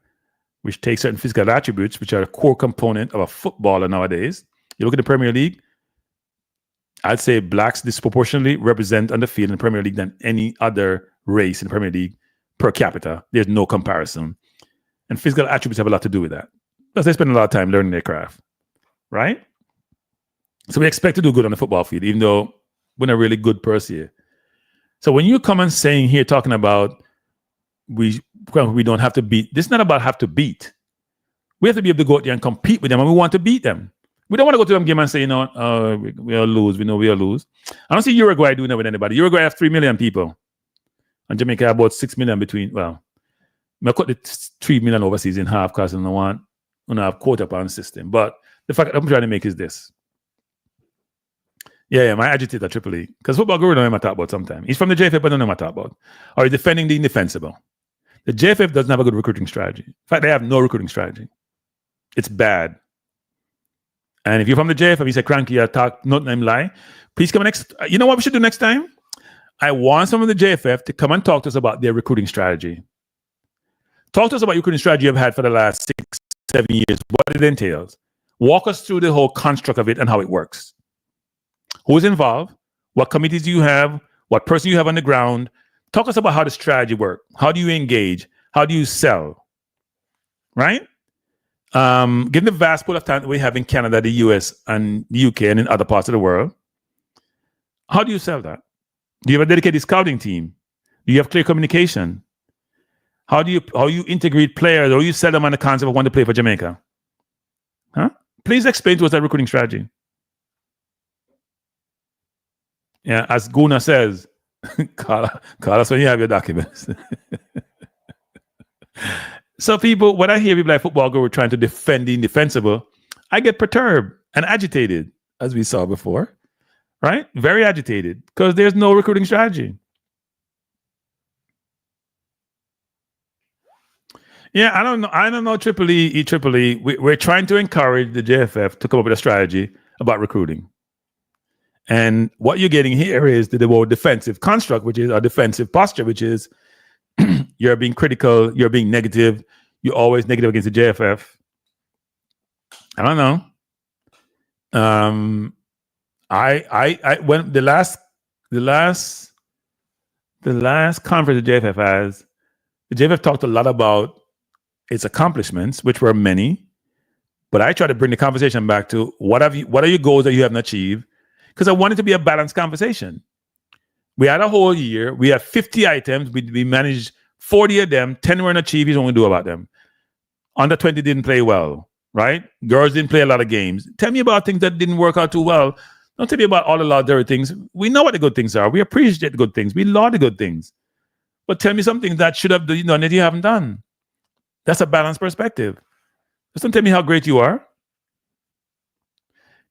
which takes certain physical attributes, which are a core component of a footballer nowadays, you look at the Premier League, I'd say blacks disproportionately represent on the field in the Premier League than any other race in the Premier League per capita. There's no comparison. And physical attributes have a lot to do with that. Because they spend a lot of time learning their craft, right? So we expect to do good on the football field, even though we're not really good per se. So when you come and saying here, talking about we don't have to beat, this is not about have to beat. We have to be able to go out there and compete with them, and we want to beat them. We don't want to go to them game and say, you know, we'll lose. We know we'll lose. I don't see Uruguay doing that with anybody. Uruguay have 3 million people. And Jamaica have about 6 million between, well, I cut the 3 million overseas in half because I don't want to have quota pound system. But the fact I'm trying to make is this. Yeah, my agitator Tripoli. Because Football Guru don't know what I talk about sometimes. He's from the JFF, but don't know what I talk about. Or he's defending the indefensible. The JFF doesn't have a good recruiting strategy. In fact, they have no recruiting strategy. It's bad. And if you're from the JFF, you say, Kranky, I talk, not name lie. Please come next. You know what we should do next time? I want some of the JFF to come and talk to us about their recruiting strategy. Talk to us about your recruiting strategy you've had for the last 6-7 years, what it entails. Walk us through the whole construct of it and how it works. Who's involved? What committees do you have? What person you have on the ground? Talk to us about how the strategy works. How do you engage? How do you sell? Right? given the vast pool of talent we have in Canada, the US, and the UK, and in other parts of the world, how do you sell that? Do you have a dedicated scouting team? Do you have clear communication? How you integrate players, or you sell them on the concept of want to play for Jamaica? Huh? Please explain to us that recruiting strategy. Yeah, as Guna says, call us when you have your documents. So people, when I hear people like Football Guru trying to defend the indefensible, I get perturbed and agitated, as we saw before, right? Very agitated, because there's no recruiting strategy. Yeah, I don't know, Triple E. We're trying to encourage the JFF to come up with a strategy about recruiting. And what you're getting here is the whole defensive construct, which is a defensive posture, which is you're being critical, you're being negative, you're always negative against the JFF. I don't know. I when the last conference the JFF has, the JFF talked a lot about its accomplishments, which were many, but I try to bring the conversation back to what are your goals that you haven't achieved? Because I want it to be a balanced conversation. We had a whole year. We had 50 items. We managed 40 of them. 10 weren't achieved. He's only do about them. Under 20 didn't play well, right? Girls didn't play a lot of games. Tell me about things that didn't work out too well. Don't tell me about all the lot of dirty things. We know what the good things are. We appreciate the good things. We laud the good things. But tell me something that should have done that you haven't done. That's a balanced perspective. Just don't tell me how great you are.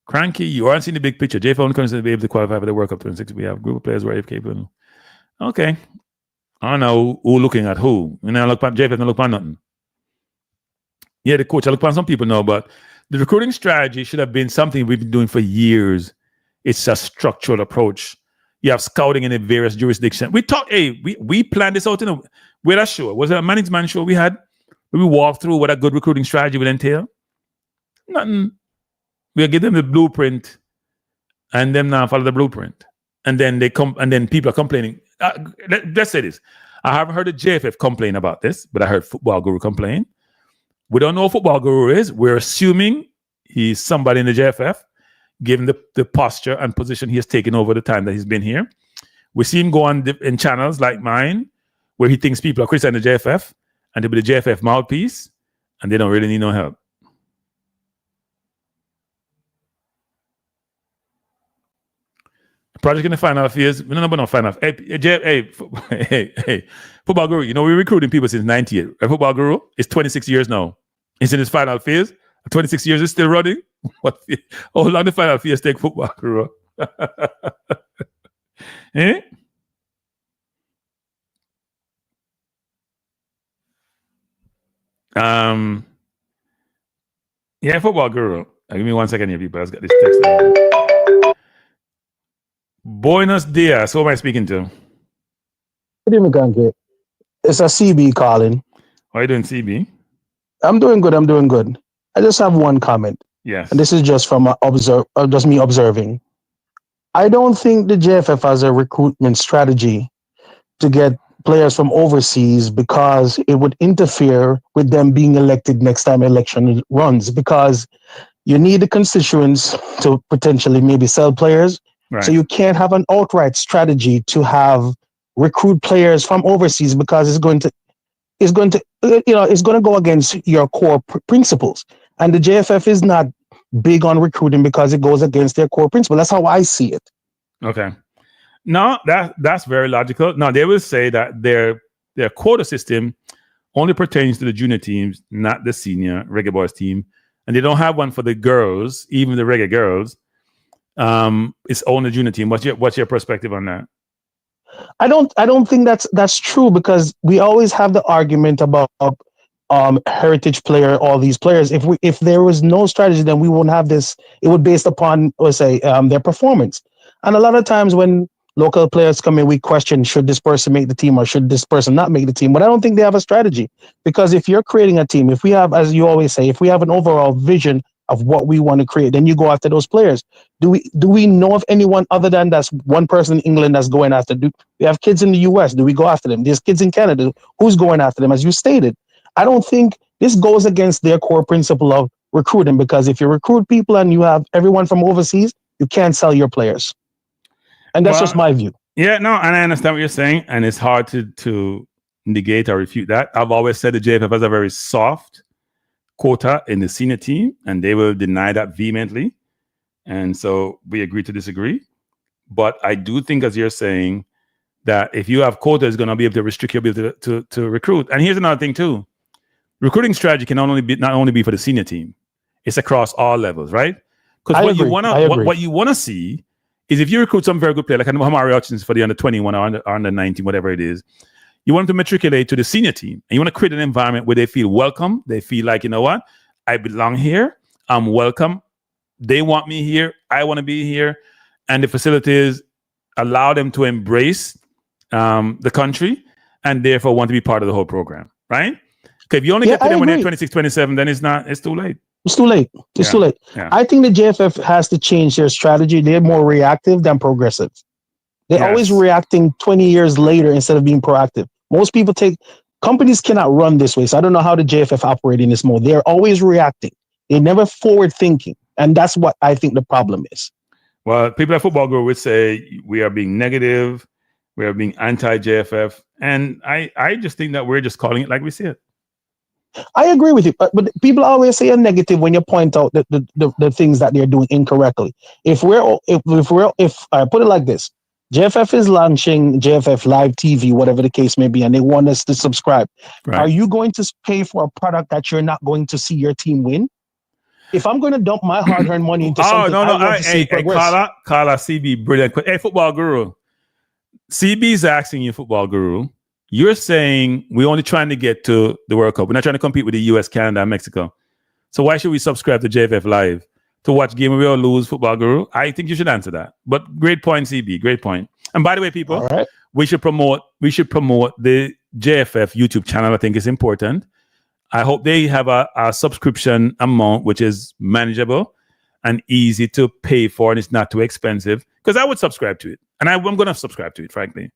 Kranky, you aren't seeing the big picture. JFL only comes to be able to qualify for the World Cup 26. We have a group of players who are capable. Okay. I don't know who looking at who. And I look at JFL, don't look at nothing. Yeah, the coach, I look at some people now, but the recruiting strategy should have been something we've been doing for years. It's a structural approach. You have scouting in the various jurisdictions. We planned this out in a show. Was it a management show we had? We walked through what a good recruiting strategy would entail. Nothing. We'll give them the blueprint and them now follow the blueprint. And then they come, and then people are complaining. Let's say this. I haven't heard the JFF complain about this, but I heard Football Guru complain. We don't know who Football Guru is. We're assuming he's somebody in the JFF, given the posture and position he has taken over the time that he's been here. We see him go on in channels like mine, where he thinks people are criticizing the JFF, and to be the JFF mouthpiece, and they don't really need no help. Project in the final phase. We don't know about final. Hey, Football Guru. You know, we're recruiting people since 98. Football Guru is 26 years now. It's in his final phase. 26 years is still running. How long the final phase take, Football Guru? Eh? Yeah, Football Guru. Give me 1 second here, people. I've got this text. Buenos dias. Who am I speaking to? Good evening, Kranky. It's a CB calling. How are you doing, CB? I'm doing good. I just have one comment. Yes. And this is just from just me observing. I don't think the JFF has a recruitment strategy to get players from overseas because it would interfere with them being elected next time election runs, because you need the constituents to potentially maybe sell players. Right. So you can't have an outright strategy to have recruit players from overseas, because it's going to go against your core principles. And the JFF is not big on recruiting because it goes against their core principle. That's how I see it. Okay. No, that's very logical. Now they will say that their quota system only pertains to the junior teams, not the senior Reggae Boyz team, and they don't have one for the girls, even the Reggae girls. It's only the junior team. What's your perspective on that? I don't think that's true, because we always have the argument about heritage player, all these players. If there was no strategy, then we wouldn't have this. It would based upon, let's say, their performance. And a lot of times when local players come in, we question, should this person make the team or should this person not make the team? But I don't think they have a strategy, because if you're creating a team, if we have, as you always say, if we have an overall vision of what we want to create, then you go after those players. Do we know of anyone other than that's one person in England that's going after? Do we have kids in the US? Do we go after them? There's kids in Canada. Who's going after them? As you stated, I don't think This goes against their core principle of recruiting, because if you recruit people and you have everyone from overseas, you can't sell your players. And that's just my view. Yeah, no, and I understand what you're saying, and it's hard to negate or refute that. I've always said the JFF has a very soft quota in the senior team, and they will deny that vehemently. And so we agree to disagree. But I do think, as you're saying, that if you have quota, it's going to be able to restrict your ability to recruit. And here's another thing too: recruiting strategy can not only be for the senior team; it's across all levels, right? Because what you want to see is if you recruit some very good player, like Hamari Hutchins for the under 21 or under 19, whatever it is, you want them to matriculate to the senior team, and you want to create an environment where they feel welcome. They feel like, you know what, I belong here. I'm welcome. They want me here. I want to be here, and the facilities allow them to embrace the country, and therefore want to be part of the whole program, right? Okay, if you only get to them when they're 26, 27, then it's too late. It's too late. It's too late. Yeah. I think the JFF has to change their strategy. They're more reactive than progressive. They're always reacting 20 years later instead of being proactive. Most people companies cannot run this way. So I don't know how the JFF operate in this mode. They're always reacting. They're never forward thinking. And that's what I think the problem is. Well, people at Football Guru would say we are being negative. We are being anti-JFF. And I just think that we're just calling it like we see it. I agree with you. But people always say a negative when you point out the things that they're doing incorrectly. If I put it like this, JFF is launching JFF Live TV, whatever the case may be, and they want us to subscribe. Right. Are you going to pay for a product that you're not going to see your team win? If I'm going to dump my hard-earned money into something, I want to see progress. Carla, CB, brilliant. Hey, Football Guru. CB's asking you, Football Guru, you're saying we're only trying to get to the World Cup. We're not trying to compete with the US, Canada, and Mexico. So why should we subscribe to JFF Live to watch Game We or Lose, Football Guru? I think you should answer that. But great point, CB. Great point. And by the way, people, we should promote the JFF YouTube channel. I think it's important. I hope they have a subscription amount which is manageable and easy to pay for, and it's not too expensive. Because I would subscribe to it, and I'm going to subscribe to it, frankly.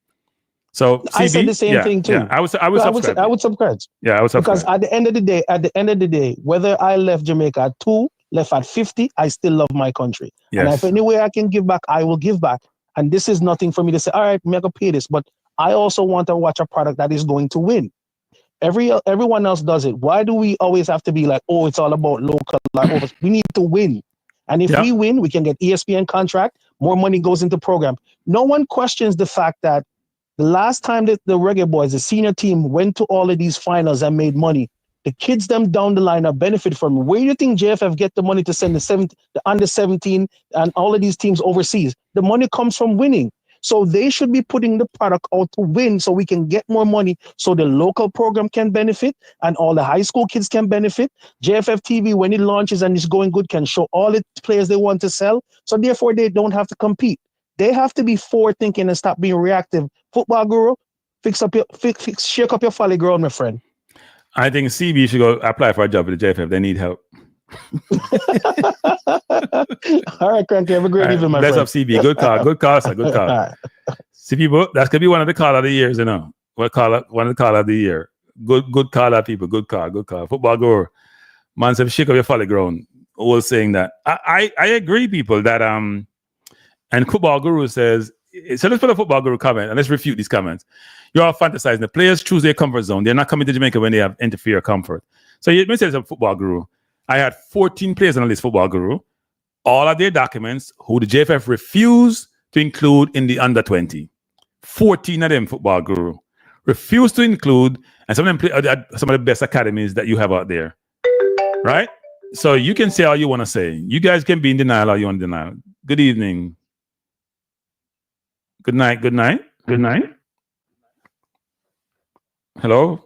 So CB, I said the same thing too. Yeah, I would subscribe. I would subscribe. Yeah, I would subscribe. Because at the end of the day, whether I left Jamaica at 2, left at 50, I still love my country. Yes. And if any way I can give back, I will give back. And this is nothing for me to say, all right, I'm going to pay this. But I also want to watch a product that is going to win. Everyone else does it. Why do we always have to be like, oh, it's all about local? We need to win. And if we win, we can get ESPN contract. More money goes into program. No one questions the fact that the last time that the Reggae Boyz, the senior team, went to all of these finals and made money, the kids them down the line are benefit from it. Where do you think JFF get the money to send the under 17 and all of these teams overseas? The money comes from winning. So they should be putting the product out to win so we can get more money so the local program can benefit and all the high school kids can benefit. JFF TV, when it launches and it's going good, can show all the players they want to sell. So therefore, they don't have to compete. They have to be forward thinking and stop being reactive. Football Guru, shake up your folly ground, my friend. I think CB should go apply for a job with the JFF. They need help. All right, Kranky, have a great evening, my friend. Bless up, CB. Good call, sir. Good call. Right. CB, that's gonna be one of the call of the years, you know. One of the call of the year. Good call out, people. Good call. Football Guru. Man said shake up your folly ground. All saying that. I agree, people, that and Football Guru says, so let's put a Football Guru comment and let's refute these comments. You're all fantasizing. The players choose their comfort zone. They're not coming to Jamaica when they have interfere comfort. So let me say some Football Guru. I had 14 players on the list, Football Guru. All of their documents who the JFF refused to include in the under 20. 14 of them, Football Guru, refused to include, and some of them play at some of the best academies that you have out there. Right? So you can say all you want to say. You guys can be in denial all you want to deny. Good evening. Good night. Hello?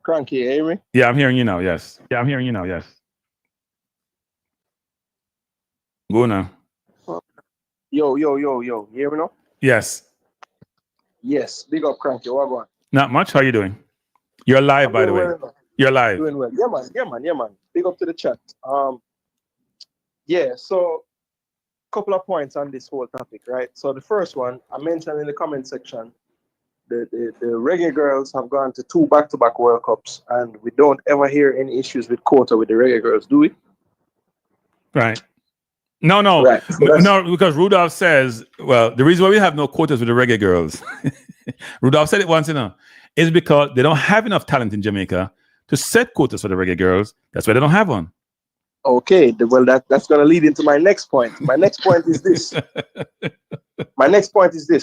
Kranky, you hear me? Yeah, I'm hearing you now, yes. Go now. Yo. You hear me now? Yes. Yes. Big up, Kranky. What going? Not much. How you doing? You're live, by the way. Well, You're live. Doing well. Yeah, man. Big up to the chat. So couple of points on this whole topic, right? So the first one, I mentioned in the comment section the Reggae Girls have gone to 2 back-to-back World Cups, and we don't ever hear any issues with quota with the Reggae Girls, do we? Right. No, Right. So no, because Rudolph says, well, the reason why we have no quotas with the Reggae Girls, Rudolph said it once, is because they don't have enough talent in Jamaica to set quotas for the Reggae Girls. That's why they don't have one. okay, well, that's going to lead into my next point. My next point is this.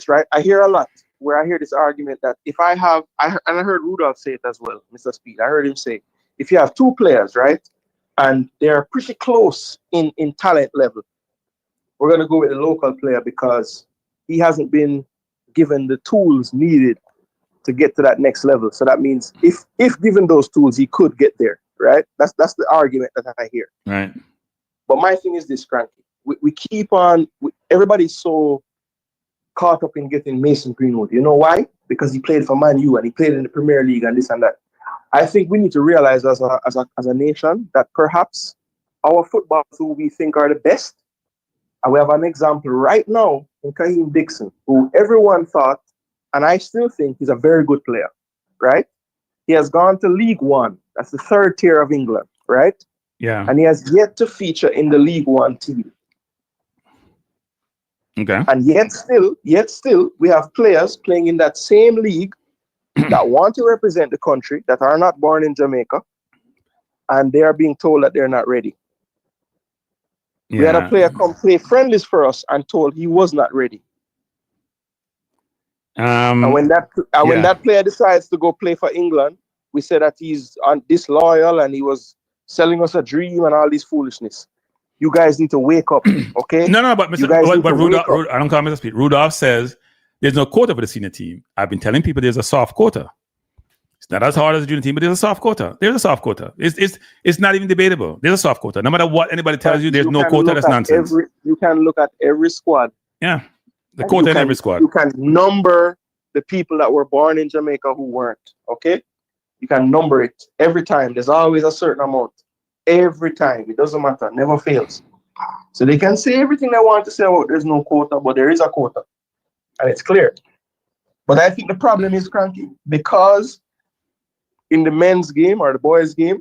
Right? I hear a lot where I hear this argument that if I heard Rudolph say it as well, Mr. Speed. I heard him say, if you have 2 players, right, and they're pretty close in talent level, we're going to go with the local player because he hasn't been given the tools needed to get to that next level. So that means if given those tools, he could get there, right? That's the argument that I hear. Right. But my thing is this, Kranky. We keep on, everybody's so caught up in getting Mason Greenwood. You know why? Because he played for Man U and he played in the Premier League and this and that. I think we need to realize as a nation that perhaps our footballers who we think are the best, and we have an example right now in Kaheem Dixon, who everyone thought, and I still think he's a very good player, right? He has gone to League One. That's the 3rd tier of England, right? Yeah. And he has yet to feature in the League One team. Okay. And yet still, we have players playing in that same league that want to represent the country, that are not born in Jamaica, and they are being told that they're not ready. Yeah. We had a player come play friendlies for us and told he was not ready. And when that player decides to go play for England, we say that he's disloyal and he was selling us a dream and all this foolishness. You guys need to wake up, okay? No, but Rudolph, I don't call Mr. Speed. Rudolph says there's no quota for the senior team. I've been telling people there's a soft quota. It's not as hard as the junior team, but there's a soft quota. There's a soft quota. It's not even debatable. There's a soft quota. No matter what anybody tells you, there's no quota. That's nonsense. You can look at every squad. Yeah, the quota in every squad. You can number the people that were born in Jamaica who weren't, okay? You can number it every time. There's always a certain amount. Every time. It doesn't matter. Never fails. So they can say everything they want to say about there's no quota, but there is a quota. And it's clear. But I think the problem is, Kranky, because in the men's game or the boys' game,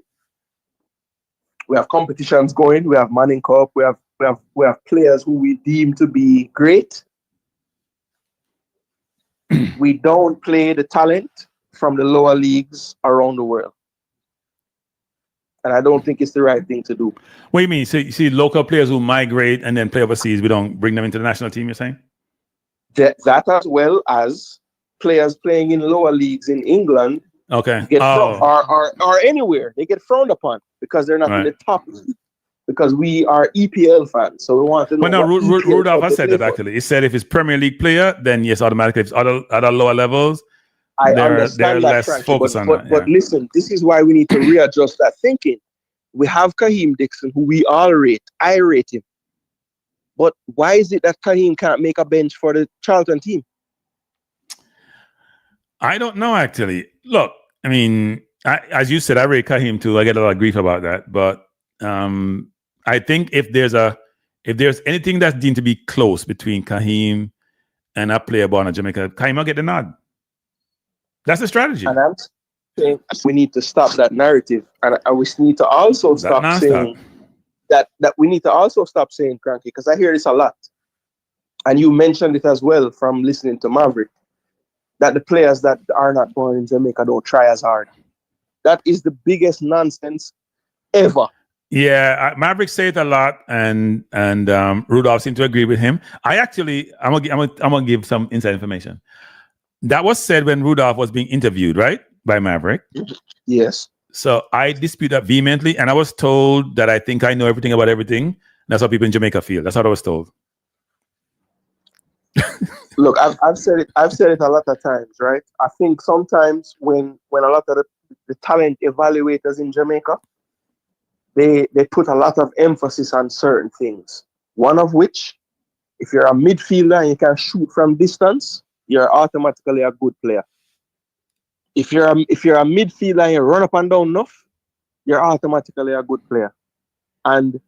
we have competitions going. We have Manning Cup. We have players who we deem to be great. We don't play the talent from the lower leagues around the world. And I don't think it's the right thing to do. What do you mean? So you see local players who migrate and then play overseas, we don't bring them into the national team, you're saying? That as well as players playing in lower leagues in England Okay. or anywhere. They get frowned upon because they're not in the top league. Because we are EPL fans, so we want to know. Well, no, Rudolph has said that actually. He said if it's Premier League player, then yes, automatically. If it's other lower levels, I they're understand less Frankie, focused on that. But listen, this is why we need to readjust that thinking. We have Kaheem Dixon, who we all rate. I rate him. But why is it that Kaheem can't make a bench for the Charlton team? I don't know, actually. Look, I mean, as you said, I rate Kaheem too. I get a lot of grief about that. But I think if there's anything that's deemed to be close between Kaheem and a player born in Jamaica, Kaheem will get the nod. That's the strategy. And I'm saying we need to stop that narrative, and we need to also stop saying that we need to also stop saying, Kranky, because I hear this a lot, and you mentioned it as well from listening to Maverick, that the players that are not born in Jamaica don't try as hard. That is the biggest nonsense ever. Yeah, Maverick said it a lot, and Rudolph seemed to agree with him. I'm gonna give some inside information. That was said when Rudolph was being interviewed, right, by Maverick. Yes. So I dispute that vehemently, and I was told that I think I know everything about everything. That's how people in Jamaica feel. That's what I was told. Look, I've said it a lot of times, right? I think sometimes when a lot of the talent evaluators in Jamaica, they put a lot of emphasis on certain things. One of which, if you're a midfielder and you can shoot from distance, you're automatically a good player. If you're a midfielder and you run up and down enough, you're automatically a good player. And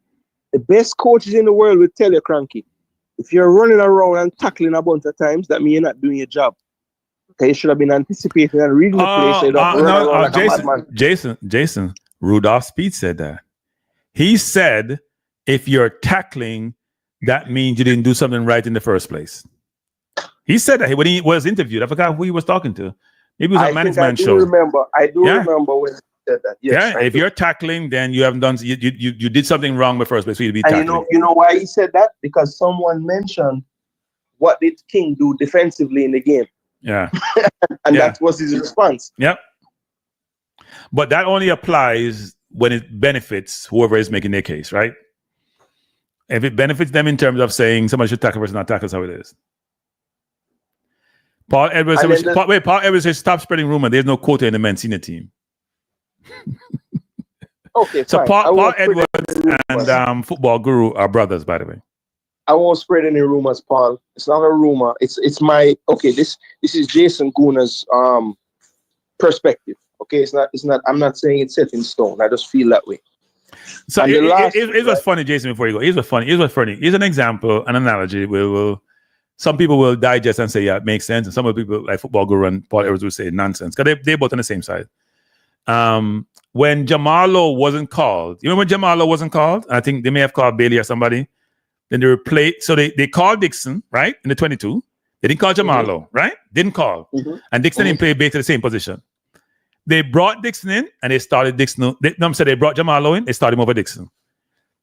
the best coaches in the world will tell you, Kranky, if you're running around and tackling a bunch of times, that means you're not doing your job. Okay, you should have been anticipating and reading the play so you don't run around like a madman. Jason, Rudolph Speed said that. He said, if you're tackling, that means you didn't do something right in the first place. He said that when he was interviewed. I forgot who he was talking to. Maybe it was a management show. I do remember when he said that. Yes, if you're tackling, then you haven't done. You did something wrong in the first place. So you'd be tackling. And you know why he said that? Because someone mentioned what did King do defensively in the game. Yeah, and that was his response. Yep. But that only applies when it benefits whoever is making their case, right? If it benefits them in terms of saying somebody should tackle versus not tackle, that's how it is. Paul Edwards says, stop spreading rumor. There's no quota in the men's senior team. Okay, so fine. Paul Edwards and Football Guru are brothers, by the way. I won't spread any rumors, Paul. It's not a rumor. It's my This is Jason Guna's perspective. Okay, it's not. I'm not saying it's set in stone. I just feel that way. So it was funny, Jason. Before you go, here's what's funny. Here's an example, an analogy. Some people will digest and say, yeah, it makes sense. And some of the people like Football Guru and Paul Edwards will say nonsense because they're both on the same side. When Jamalo wasn't called, you remember when Jamalo wasn't called? I think they may have called Bailey or somebody. Then they replaced, so they called Dixon, right? In the 22. They didn't call Jamalo, right? Didn't call. And Dixon didn't play basically the same position. They brought Dixon in and they started Dixon. They brought Jamalo in, they started him over Dixon.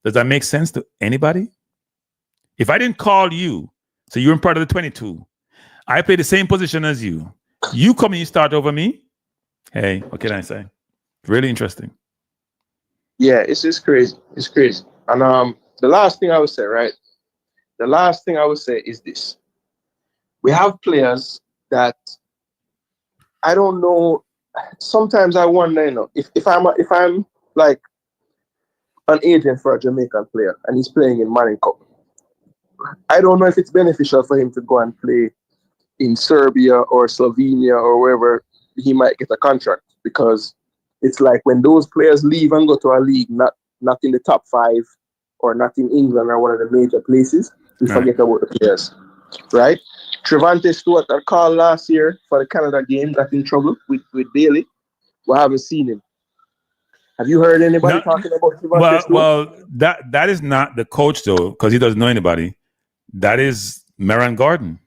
Does that make sense to anybody? If I didn't call you, so you're in part of the 22, I play the same position as you. You come and you start over me. Hey, what can I say? Really interesting. Yeah, it's just crazy. It's crazy. And the last thing I would say, right? The last thing I would say is this. We have players that I don't know. Sometimes I wonder, if I'm like an agent for a Jamaican player and he's playing in Manning Cup, I don't know if it's beneficial for him to go and play in Serbia or Slovenia or wherever he might get a contract, because it's like when those players leave and go to a league not in the top 5 or not in England or one of the major places, we forget about the players, right? Trevante Stewart got called last year for the Canada game, got in trouble with Bailey. We haven't seen him. Have you heard anybody talking about Trevante Stewart? Well, that is not the coach though, because he doesn't know anybody. That is Maran Gordon.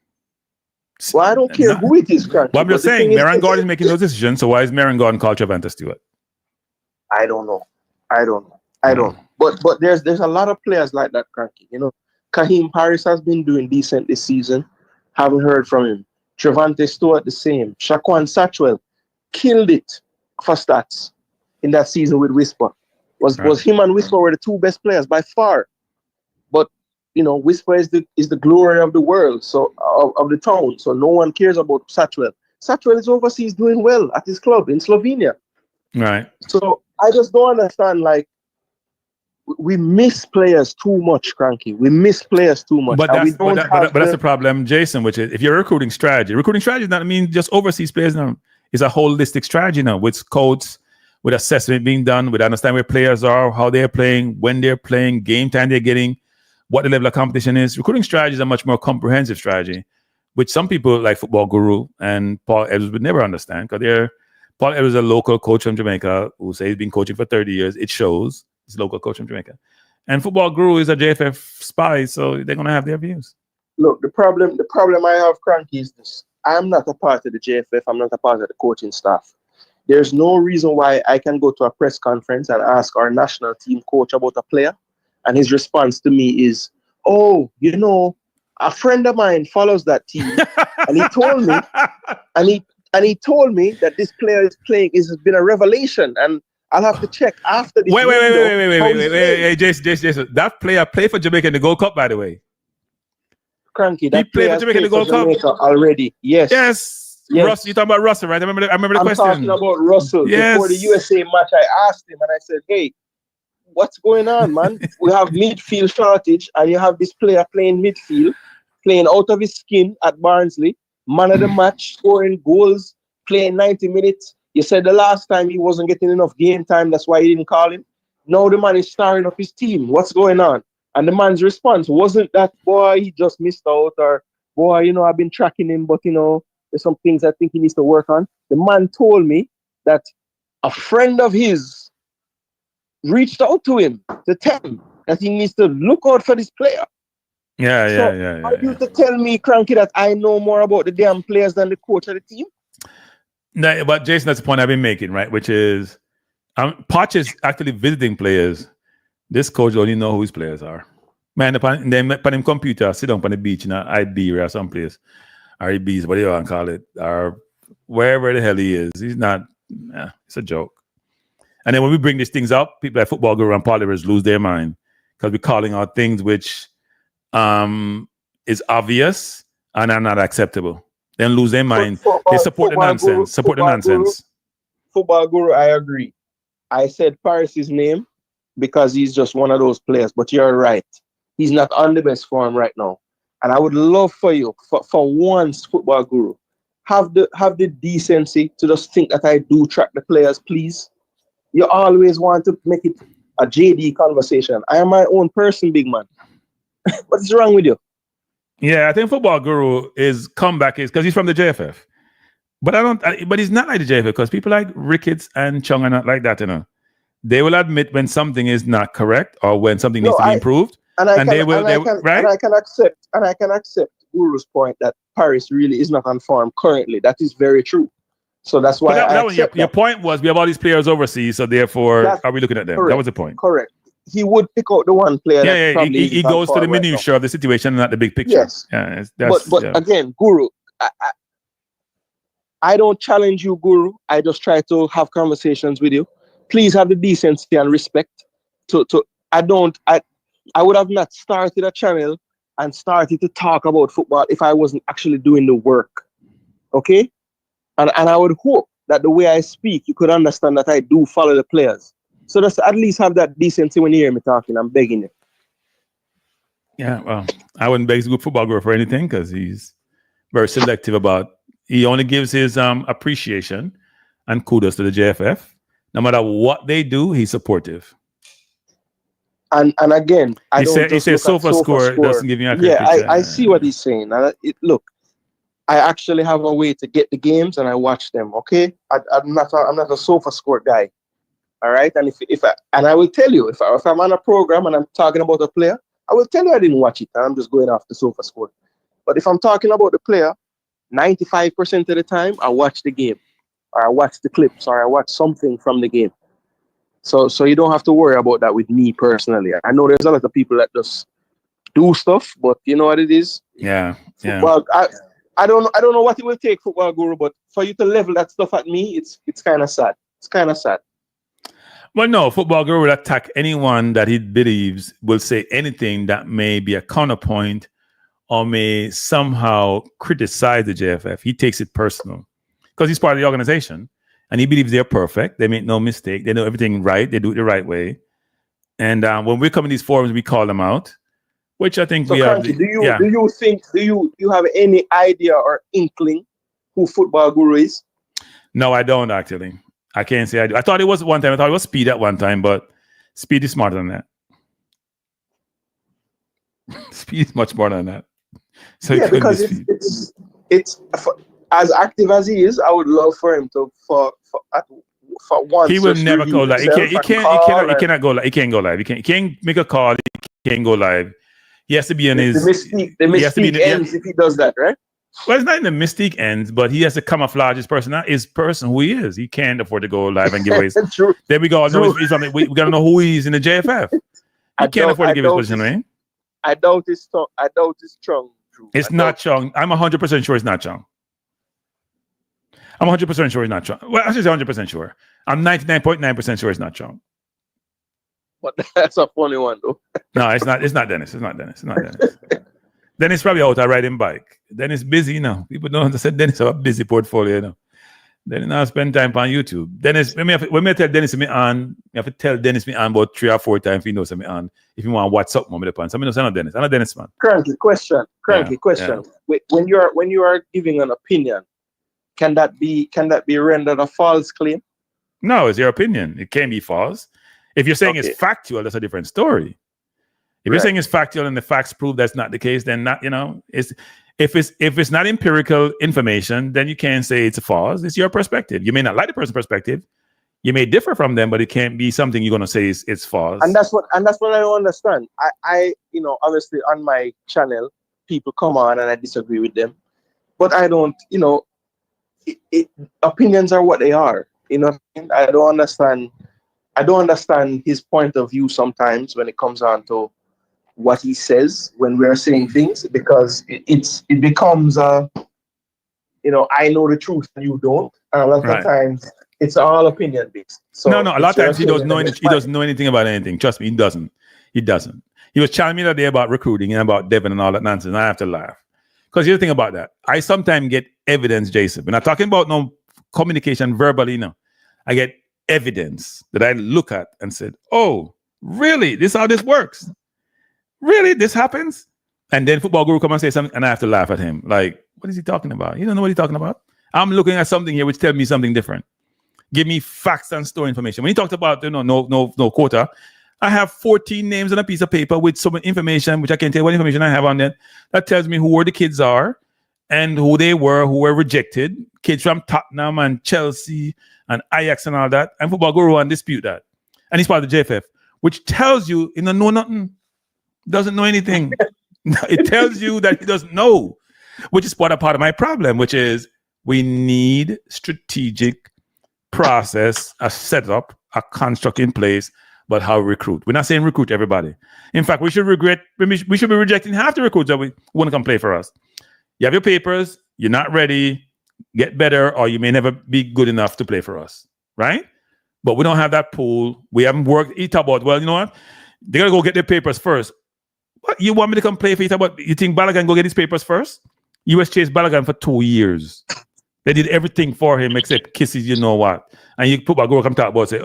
Well, I don't care who it is, Kranky. Well, I'm just saying, Maran Gordon is making those decisions. So why is Maran Gordon called Trevante Stewart? I don't know. But there's a lot of players like that, Kranky. Kaheem Paris has been doing decent this season. Haven't heard from him. Trevante Stewart the same. Shaquan Satchwell killed it for stats in that season with Whisper. Was him and Whisper were the two best players by far. But Whisper is the glory of the world, so of the town. So no one cares about Satchwell. Satchwell is overseas doing well at his club in Slovenia. Right. So I just don't understand, like, we miss players too much, Kranky. We miss players too much. But that's the problem, Jason, which is if you're recruiting strategy does not mean just overseas players now. It's a holistic strategy now with codes, with assessment being done, with understanding where players are, how they're playing, when they're playing, game time they're getting, what the level of competition is. Recruiting strategy is a much more comprehensive strategy, which some people like Football Guru and Paul Edwards would never understand, because Paul Edwards is a local coach from Jamaica who says he's been coaching for 30 years. It shows. He's a local coach from Jamaica. And Football Guru is a JFF spy, so they're going to have their views. Look, the problem I have, Kranky, is this. I'm not a part of the JFF. I'm not a part of the coaching staff. There's no reason why I can go to a press conference and ask our national team coach about a player, and his response to me is, "Oh, a friend of mine follows that team, and he told me, and he told me that this player is playing has been a revelation, and I'll have to check after this." Wait, Jason. That player played for Jamaica in the Gold Cup, by the way. Kranky, that player played for Jamaica already. Yes. Russ, you talking about Russell, right? I remember the question. I'm talking about Russell. Yes. Before the USA match, I asked him and I said, "Hey, what's going on, man? We have midfield shortage, and you have this player playing midfield, playing out of his skin at Barnsley, man of the match, scoring goals, playing 90 minutes. You said the last time he wasn't getting enough game time, that's why you didn't call him. Now the man is starring up his team. What's going on?" And the man's response wasn't that, "Boy, he just missed out," or "Boy, I've been tracking him, but There's some things I think he needs to work on. The man told me that a friend of his reached out to him to tell him that he needs to look out for this player. Are you to tell me, Kranky, that I know more about the damn players than the coach of the team? No, but Jason, that's the point I've been making, right? Which is, Poch is actually visiting players. This coach only know who his players are. Man, upon him computer, sit down on the beach in Iberia or someplace, REBs, whatever you want to call it, or wherever the hell he is. He's not, it's a joke. And then when we bring these things up, people like Football Guru and Polyvers lose their mind because we're calling out things which is obvious and are not acceptable. Then lose their mind. They support the nonsense. Football Guru, I agree. I said Paris's name because he's just one of those players, but you're right. He's not on the best form right now. And I would love for you, for once, Football Guru, have the decency to just think that I do track the players, please. You always want to make it a JD conversation. I am my own person, big man. What's wrong with you? Yeah, I think Football Guru is comeback is because he's from the JFF. But he's not like the JFF because people like Ricketts and Chung are not like that, you know. They will admit when something is not correct or when something needs to be improved. And I can accept Guru's point that Paris really is not on form currently. That is very true. So that's why your point was we have all these players overseas, so therefore are we looking at them? Correct, that was the point. Correct. He would pick out the one player. He goes to the minutiae of the situation, not the big picture. Yes. But again, Guru, I don't challenge you, Guru. I just try to have conversations with you. Please have the decency and respect. I would have not started a channel and started to talk about football if I wasn't actually doing the work. Okay? And I would hope that the way I speak, you could understand that I do follow the players. So just at least have that decency when you hear me talking. I'm begging you. Yeah, well, I wouldn't beg Good Football Guru for anything because he's very selective about. He only gives his appreciation and kudos to the JFF. No matter what they do, he's supportive. And again, he says sofa score doesn't give you accurate picture. I see what he's saying. Look, I actually have a way to get the games and I watch them. Okay, I'm not a sofa score guy. All right, and I will tell you if I'm on a program and I'm talking about a player, I will tell you I didn't watch it. And I'm just going off the sofa score. But if I'm talking about the player, 95% of the time I watch the game, or I watch the clips, or I watch something from the game. So you don't have to worry about that with me personally. I know there's a lot of people that just do stuff, but you know what it is? Yeah. Well, I don't know what it will take, Football Guru, but for you to level that stuff at me, it's kind of sad. It's kind of sad. Well, no, Football Guru will attack anyone that he believes will say anything that may be a counterpoint or may somehow criticize the JFF. He takes it personal because he's part of the organization and he believes they're perfect. They make no mistake. They know everything right. They do it the right way. And when we come in these forums, we call them out, which I think so we have. Do you have any idea or inkling who Football Guru is? No, I don't actually. I can't say I do. I thought it was one time. I thought it was Speed at one time, but Speed is smarter than that. Speed is much more than that. So yeah, because it's as active as he is, I would love for him to for once. He will never go live. He cannot go live. He can't go live. He can't make a call. He can't go live. He has to be on his. The mystique ends if he does that, right? Well, it's not in the mystique ends, but he has to camouflage his person who he is. He can't afford to go live and give away. There we go. No, we got to know who he is in the JFF. He can't afford to give his position away. I doubt it's Chung. It's not Chung. I'm 100% sure it's not Chung. I'm 100% sure it's not Chung. Well, I should say 100% sure. I'm 99.9% sure it's not Chung. But that's a funny one, though. No, it's not. It's not Dennis. It's not Dennis. Dennis probably out riding bike. Dennis busy now. People don't understand Dennis have a busy portfolio now. Dennis now spend time on YouTube. Dennis, when me tell Dennis me on, you have to tell Dennis me on about 3 or 4 times if he knows me on. If you want to watch something on me upon. So I know Dennis. I'm not Dennis, man. Kranky question. Yeah. When you are giving an opinion, can that be rendered a false claim? No, it's your opinion. It can't be false. If you're saying it's factual, that's a different story. If you're saying it's factual and the facts prove that's not the case, then it's If it's not empirical information, then you can't say it's false. It's your perspective. You may not like the person's perspective. You may differ from them, but it can't be something you're going to say it's false. And that's what I don't understand. I obviously on my channel, people come on and I disagree with them, but I don't, opinions are what they are. You know what I mean? I don't understand his point of view sometimes when it comes on to what he says when we're saying things, because it becomes I know the truth and you don't, and a lot of times it's all opinion based. So no, a lot of times he doesn't know anything about anything. Trust me, he doesn't. He was telling me the other day about recruiting and about Devin and all that nonsense, and I have to laugh. Because here's the thing about that. I sometimes get evidence, Jason. We're not talking about no communication verbally, no. I get evidence that I look at and said, oh, really? This is how this works? Really? This happens? And then Football Guru come and say something, and I have to laugh at him. Like, what is he talking about? You don't know what he's talking about? I'm looking at something here which tells me something different. Give me facts and store information. When he talked about no quota, I have 14 names on a piece of paper with some information, which I can tell you what information I have on there, that tells me who the kids are and who they were, who were rejected. Kids from Tottenham and Chelsea and Ajax and all that. And Football Guru and dispute that. And he's part of the JFF, which tells you he don't know nothing, doesn't know anything. It tells you that he doesn't know, which is part of my problem, which is we need strategic process, a setup, a construct in place, but how we recruit. We're not saying recruit everybody. In fact, we should be rejecting half the recruits that we want to come play for us. You have your papers, you're not ready, get better, or you may never be good enough to play for us, right? But we don't have that pool. We haven't worked. Itabot, well, you know what? They got to go get their papers first. What? You want me to come play for Itabot? You think Balogun go get his papers first? US chased Balogun for 2 years. They did everything for him except kisses, you know what? And you put Go come talk about say,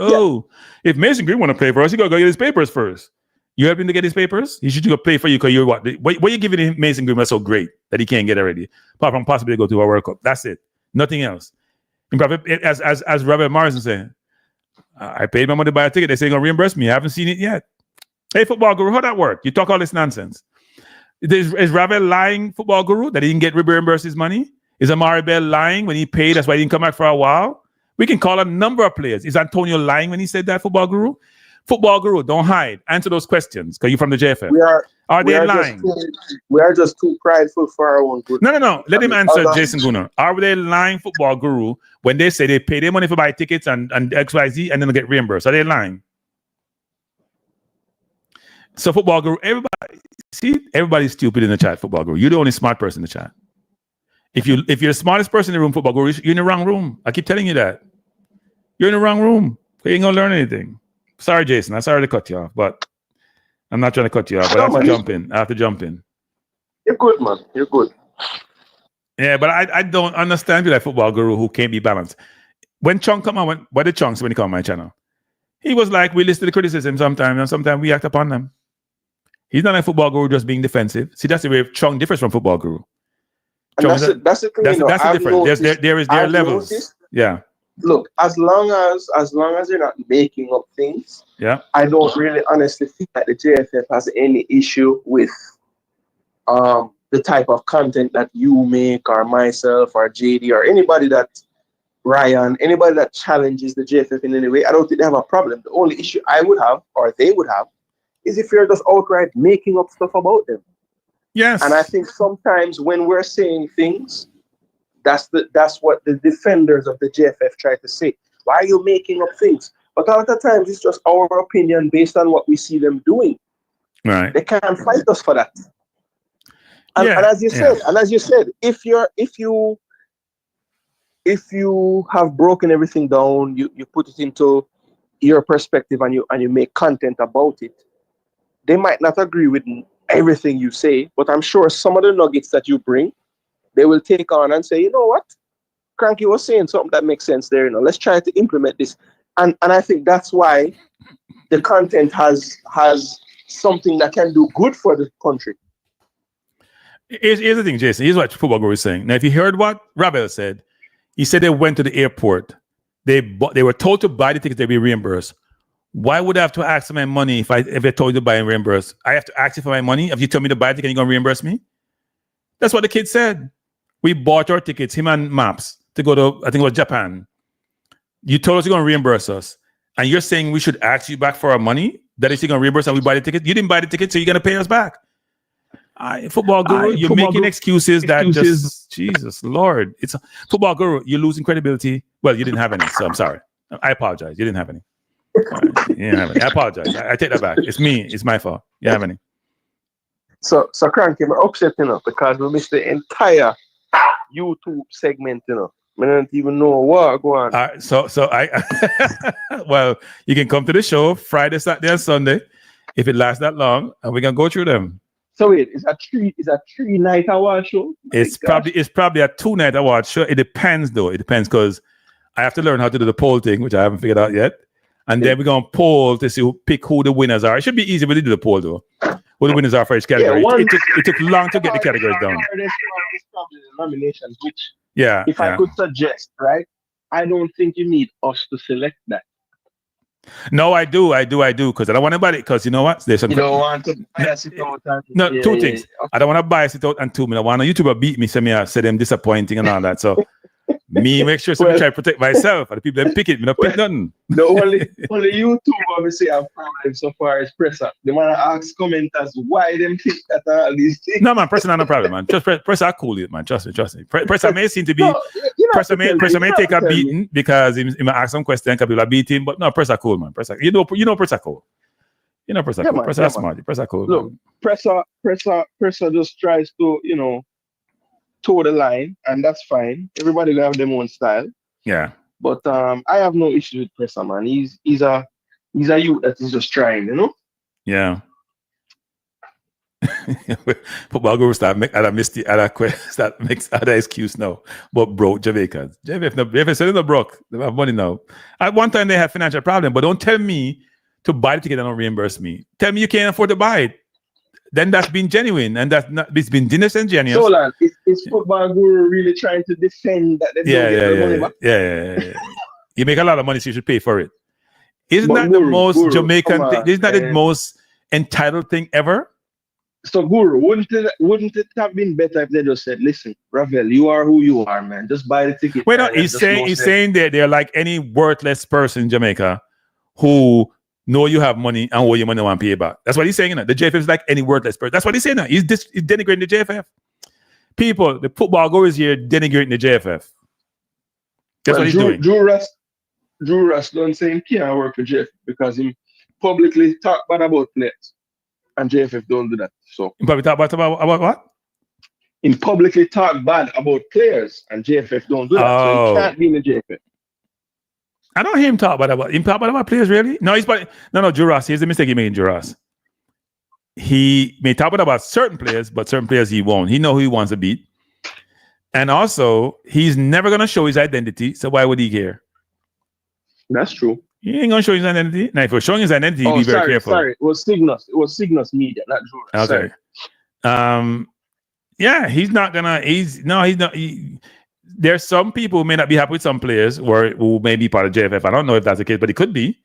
if Mason Green want to play for us, he got to go get his papers first. You help him to get his papers? He should go play for you because you're what you giving him Mason Green that's so great that he can't get already? Apart from possibly go to a World Cup. That's it. Nothing else. As Robert Morrison said, I paid my money to buy a ticket. They say they're going to reimburse me. I haven't seen it yet. Hey, Football Guru, how that work? You talk all this nonsense. Is Ravel lying, Football Guru, that he didn't get reimbursed his money? Is Amari Bell lying when he paid? That's why he didn't come back for a while. We can call a number of players. Is Antonio lying when he said that, Football Guru? Football Guru, don't hide. Answer those questions because you're from the JFF. Are they lying? We are just too prideful for our own good. No. Let him answer, Jason Gunnar. Are they lying, Football Guru, when they say they pay their money for buy tickets and XYZ and then they get reimbursed? Are they lying? So, Football Guru, everybody's stupid in the chat, Football Guru. You're the only smart person in the chat. If you're the smartest person in the room, Football Guru, you're in the wrong room. I keep telling you that. You're in the wrong room. You ain't gonna learn anything. Sorry, Jason. I'm sorry to cut you off, but I'm not trying to cut you off. But I have to jump in. You're good, man. You're good. Yeah, but I don't understand you like Football Guru who can't be balanced. When Chung come on, what did Chung say when he come on my channel? He was like, we listen to the criticism sometimes, and sometimes we act upon them. He's not like Football Guru just being defensive. See, that's the way Chung differs from Football Guru. And that's the thing. That's the difference. There are levels. Noticed, yeah. Look, as long as you're not making up things, I don't really honestly think that the JFF has any issue with the type of content that you make, or myself, or JD, or anybody that challenges the JFF in any way. I don't think they have a problem. The only issue I would have, or they would have, is if you're just outright making up stuff about them. Yes. And I think sometimes when we're saying things, that's what the defenders of the JFF try to say. Why are you making up things? But a lot of times it's just our opinion based on what we see them doing. Right. They can't fight us for that. And as you said, if you have broken everything down, you put it into your perspective and you make content about it, they might not agree with everything you say, but I'm sure some of the nuggets that you bring, they will take on and say, you know what, Kranky was saying something that makes sense there. Let's try to implement this. And I think that's why the content has something that can do good for the country. Here's the thing, Jason. Here's what Football Guru is saying. Now, if you heard what Ravel said, he said they went to the airport. They were told to buy the tickets, they'd be reimbursed. Why would I have to ask for my money if they told you to buy and reimburse? I have to ask you for my money. If you tell me to buy a ticket, you're going to reimburse me? That's what the kid said. We bought our tickets, him and Maps, to go to, I think it was Japan. You told us you're going to reimburse us. And you're saying we should ask you back for our money? That is, you're going to reimburse and we buy the ticket? You didn't buy the ticket, so you're going to pay us back. Football guru, you're making excuses that just, Jesus Lord. It's a football guru, you're losing credibility. Well, you didn't have any, so I'm sorry. I apologize. You didn't have any. You didn't have any. I apologize. I take that back. It's me. It's my fault. You have any. So Kranky, I'm upset, because we missed the entire YouTube segment, I don't even know what going on. So I well, you can come to the show Friday, Saturday, and Sunday if it lasts that long, and we can go through them. So wait, is a 3-night award show? It's probably a 2-night award show. It depends though. It depends because I have to learn how to do the poll thing, which I haven't figured out yet. And then we're gonna poll to pick who the winners are. It should be easy when we do the poll though. Who the winners are for each category. It took long to get the categories down. There's probably the nominations, which if I could suggest, right? I don't think you need us to select that. No, I do, because I don't want anybody. Because you know what? There's some. You don't want to bias it out. Two things. Okay. I don't want to bias it out, and two, I don't want a YouTuber beat me, say them disappointing and all that. So me make sure somebody try to protect myself, and the people that pick it, me not pick nothing. The only YouTuber obviously have problems so far is Presser. They want to ask commenters why them think that all these things. No man, Presser not a problem, man. Just Presser cool it, man. Trust me. Presser may seem to be Presser may take a beating because he may ask some questions and people are beating, but no, Presser cool, man. Presser, you know Presser cool. You know Presser cool. Presser smart. Presser cool. Look, Presser just tries to, toe the line, and that's fine. Everybody will have their own style. Yeah. But I have no issue with Presser, man. He's a youth that is just trying, Yeah. Football guru start make other excuse now. But broke Jamaicans. JFF said no broke. They have money now. At one time they had financial problem, but don't tell me to buy the ticket and don't reimburse me. Tell me you can't afford to buy it. Then that's been genuine, and it's been disingenuous. So, Lan, is football guru really trying to defend that they don't get the money back? Yeah. You make a lot of money, so you should pay for it. Isn't that the most Jamaican thing? Isn't that the most entitled thing ever? So, Guru, wouldn't it have been better if they just said, "Listen, Ravel, you are who you are, man. Just buy the ticket." Wait, no, he's saying that they're like any worthless person in Jamaica who know you have money and owe you money and want to pay back. That's what he's saying. The JFF is like any worthless person. That's what he's saying. He's denigrating the JFF. People, the football goers here denigrating the JFF. That's what he's doing. Drew Russ don't say he can't work for JFF because he publicly talk bad about players. And JFF don't do that. So in public talk bad about what? In publicly talk bad about players and JFF don't do that. So he can't be in the JFF. I don't hear him talk bad about players, really. No, Drew Ross. Here's the mistake he made in Drew Ross. He may talk about certain players, but certain players he won't. He know who he wants to beat. And also, he's never going to show his identity, so why would he care? That's true. He ain't going to show his identity. Now, if you're showing his identity, be very careful. Sorry, it was Cygnus Media, not Drew Ross. Okay. Sorry. Yeah, he's not going to... There's some people who may not be happy with some players who may be part of JFF. I don't know if that's the case, but it could be.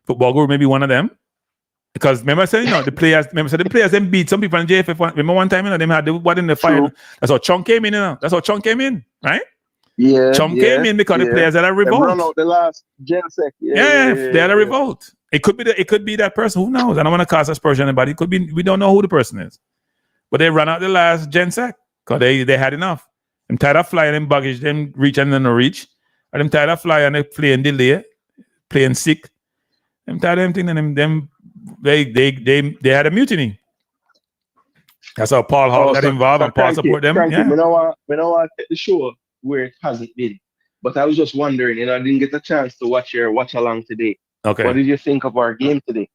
Football guru may be one of them. Because remember I said, the players then beat some people in JFF. Remember one time, they had what in the fire. That's how Chunk came in, That's how Chunk came in, right? Yeah. Chunk came in because the players had a revolt. They run out the last Gensec. They had a revolt. It could be that person. Who knows? I don't want to cast aspersion on anybody. It could be, we don't know who the person is. But they ran out the last Gensec because they had enough. I'm tired of flying in baggage, them reach and then no reach. And I'm tired of flying and playing delay, playing sick. I'm tired of them thing, they had a mutiny. That's how Paul Hall got involved and Paul support them. Kranky, we don't want to take the show where it hasn't been. But I was just wondering, I didn't get a chance to watch your watch along today. Okay. What did you think of our game today?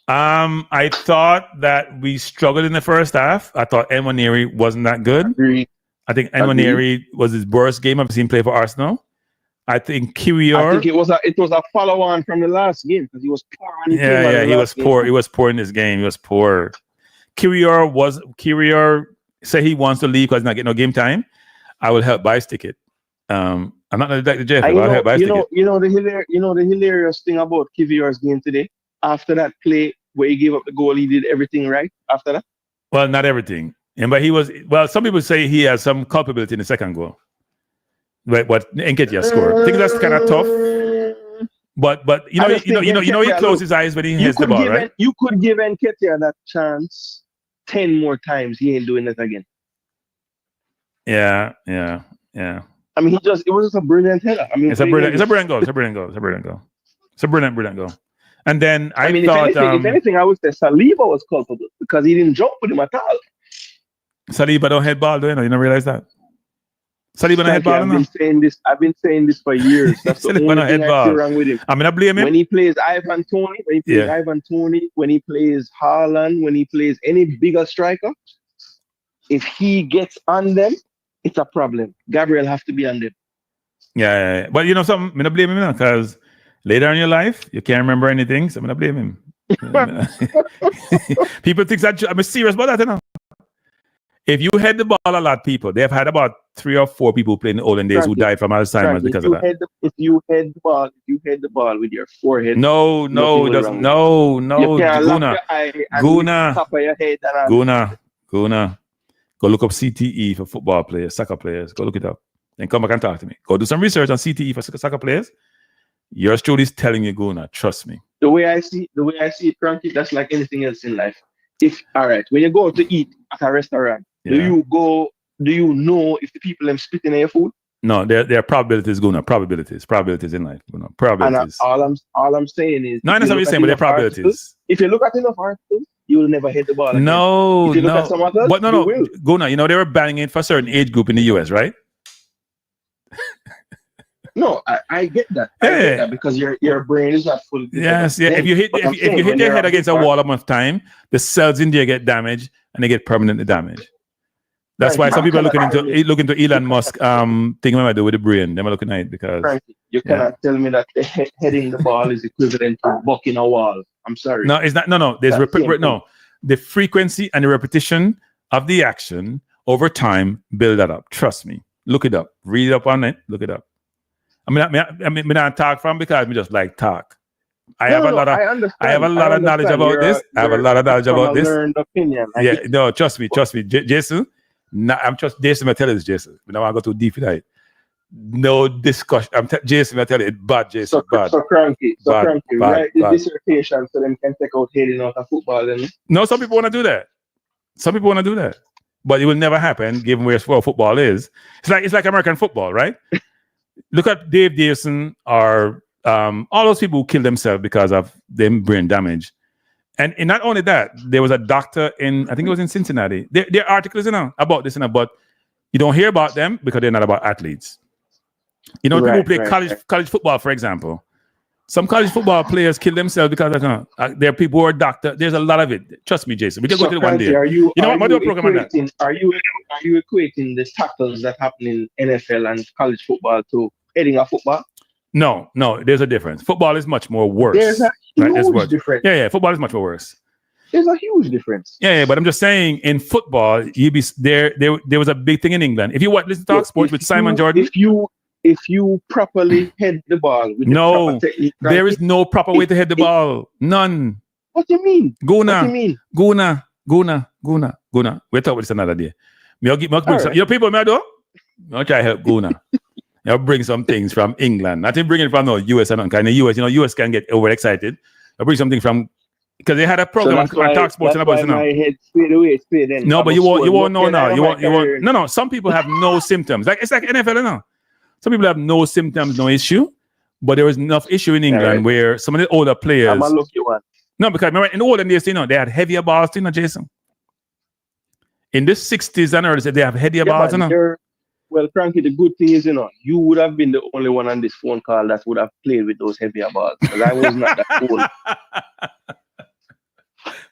I thought that we struggled in the first half. I thought Nwaneri wasn't that good. Agreed. I think Nwaneri was his worst game I've seen play for Arsenal. I think Kiwior. I think it was a follow-on from the last game because he was poor. He was poor. He was poor in this game. He was poor. Kiwior say he wants to leave because he's not getting no game time. I will help buy his ticket. I'm not going to like the JFF. I'll help buy his ticket. You know the hilarious thing about Kiwior's game today. After that play where he gave up the goal, he did everything right. After that. Well, not everything. And but he was some people say he has some culpability in the second goal. But Nketiah scored. I think that's kind of tough. But he closed his eyes when he hits the ball, right? You could give Nketiah that chance 10 more times. He ain't doing it again. Yeah. I mean, it was just a brilliant header. I mean, it's a brilliant goal. It's a brilliant goal. And then if anything, I would say Saliba was culpable because he didn't jump with him at all. Saliba don't head ball, do you know? You don't realize that? Saliba don't head ball. I've been saying this for years. That's the only thing I see wrong with him. I'm gonna blame him when he plays Ivan Toney, when he plays Haaland, when he plays any bigger striker. If he gets on them, it's a problem. Gabriel have to be on them. Yeah. But you know something, I'm gonna blame him because later in your life you can't remember anything, so I'm gonna blame him. People think that I'm serious about that, you know. If you head the ball a lot, people, they've had about 3 or 4 people playing in the olden days who died from Alzheimer's because of that. If you head the ball with your forehead. No, Guna. Go look up CTE for football players, soccer players. Go look it up. Then come back and talk to me. Go do some research on CTE for soccer players. Yours truly is telling you, Guna, trust me. The way I see it, Kranky, that's like anything else in life. When you go to eat at a restaurant, do you know if the people are spitting in your food? No, there are probabilities, Guna. Probabilities in life, Guna. Probabilities. And all I'm saying is, no, I understand what you're saying, but they're probabilities. If you look at enough articles, you will never hit the ball again. No, if you look at some others, but no, Guna. You know they were banning it for a certain age group in the US, right? No, I get that. I get that because your brain is not full. Yes, yeah. If you hit your head against a wall enough time, the cells in there get damaged and they get permanently damaged. That's why some people are looking into Elon Musk thing what I do with the brain. They're looking at it because you cannot tell me that heading the ball is equivalent to bucking a wall. I'm sorry. No, it's not. No. There's the frequency and the repetition of the action over time build that up. Trust me. Look it up. Read it up on it. Look it up. I mean, not talk from because we just like talk. I have a lot of knowledge about this. I have a lot of knowledge about this. Learned opinion. Trust me, Jason. I'm just Jason. I tell you this, Jason. We don't want to go too deep in it. No discussion. Jason. I tell you, it's bad, Jason. Bad. So Kranky, write the dissertation so them can take out heading out of football. Then no, some people want to do that. But it will never happen, given where football is. It's like American football, right? Look at Dave Davison or all those people who killed themselves because of them brain damage. And not only that, there was a doctor I think it was in Cincinnati. There are articles, about this, but you don't hear about them because they're not about athletes. People who play college football, for example. Some college football players kill themselves because there are people who are doctors. There's a lot of it. Trust me, Jason. We can go to it one day. Are you equating the tackles that happen in NFL and college football to heading a football? No. There's a difference. Football is much more worse. There's a huge difference. Yeah. Football is much more worse. There's a huge difference. Yeah. But I'm just saying, in football, there was a big thing in England. If you listen to Talk Sports with Simon Jordan, if you properly head the ball with the proper technique, there is no proper way to head the ball. None. What do you mean? Guna. We'll talk about this another day. Your people, I'll try to help Guna. I'll bring some things from England. Not to bring it from the US and kind of US. US can get overexcited. I'll bring something from because they had a program on Talk Sports and about my head straight then. No, but you won't know now. You won't. No. Some people have no symptoms. It's like NFL, Some people have no symptoms, no issue, but there was enough issue in England where some of the older players. I'm a lucky one. No, because remember in the olden days, they had heavier balls, Jason. In the 60s and early, they have heavier balls, Well, Kranky, the good thing is, you would have been the only one on this phone call that would have played with those heavier balls because I was not that old.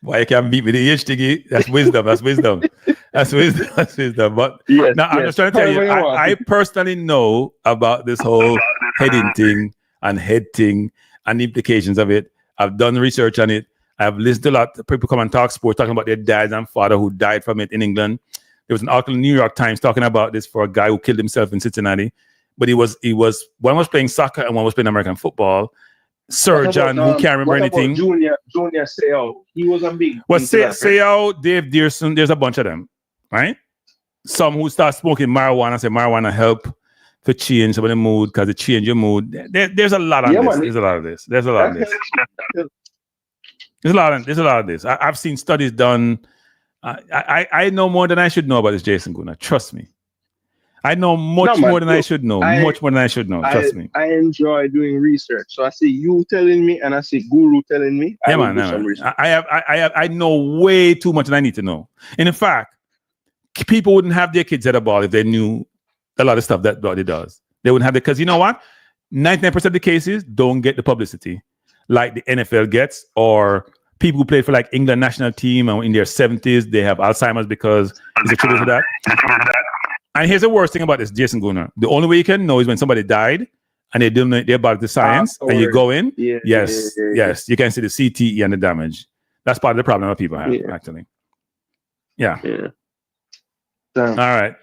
Why you can't beat me the age thingy? That's wisdom. That's wisdom. But I'm just trying to tell you, I personally know about this whole heading thing and head thing and the implications of it. I've done research on it. I've listened to a lot of people come and talk sports, talking about their dads and father who died from it in England. There was an article in the New York Times talking about this for a guy who killed himself in Cincinnati. But he was one was playing soccer and one was playing American football. Surgeon who can't remember anything. Junior Seau. He was a big. Seau, Dave Dearson, there's a bunch of them. right? Some who start smoking marijuana say marijuana help to change some of the mood because it change your mood. There's a lot on this. There's a lot of this. There's a lot of this. There's a lot of this. I've seen studies done. I know more than I should know about this Jason Guna. Trust me. I know much more than I should know. Much more than I should know. Trust me. I enjoy doing research. So I see you telling me and I see Guru telling me. I know way too much than I need to know. And in fact, people wouldn't have their kids at a ball if they knew a lot of stuff that Body does. They wouldn't have it because you know what? 99% of the cases don't get the publicity like the NFL gets, or people who play for like England national team and in their 70s, they have Alzheimer's because it's attributed to that. And here's the worst thing about this, Jason Guna. The only way you can know is when somebody died and they don't know about the science and you go in. Yes, you can see the CTE and the damage. That's part of the problem that people have, actually. Yeah. All right.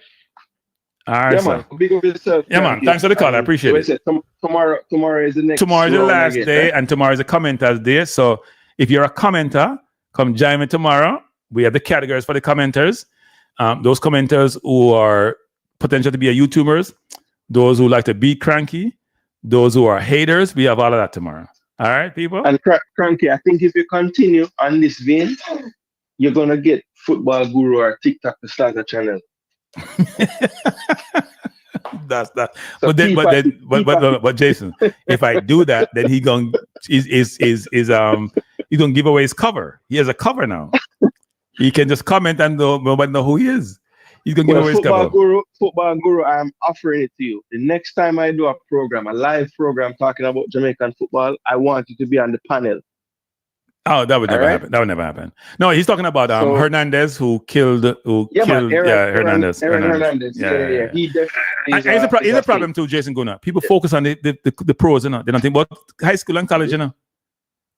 Man. Big up yourself. Yeah, man. Thanks for the call. I appreciate it. Tomorrow is the next. Tomorrow is the last day, and tomorrow is the commenters day. So if you're a commenter, come join me tomorrow. We have the categories for the commenters. Those commenters who are potential to be a YouTubers, those who like to be cranky, those who are haters. We have all of that tomorrow. All right, people. And Kranky, I think if you continue on this vein, you're gonna get Football Guru or TikTok to start a channel. That's that. So but Jason, if I do that, then he's gonna give away his cover. He has a cover now. He can just comment and nobody know who he is. He's gonna give away his cover. Football Guru, I'm offering it to you. The next time I do a live program talking about Jamaican football, I want you to be on the panel. Oh, that would never happen. That would never happen. No, he's talking about Hernandez who killed Hernandez. Yeah. He definitely here's a problem too, Jason Guna. People focus on the pros, you know. They don't think about high school and college, you know.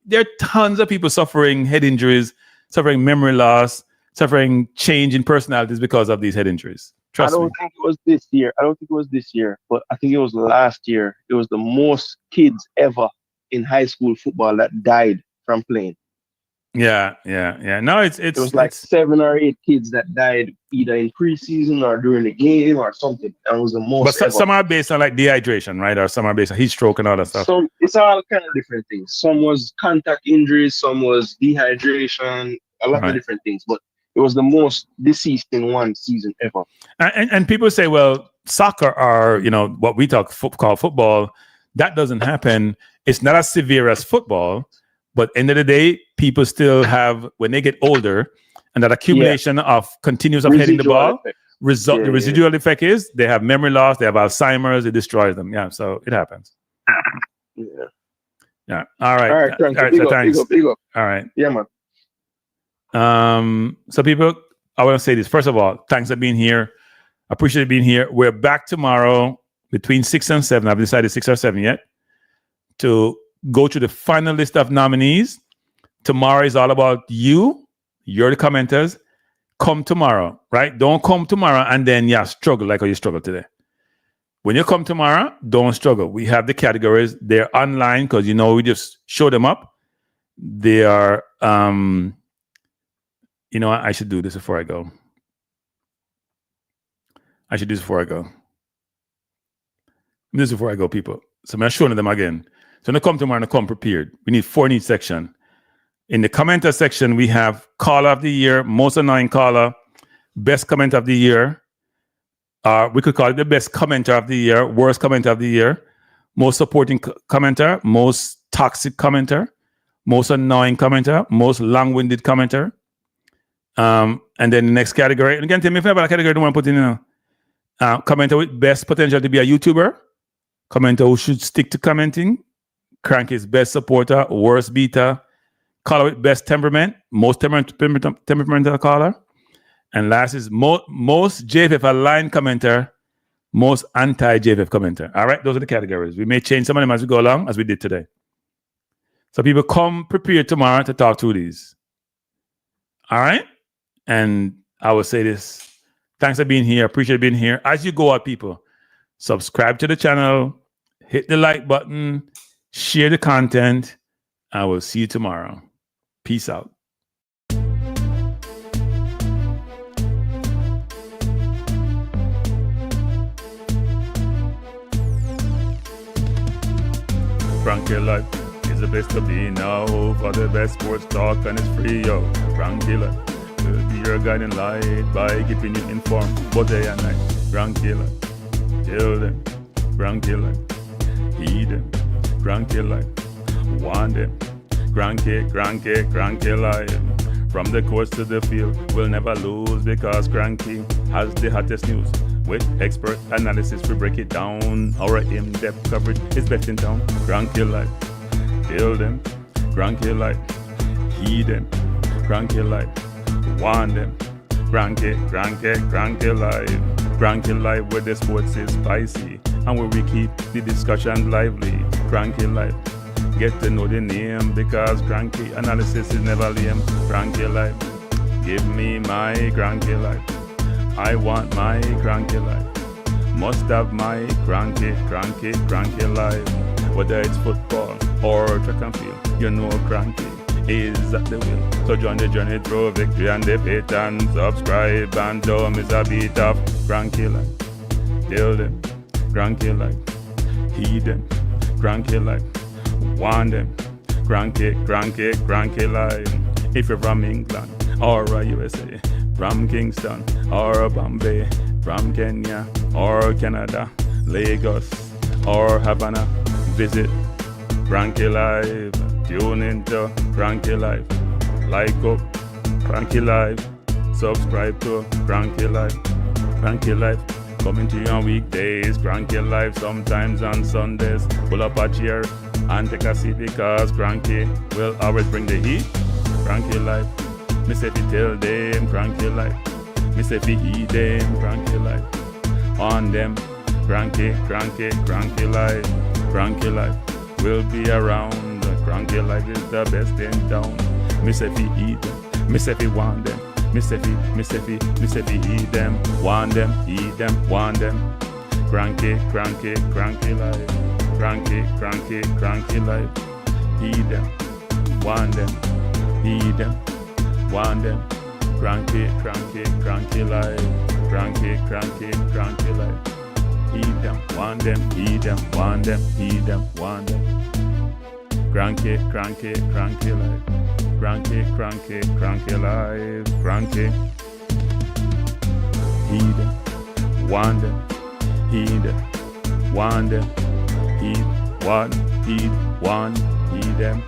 There are tons of people suffering head injuries, suffering memory loss, suffering change in personalities because of these head injuries. Trust me. I don't think it was this year, but I think it was last year. It was the most kids ever in high school football that died from playing. Yeah. No, it was like 7 or 8 kids that died either in preseason or during the game or something. That was the most. But some are based on like dehydration, right? Or some are based on heat stroke and all that stuff. So it's all kind of different things. Some was contact injuries, some was dehydration, a lot of different things. But it was the most deceased in one season ever. And people say, well, soccer or what we call football, that doesn't happen. It's not as severe as football. But end of the day, people still have, when they get older, and that accumulation of continuous of hitting the ball, the residual effect is they have memory loss, they have Alzheimer's, it destroys them. Yeah, so it happens. Yeah. All right. So thanks. Big up. All right. Yeah, man. So people, I want to say this. First of all, thanks for being here. Appreciate being here. We're back tomorrow between 6 and 7. I've decided 6 or 7 yet to go to the final list of nominees. Tomorrow is all about you. You're the commenters. Come tomorrow, right? Don't come tomorrow and then struggle like how you struggled today. When you come tomorrow, don't struggle. We have the categories. They're online because we just show them up. They are I should do this before I go. Let me do this before I go, people. So I'm showing them again. So when I come tomorrow, come prepared. We need 4 in each section. In the commenter section, we have caller of the year, most annoying caller, best comment of the year. We could call it the best commenter of the year, worst commenter of the year, most supporting commenter, most toxic commenter, most annoying commenter, most long-winded commenter. And then the next category, and again, tell me if I have a category I don't want to put in. Commenter with best potential to be a YouTuber, commenter who should stick to commenting, Kranky's best supporter, worst beater, caller with best temperament, most temperamental caller, and last is most JFF aligned commenter, most anti-JFF commenter. All right, those are the categories. We may change some of them as we go along, as we did today. So people come prepared tomorrow to talk through these. All right, and I will say this. Thanks for being here. Appreciate being here. As you go out, people, subscribe to the channel, hit the like button, share the content. I will see you tomorrow. Peace out. Kranky life is the place to be now. For the best sports talk and it's free, yo. Kranky life will be your guiding light by keeping you informed both day and night. Kranky life, tell them. Kranky life, heed them. Kranky life, want them. Kranky life. From the courts to the field, we'll never lose because Kranky has the hottest news. With expert analysis, we break it down. Our in-depth coverage is best in town. Kranky life, tell them. Kranky life, heed them. Kranky life, want them. Kranky life. Kranky life where the sports is spicy and where we keep the discussion lively. Kranky life, get to know the name because Kranky analysis is never lame. Kranky life, give me my Kranky life. I want my Kranky life. Must have my Kranky life. Whether it's football or track and field, you know Kranky is at the wheel. So join the journey through victory and defeat and subscribe and don't miss a beat of Kranky life. Tell them, Kranky life. Heed them, Kranky life. Want them, Kranky life. If you're from England or USA, from Kingston or Bombay, from Kenya or Canada, Lagos or Havana, visit Kranky life. Tune into Kranky life. Like up Kranky life. Subscribe to Kranky life. Kranky life coming to you on weekdays. Kranky life sometimes on Sundays. Pull up a chair and take a seat because Kranky will always bring the heat. Kranky life. Me say fi tell them Kranky life. Me say fi heed them Kranky life. On them Kranky life. Kranky life will be around. Kranky life is the best in town. Me say fi eat them. Me say fi want them. Me say fi eat them. Want them, eat them, want them. Kranky life. Kranky life. Eat them, want them, eat them, want them. Kranky life. Kranky life. Eat them, want them, eat them, want them, eat them, want them. Kranky life. Kranky life. Kranky. Heed them, want them, heed them, want them, heed, want, heed, want, heed them.